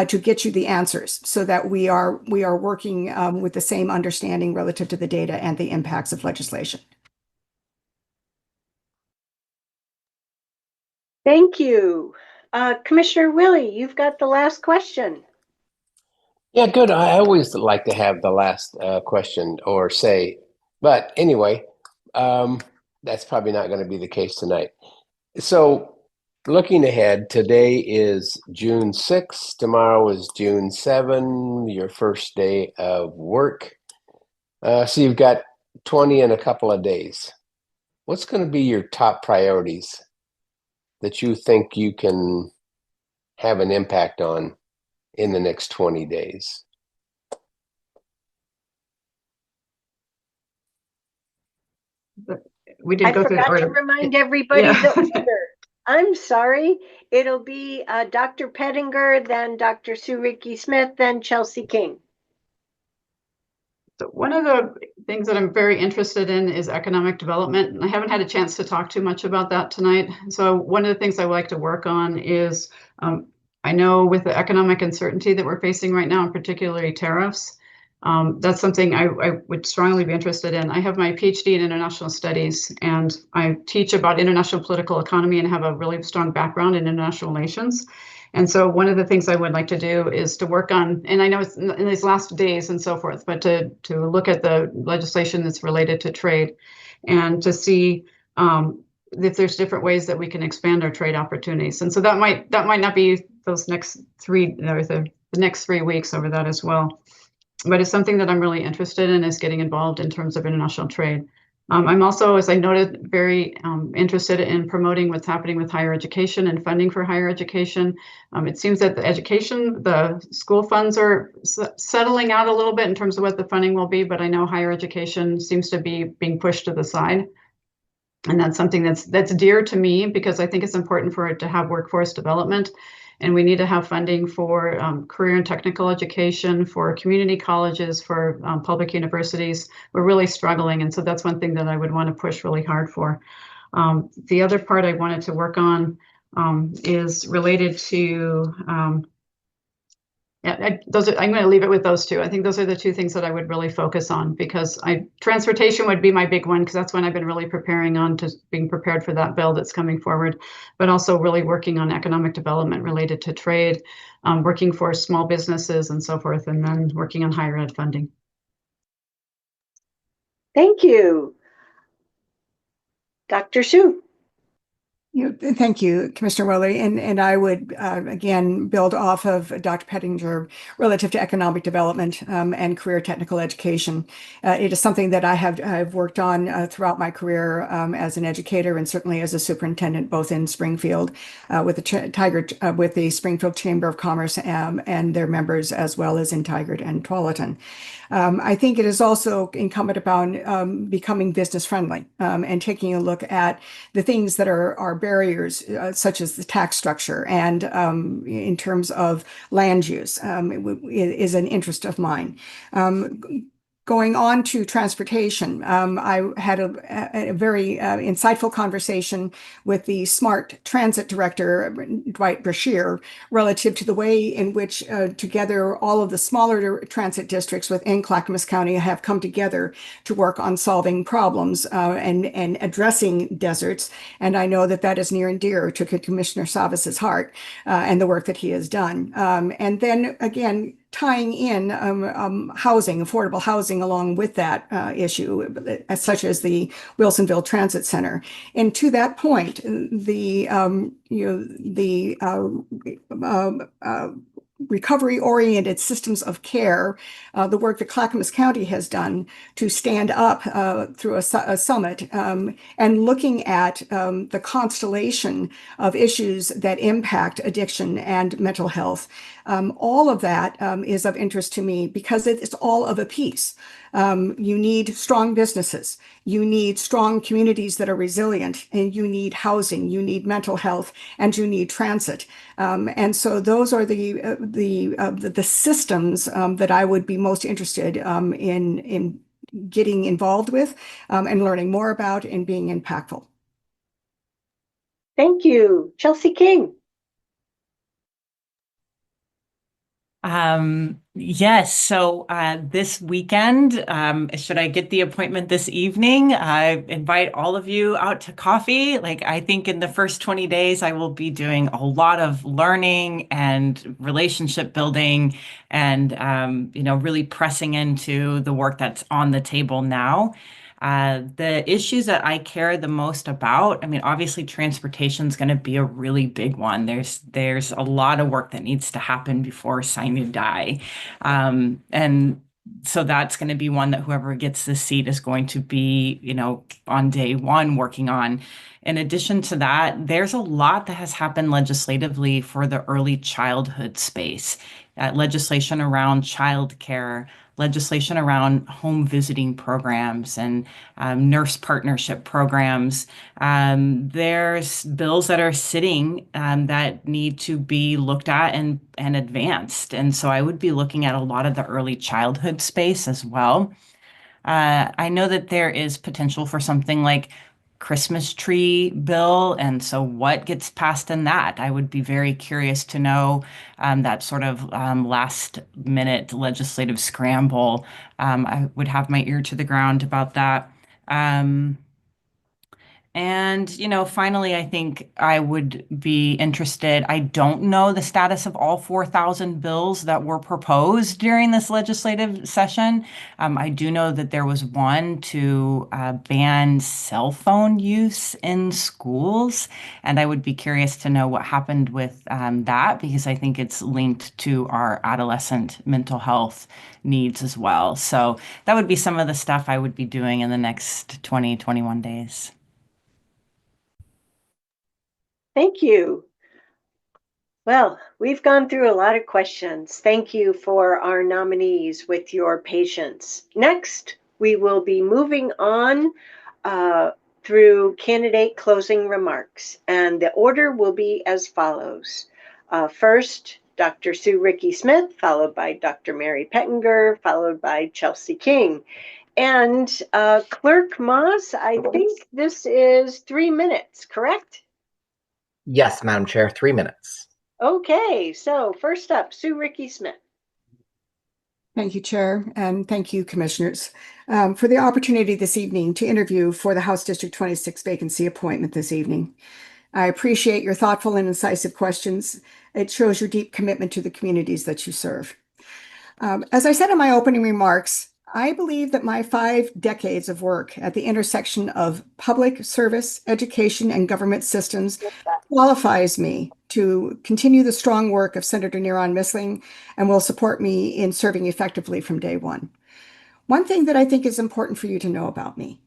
to get you the answers, so that we are working with the same understanding relative to the data and the impacts of legislation. Thank you. Commissioner Willie, you've got the last question. Yeah, good. I always like to have the last question or say, but anyway, that's probably not going to be the case tonight. So looking ahead, today is June 6th. Tomorrow is June 7, your first day of work. So you've got 20 in a couple of days. What's going to be your top priorities that you think you can have an impact on in the next 20 days? We did go through the forgot to order. remind everybody Yeah. the order. I'm sorry. It'll be Dr. Pettinger, then Dr. Sue Smith, then Chelsea King. So one of the things that I'm very interested in is economic development. I haven't had a chance to talk too much about that tonight. So one of the things I like to work on is, I know with the economic uncertainty that we're facing right now, and particularly tariffs, that's something I would strongly be interested in. I have my PhD in international studies, and I teach about international political economy and have a really strong background in international relations. And so one of the things I would like to do is to work on, and I know it's in these last days and so forth, but to look at the legislation that's related to trade and to see if there's different ways that we can expand our trade opportunities. And so that might not be those next three, or the next 3 weeks over that as well. But it's something that I'm really interested in, is getting involved in terms of international trade. I'm also, as I noted, very interested in promoting what's happening with higher education and funding for higher education. It seems that the school funds are settling out a little bit in terms of what the funding will be, but I know higher education seems to be being pushed to the side. And that's something that's dear to me, because I think it's important for it to have workforce development. And we need to have funding for career and technical education, for community colleges, for public universities. We're really struggling. And so that's one thing that I would want to push really hard for. The other part I wanted to work on is related to, I'm going to leave it with those two. I think those are the two things that I would really focus on, because transportation would be my big one, because that's when I've been really being prepared for that bill that's coming forward, but also really working on economic development related to trade, working for small businesses and so forth, and then working on higher ed funding. Thank you. Dr. Sue. Thank you, Commissioner Willie. And I would, again, build off of Dr. Pettinger relative to economic development and career technical education. It is something that I've worked on throughout my career as an educator, and certainly as a superintendent, both in Springfield with the Springfield Chamber of Commerce and their members, as well as in Tigard and Tualatin. I think it is also incumbent upon becoming business friendly and taking a look at the things that are barriers, such as the tax structure, and in terms of land use, is an interest of mine. Going on to transportation, I had a very insightful conversation with the Smart Transit Director, Dwight Brashear, relative to the way in which together all of the smaller transit districts within Clackamas County have come together to work on solving problems and addressing deserts. And I know that is near and dear to Commissioner Savas's heart and the work that he has done. And then again, tying in housing, affordable housing along with that issue, such as the Wilsonville Transit Center. And to that point, the recovery-oriented systems of care, the work that Clackamas County has done to stand up through a summit and looking at the constellation of issues that impact addiction and mental health. All of that is of interest to me because it's all of a piece. You need strong businesses, you need strong communities that are resilient, and you need housing, you need mental health, and you need transit. And so those are the systems that I would be most interested in getting involved with and learning more about and being impactful. Thank you. Chelsea King. Yes. So this weekend, should I get the appointment this evening? I invite all of you out to coffee. Like, I think in the first 20 days, I will be doing a lot of learning and relationship building and, really pressing into the work that's on the table now. The issues that I care the most about, I mean, obviously transportation is going to be a really big one. There's a lot of work that needs to happen before sign and die. And so that's going to be one that whoever gets this seat is going to be, on day one working on. In addition to that, there's a lot that has happened legislatively for the early childhood space. Legislation around childcare, legislation around home visiting programs and nurse partnership programs. There's bills that are sitting that need to be looked at and advanced. And so I would be looking at a lot of the early childhood space as well. I know that there is potential for something like Christmas tree bill. And so what gets passed in that? I would be very curious to know that sort of last minute legislative scramble. I would have my ear to the ground about that. And, finally, I think I would be interested. I don't know the status of all 4,000 bills that were proposed during this legislative session. I do know that there was one to ban cell phone use in schools. And I would be curious to know what happened with that, because I think it's linked to our adolescent mental health needs as well. So that would be some of the stuff I would be doing in the next 21 days. Thank you. Well, we've gone through a lot of questions. Thank you for our nominees with your patience. Next, we will be moving on through candidate closing remarks, and the order will be as follows. First, Dr. Sue Ricky Smith, followed by Dr. Mary Pettinger, followed by Chelsea King. And Clerk Moss, I think this is 3 minutes, correct? Yes, Madam Chair, 3 minutes. Okay, so first up, Sue Ricky Smith. Thank you, Chair, and thank you, Commissioners, for the opportunity this evening to interview for the House District 26 vacancy appointment this evening. I appreciate your thoughtful and incisive questions. It shows your deep commitment to the communities that you serve. As I said in my opening remarks, I believe that my 5 decades of work at the intersection of public service, education, and government systems qualifies me to continue the strong work of Senator Neron Missling and will support me in serving effectively from day one. One thing that I think is important for you to know about me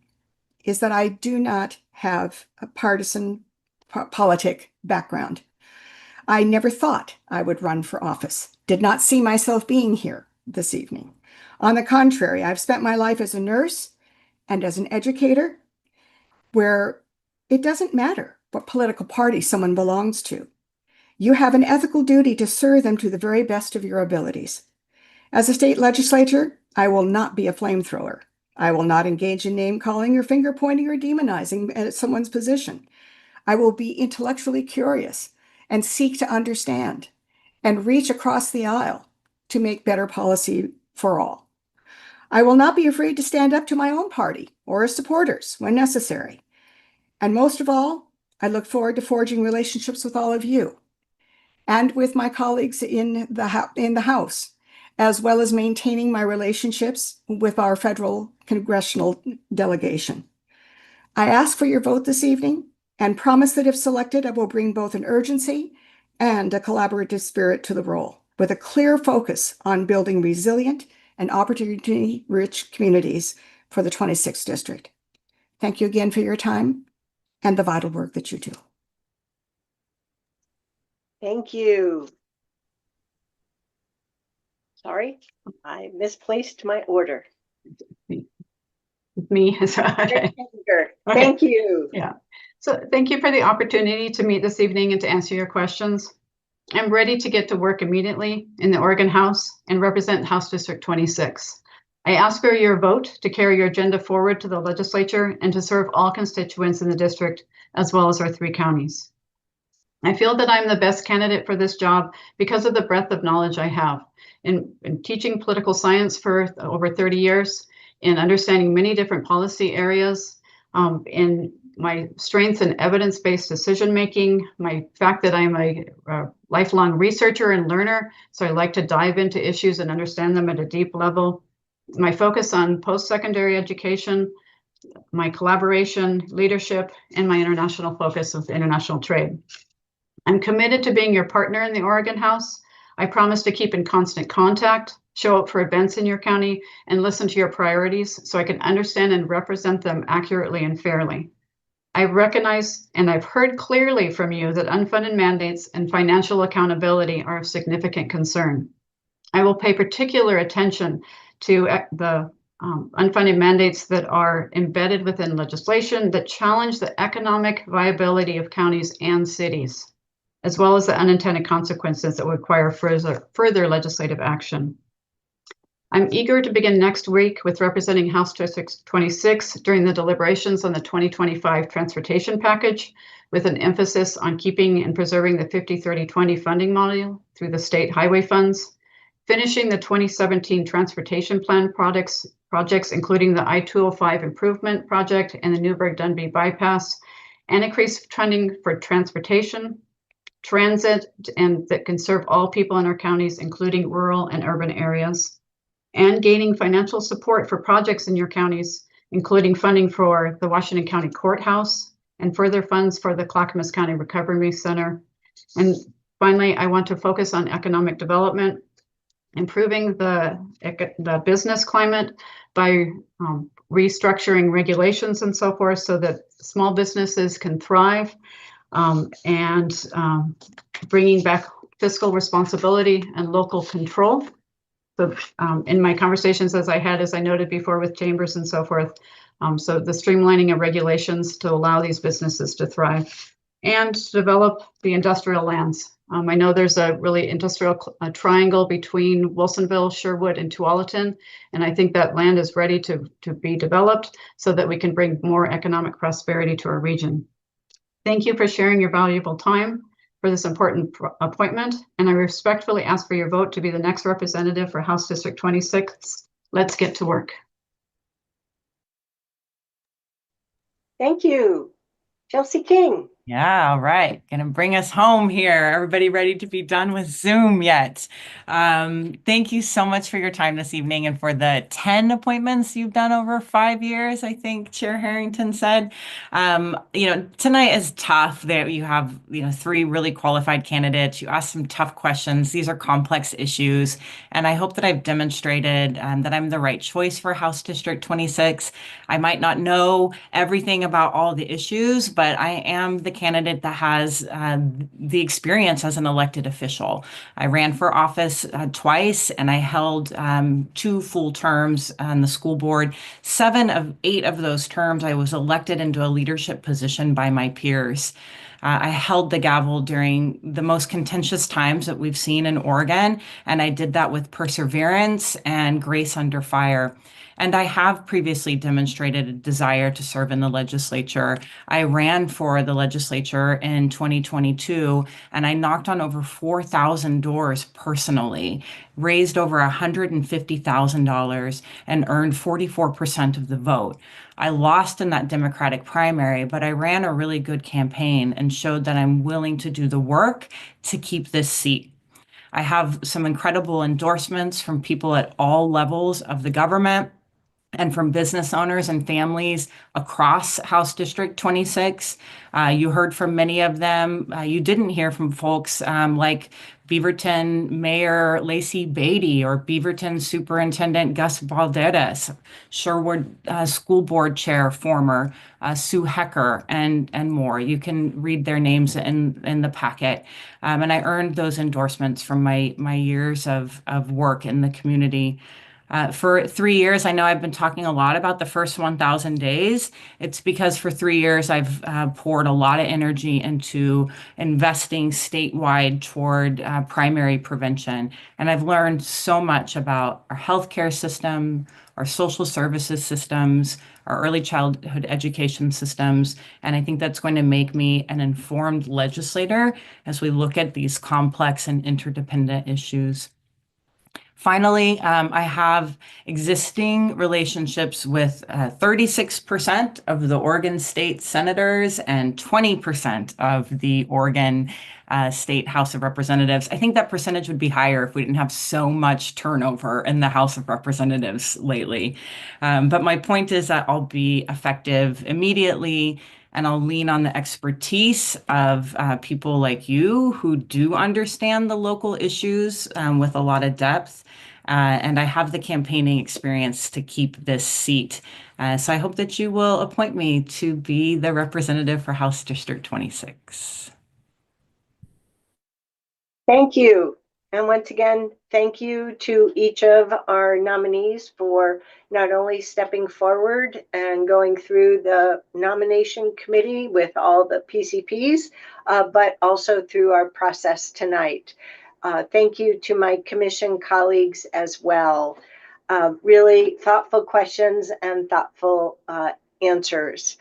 is that I do not have a partisan politic background. I never thought I would run for office, did not see myself being here this evening. On the contrary, I've spent my life as a nurse and as an educator where it doesn't matter what political party someone belongs to. You have an ethical duty to serve them to the very best of your abilities. As a state legislator, I will not be a flamethrower. I will not engage in name-calling or finger-pointing or demonizing at someone's position. I will be intellectually curious and seek to understand and reach across the aisle to make better policy for all. I will not be afraid to stand up to my own party or its supporters when necessary. And most of all, I look forward to forging relationships with all of you and with my colleagues in the House as well as maintaining my relationships with our federal congressional delegation. I ask for your vote this evening and promise that if selected, I will bring both an urgency and a collaborative spirit to the role, with a clear focus on building resilient and opportunity-rich communities for the 26th District. Thank you again for your time and the vital work that you do. Thank you. Sorry, I misplaced my order. Me. Okay. Thank you. Yeah. So thank you for the opportunity to meet this evening and to answer your questions. I'm ready to get to work immediately in the Oregon House and represent House District 26. I ask for your vote to carry your agenda forward to the legislature and to serve all constituents in the district, as well as our 3 counties. I feel that I'm the best candidate for this job because of the breadth of knowledge I have in teaching political science for over 30 years, in understanding many different policy areas, in my strengths in evidence-based decision-making, my fact that I'm a lifelong researcher and learner, so I like to dive into issues and understand them at a deep level, my focus on post-secondary education, my collaboration, leadership, and my international focus with international trade. I'm committed to being your partner in the Oregon House. I promise to keep in constant contact, show up for events in your county, and listen to your priorities so I can understand and represent them accurately and fairly. I recognize and I've heard clearly from you that unfunded mandates and financial accountability are of significant concern. I will pay particular attention to the unfunded mandates that are embedded within legislation that challenge the economic viability of counties and cities, as well as the unintended consequences that require further legislative action. I'm eager to begin next week with representing House District 26 during the deliberations on the 2025 transportation package, with an emphasis on keeping and preserving the 50-30-20 funding model through the state highway funds, finishing the 2017 transportation plan projects, including the I-205 improvement project and the Newburgh-Dunby bypass, and increased funding for transportation, transit, and that can serve all people in our counties, including rural and urban areas, and gaining financial support for projects in your counties, including funding for the Washington County Courthouse and further funds for the Clackamas County Recovery Center. And finally, I want to focus on economic development, improving the business climate by restructuring regulations and so forth so that small businesses can thrive, and bringing back fiscal responsibility and local control. So in my conversations as I noted before with chambers and so forth, so the streamlining of regulations to allow these businesses to thrive and to develop the industrial lands. I know there's a really industrial triangle between Wilsonville, Sherwood, and Tualatin, and I think that land is ready to be developed so that we can bring more economic prosperity to our region. Thank you for sharing your valuable time for this important appointment, and I respectfully ask for your vote to be the next representative for House District 26. Let's get to work. Thank you. Chelsea King. Yeah, all right. Gonna bring us home here. Everybody ready to be done with Zoom yet? Thank you so much for your time this evening and for the 10 appointments you've done over 5 years, I think Chair Harrington said. Tonight is tough that you have, 3 really qualified candidates. You asked some tough questions. These are complex issues. And I hope that I've demonstrated that I'm the right choice for House District 26. I might not know everything about all the issues, but I am the candidate that has the experience as an elected official. I ran for office twice, and I held 2 full terms on the school board. 7 of 8 of those terms, I was elected into a leadership position by my peers. I held the gavel during the most contentious times that we've seen in Oregon, and I did that with perseverance and grace under fire. And I have previously demonstrated a desire to serve in the legislature. I ran for the legislature in 2022, and I knocked on over 4,000 doors personally, raised over $150,000, and earned 44% of the vote. I lost in that Democratic primary, but I ran a really good campaign and showed that I'm willing to do the work to keep this seat. I have some incredible endorsements from people at all levels of the government and from business owners and families across House District 26. You heard from many of them. You didn't hear from folks like Beaverton Mayor Lacey Beatty or Beaverton Superintendent Gus Balderas, Sherwood School Board Chair former Sue Hecker, and more. You can read their names in the packet. And I earned those endorsements from my years of work in the community. For 3 years, I know I've been talking a lot about the first 1,000 days. It's because for 3 years, I've poured a lot of energy into investing statewide toward primary prevention. And I've learned so much about our healthcare system, our social services systems, our early childhood education systems. And I think that's going to make me an informed legislator as we look at these complex and interdependent issues. Finally, I have existing relationships with 36% of the Oregon State Senators and 20% of the Oregon State House of Representatives. I think that percentage would be higher if we didn't have so much turnover in the House of Representatives lately. But my point is that I'll be effective immediately, and I'll lean on the expertise of people like you who do understand the local issues with a lot of depth. And I have the campaigning experience to keep this seat. So I hope that you will appoint me to be the representative for House District 26. Thank you. And once again, thank you to each of our nominees for not only stepping forward and going through the nomination committee with all the PCPs, but also through our process tonight. Thank you to my commission colleagues as well. Really thoughtful questions and thoughtful answers.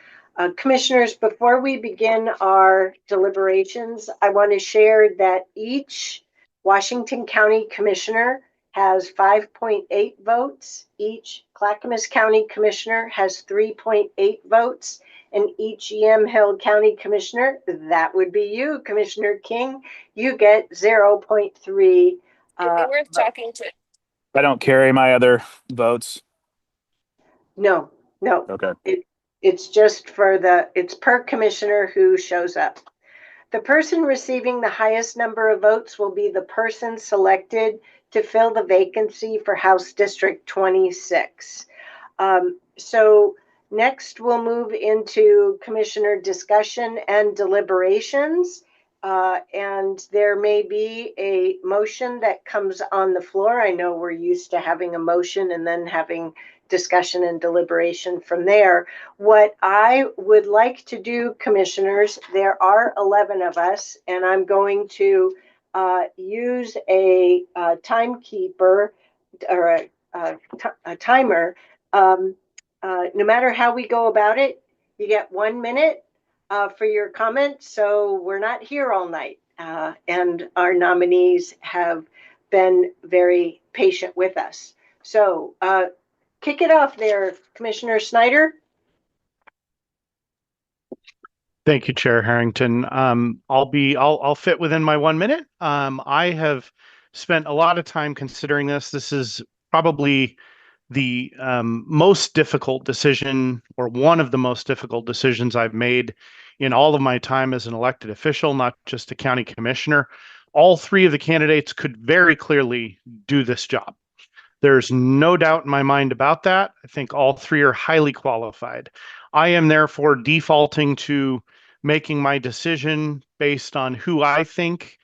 Commissioners, before we begin our deliberations, I want to share that each Washington County Commissioner has 5.8 votes. Each Clackamas County Commissioner has 3.8 votes. And each Yamhill County Commissioner, that would be you, Commissioner King, you get 0.3. Worth talking to. I don't carry my other votes. No. Okay. It's just it's per commissioner who shows up. The person receiving the highest number of votes will be the person selected to fill the vacancy for House District 26. So next we'll move into commissioner discussion and deliberations. And there may be a motion that comes on the floor. I know we're used to having a motion and then having discussion and deliberation from there. What I would like to do, commissioners, there are 11 of us, and I'm going to use a timekeeper or a timer. No matter how we go about it, you get 1 minute for your comment. So we're not here all night. And our nominees have been very patient with us. So kick it off there, Commissioner Snyder. Thank you, Chair Harrington. I'll fit within my 1 minute. I have spent a lot of time considering this. This is probably the most difficult decision, or one of the most difficult decisions I've made in all of my time as an elected official, not just a county commissioner. All three of the candidates could very clearly do this job. There's no doubt in my mind about that. I think all three are highly qualified. I am therefore defaulting to making my decision based on who I think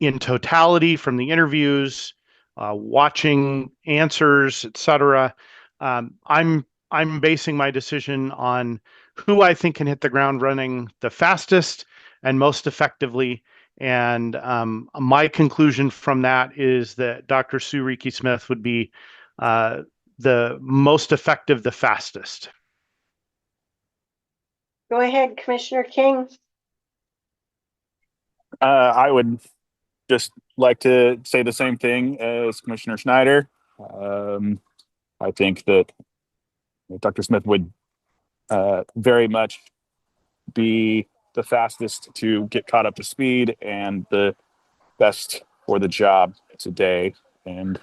in totality from the interviews, watching answers, etc. I'm basing my decision on who I think can hit the ground running the fastest and most effectively. And my conclusion from that is that Dr. Sue Reekie-Smith would be the most effective, the fastest. Go ahead, Commissioner King. I would just like to say the same thing as Commissioner Schneider. I think that Dr. Smith would very much be the fastest to get caught up to speed and the best for the job today. And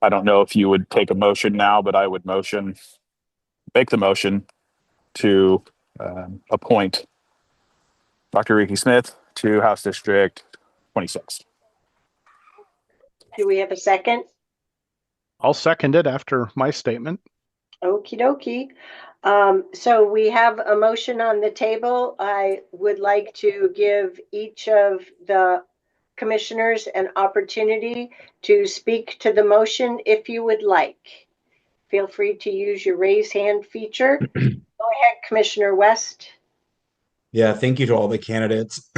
I don't know if you would take a motion now, but I would make the motion to appoint Dr. Ricky Smith to House District 26. Do we have a second? I'll second it after my statement. Okie dokie. So we have a motion on the table. I would like to give each of the commissioners an opportunity to speak to the motion if you would like. Feel free to use your raise hand feature. Go ahead, Commissioner West. Yeah, thank you to all the candidates.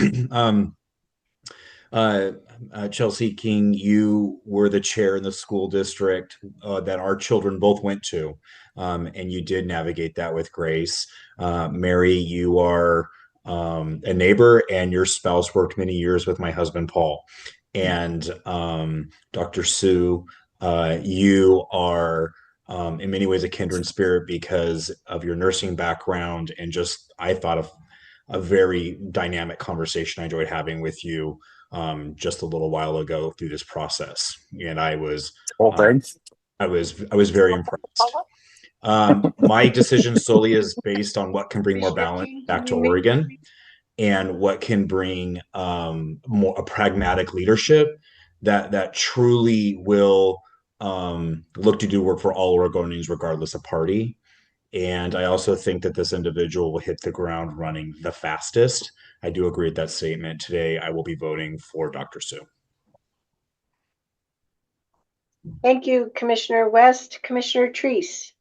Chelsea King, you were the chair in the school district that our children both went to, and you did navigate that with grace. Mary, you are a neighbor, and your spouse worked many years with my husband, Paul. And Dr. Sue, you are in many ways a kindred spirit because of your nursing background and just, I thought, of a very dynamic conversation I enjoyed having with you just a little while ago through this process, and I was very impressed. My decision solely is based on what can bring more balance back to Oregon and what can bring more a pragmatic leadership that truly will look to do work for all Oregonians regardless of party. And I also think that this individual will hit the ground running the fastest. I do agree with that statement. Today, I will be voting for Dr. Sue. Thank you, Commissioner West. Commissioner Treese.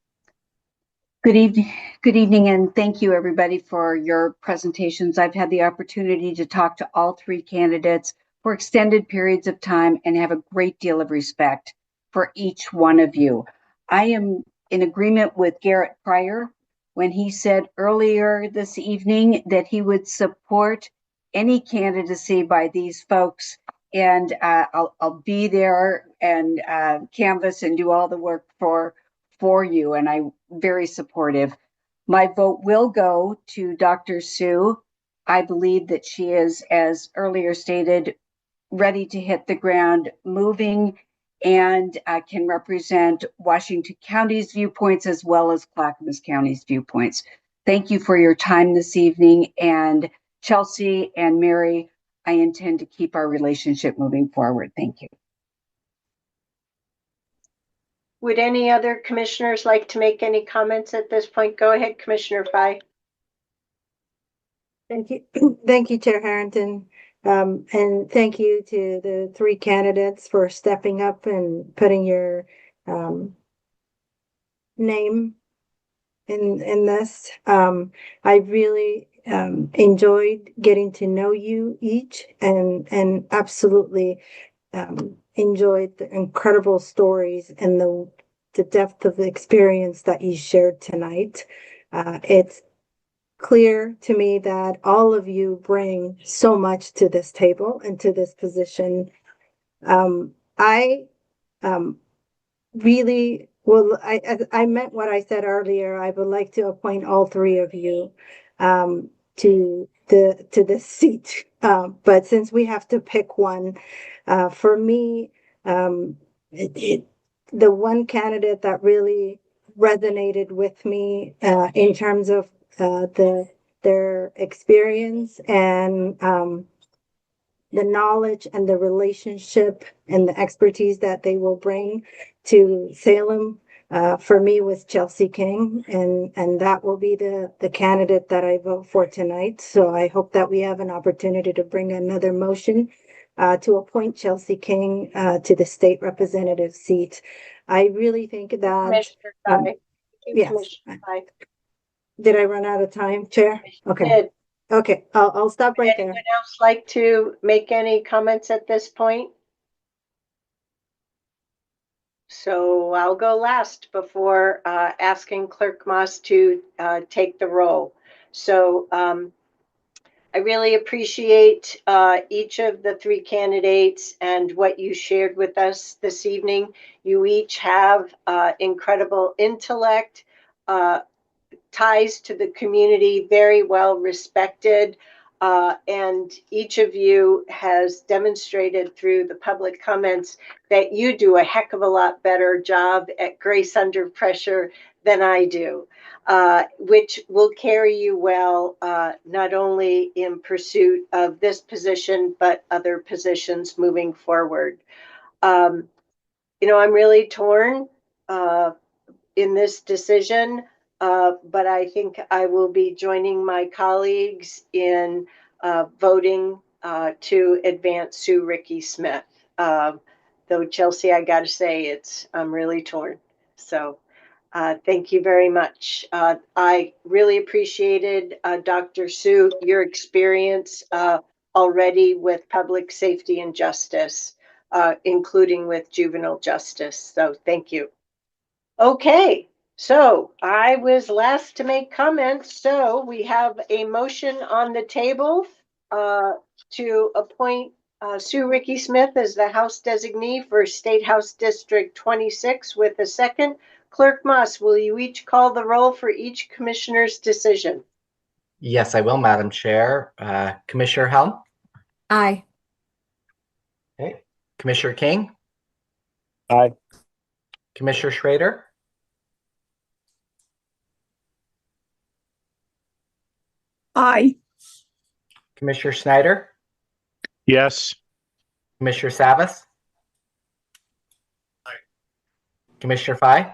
Good evening, and thank you everybody for your presentations. I've had the opportunity to talk to all three candidates for extended periods of time and have a great deal of respect for each one of you. I am in agreement with Garrett Pryor when he said earlier this evening that he would support any candidacy by these folks, and I'll be there and canvass and do all the work for you, and I'm very supportive. My vote will go to Dr. Sue. I believe that she is, as earlier stated, ready to hit the ground moving and can represent Washington County's viewpoints as well as Clackamas County's viewpoints. Thank you for your time this evening. And Chelsea and Mary, I intend to keep our relationship moving forward. Thank you. Would any other commissioners like to make any comments at this point? Go ahead, Commissioner Fye. Thank you. Thank you, Chair Harrington. And thank you to the three candidates for stepping up and putting your name in this. I really enjoyed getting to know you each and absolutely enjoyed the incredible stories and the depth of the experience that you shared tonight. It's clear to me that all of you bring so much to this table and to this position. I really well, I meant what I said earlier. I would like to appoint all three of you to this seat. But since we have to pick one, for me, the one candidate that really resonated with me in terms of their experience and the knowledge and the relationship and the expertise that they will bring to Salem, for me, was Chelsea King, and that will be the candidate that I vote for tonight. So I hope that we have an opportunity to bring another motion to appoint Chelsea King to the state representative seat. I really think that yes. Did I run out of time, Chair? Okay. Okay, I'll stop right there. Anyone else like to make any comments at this point? So I'll go last before asking Clerk Moss to take the roll. So I really appreciate each of the three candidates and what you shared with us this evening. You each have incredible intellect, ties to the community, very well respected. And each of you has demonstrated through the public comments that you do a heck of a lot better job at grace under pressure than I do, which will carry you well, not only in pursuit of this position, but other positions moving forward. I'm really torn in this decision, but I think I will be joining my colleagues in voting to advance Sue Ricky Smith. Though Chelsea, I got to say, I'm really torn. So thank you very much. I really appreciated, Dr. Sue, your experience already with public safety and justice, including with juvenile justice. So thank you. Okay, so I was last to make comments. So we have a motion on the table to appoint Sue Ricky Smith as the House designee for State House District 26 with a second. Clerk Moss, will you each call the roll for each commissioner's decision? Yes, I will, Madam Chair. Commissioner Helm? Aye. Okay. Commissioner King? Aye. Commissioner Schrader? Aye. Commissioner Snyder? Yes. Commissioner Savas? Aye. Commissioner Fye?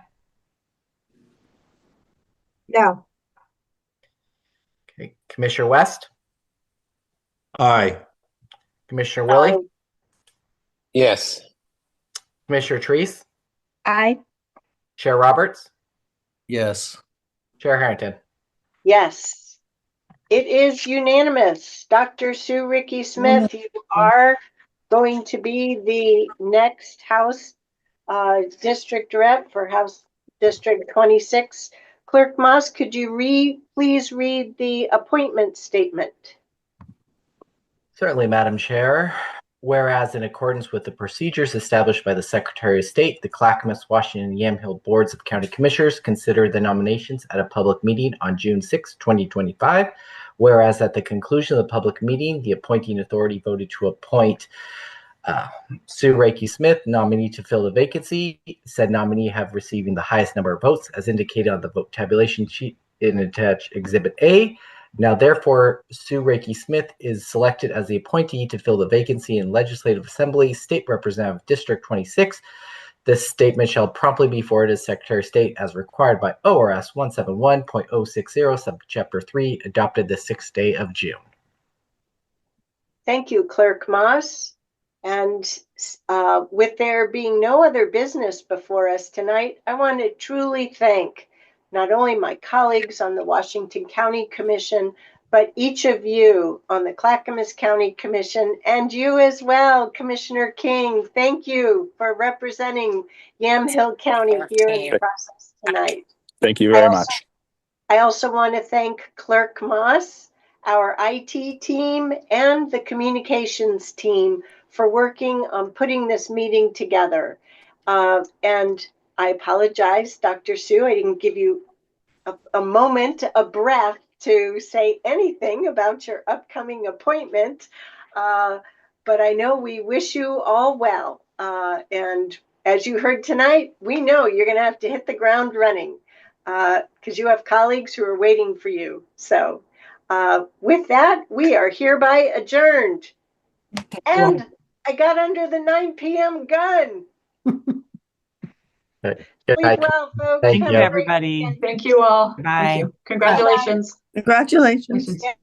No. Okay. Commissioner West? Aye. Commissioner Willie? Yes. Commissioner Treese? Aye. Chair Roberts? Yes. Chair Harrington? Yes, it is unanimous. Dr. Sue Ricky Smith, you are going to be the next House District Rep for House District 26. Clerk Moss, could you please read the appointment statement? Certainly, Madam Chair. Whereas in accordance with the procedures established by the Secretary of State, the Clackamas, Washington, and Yamhill Boards of County Commissioners considered the nominations at a public meeting on June 6, 2025. Whereas at the conclusion of the public meeting, the appointing authority voted to appoint Sue Ricky Smith, nominee to fill the vacancy. Said nominee have receiving the highest number of votes as indicated on the vote tabulation sheet in attached Exhibit A. Now, therefore, Sue Ricky Smith is selected as the appointee to fill the vacancy in Legislative Assembly, State Representative District 26. This statement shall promptly be forwarded to Secretary of State as required by ORS 171.060, Subchapter 3, adopted the 6th day of June. Thank you, Clerk Moss. And with there being no other business before us tonight, I want to truly thank not only my colleagues on the Washington County Commission, but each of you on the Clackamas County Commission, and you as well, Commissioner King. Thank you for representing Yamhill County here in the process tonight. Thank you very much. I also want to thank Clerk Moss, our IT team, and the communications team for working on putting this meeting together. And I apologize, Dr. Sue, I didn't give you a moment, a breath to say anything about your upcoming appointment. But I know we wish you all well. And as you heard tonight, we know you're going to have to hit the ground running because you have colleagues who are waiting for you. So with that, we are hereby adjourned. And I got under the 9 p.m. gun. Good Sleep well, folks. Thank Have you. a great everybody. weekend. Thank you all. Bye. Thank you. Congratulations. Congratulations. Yeah.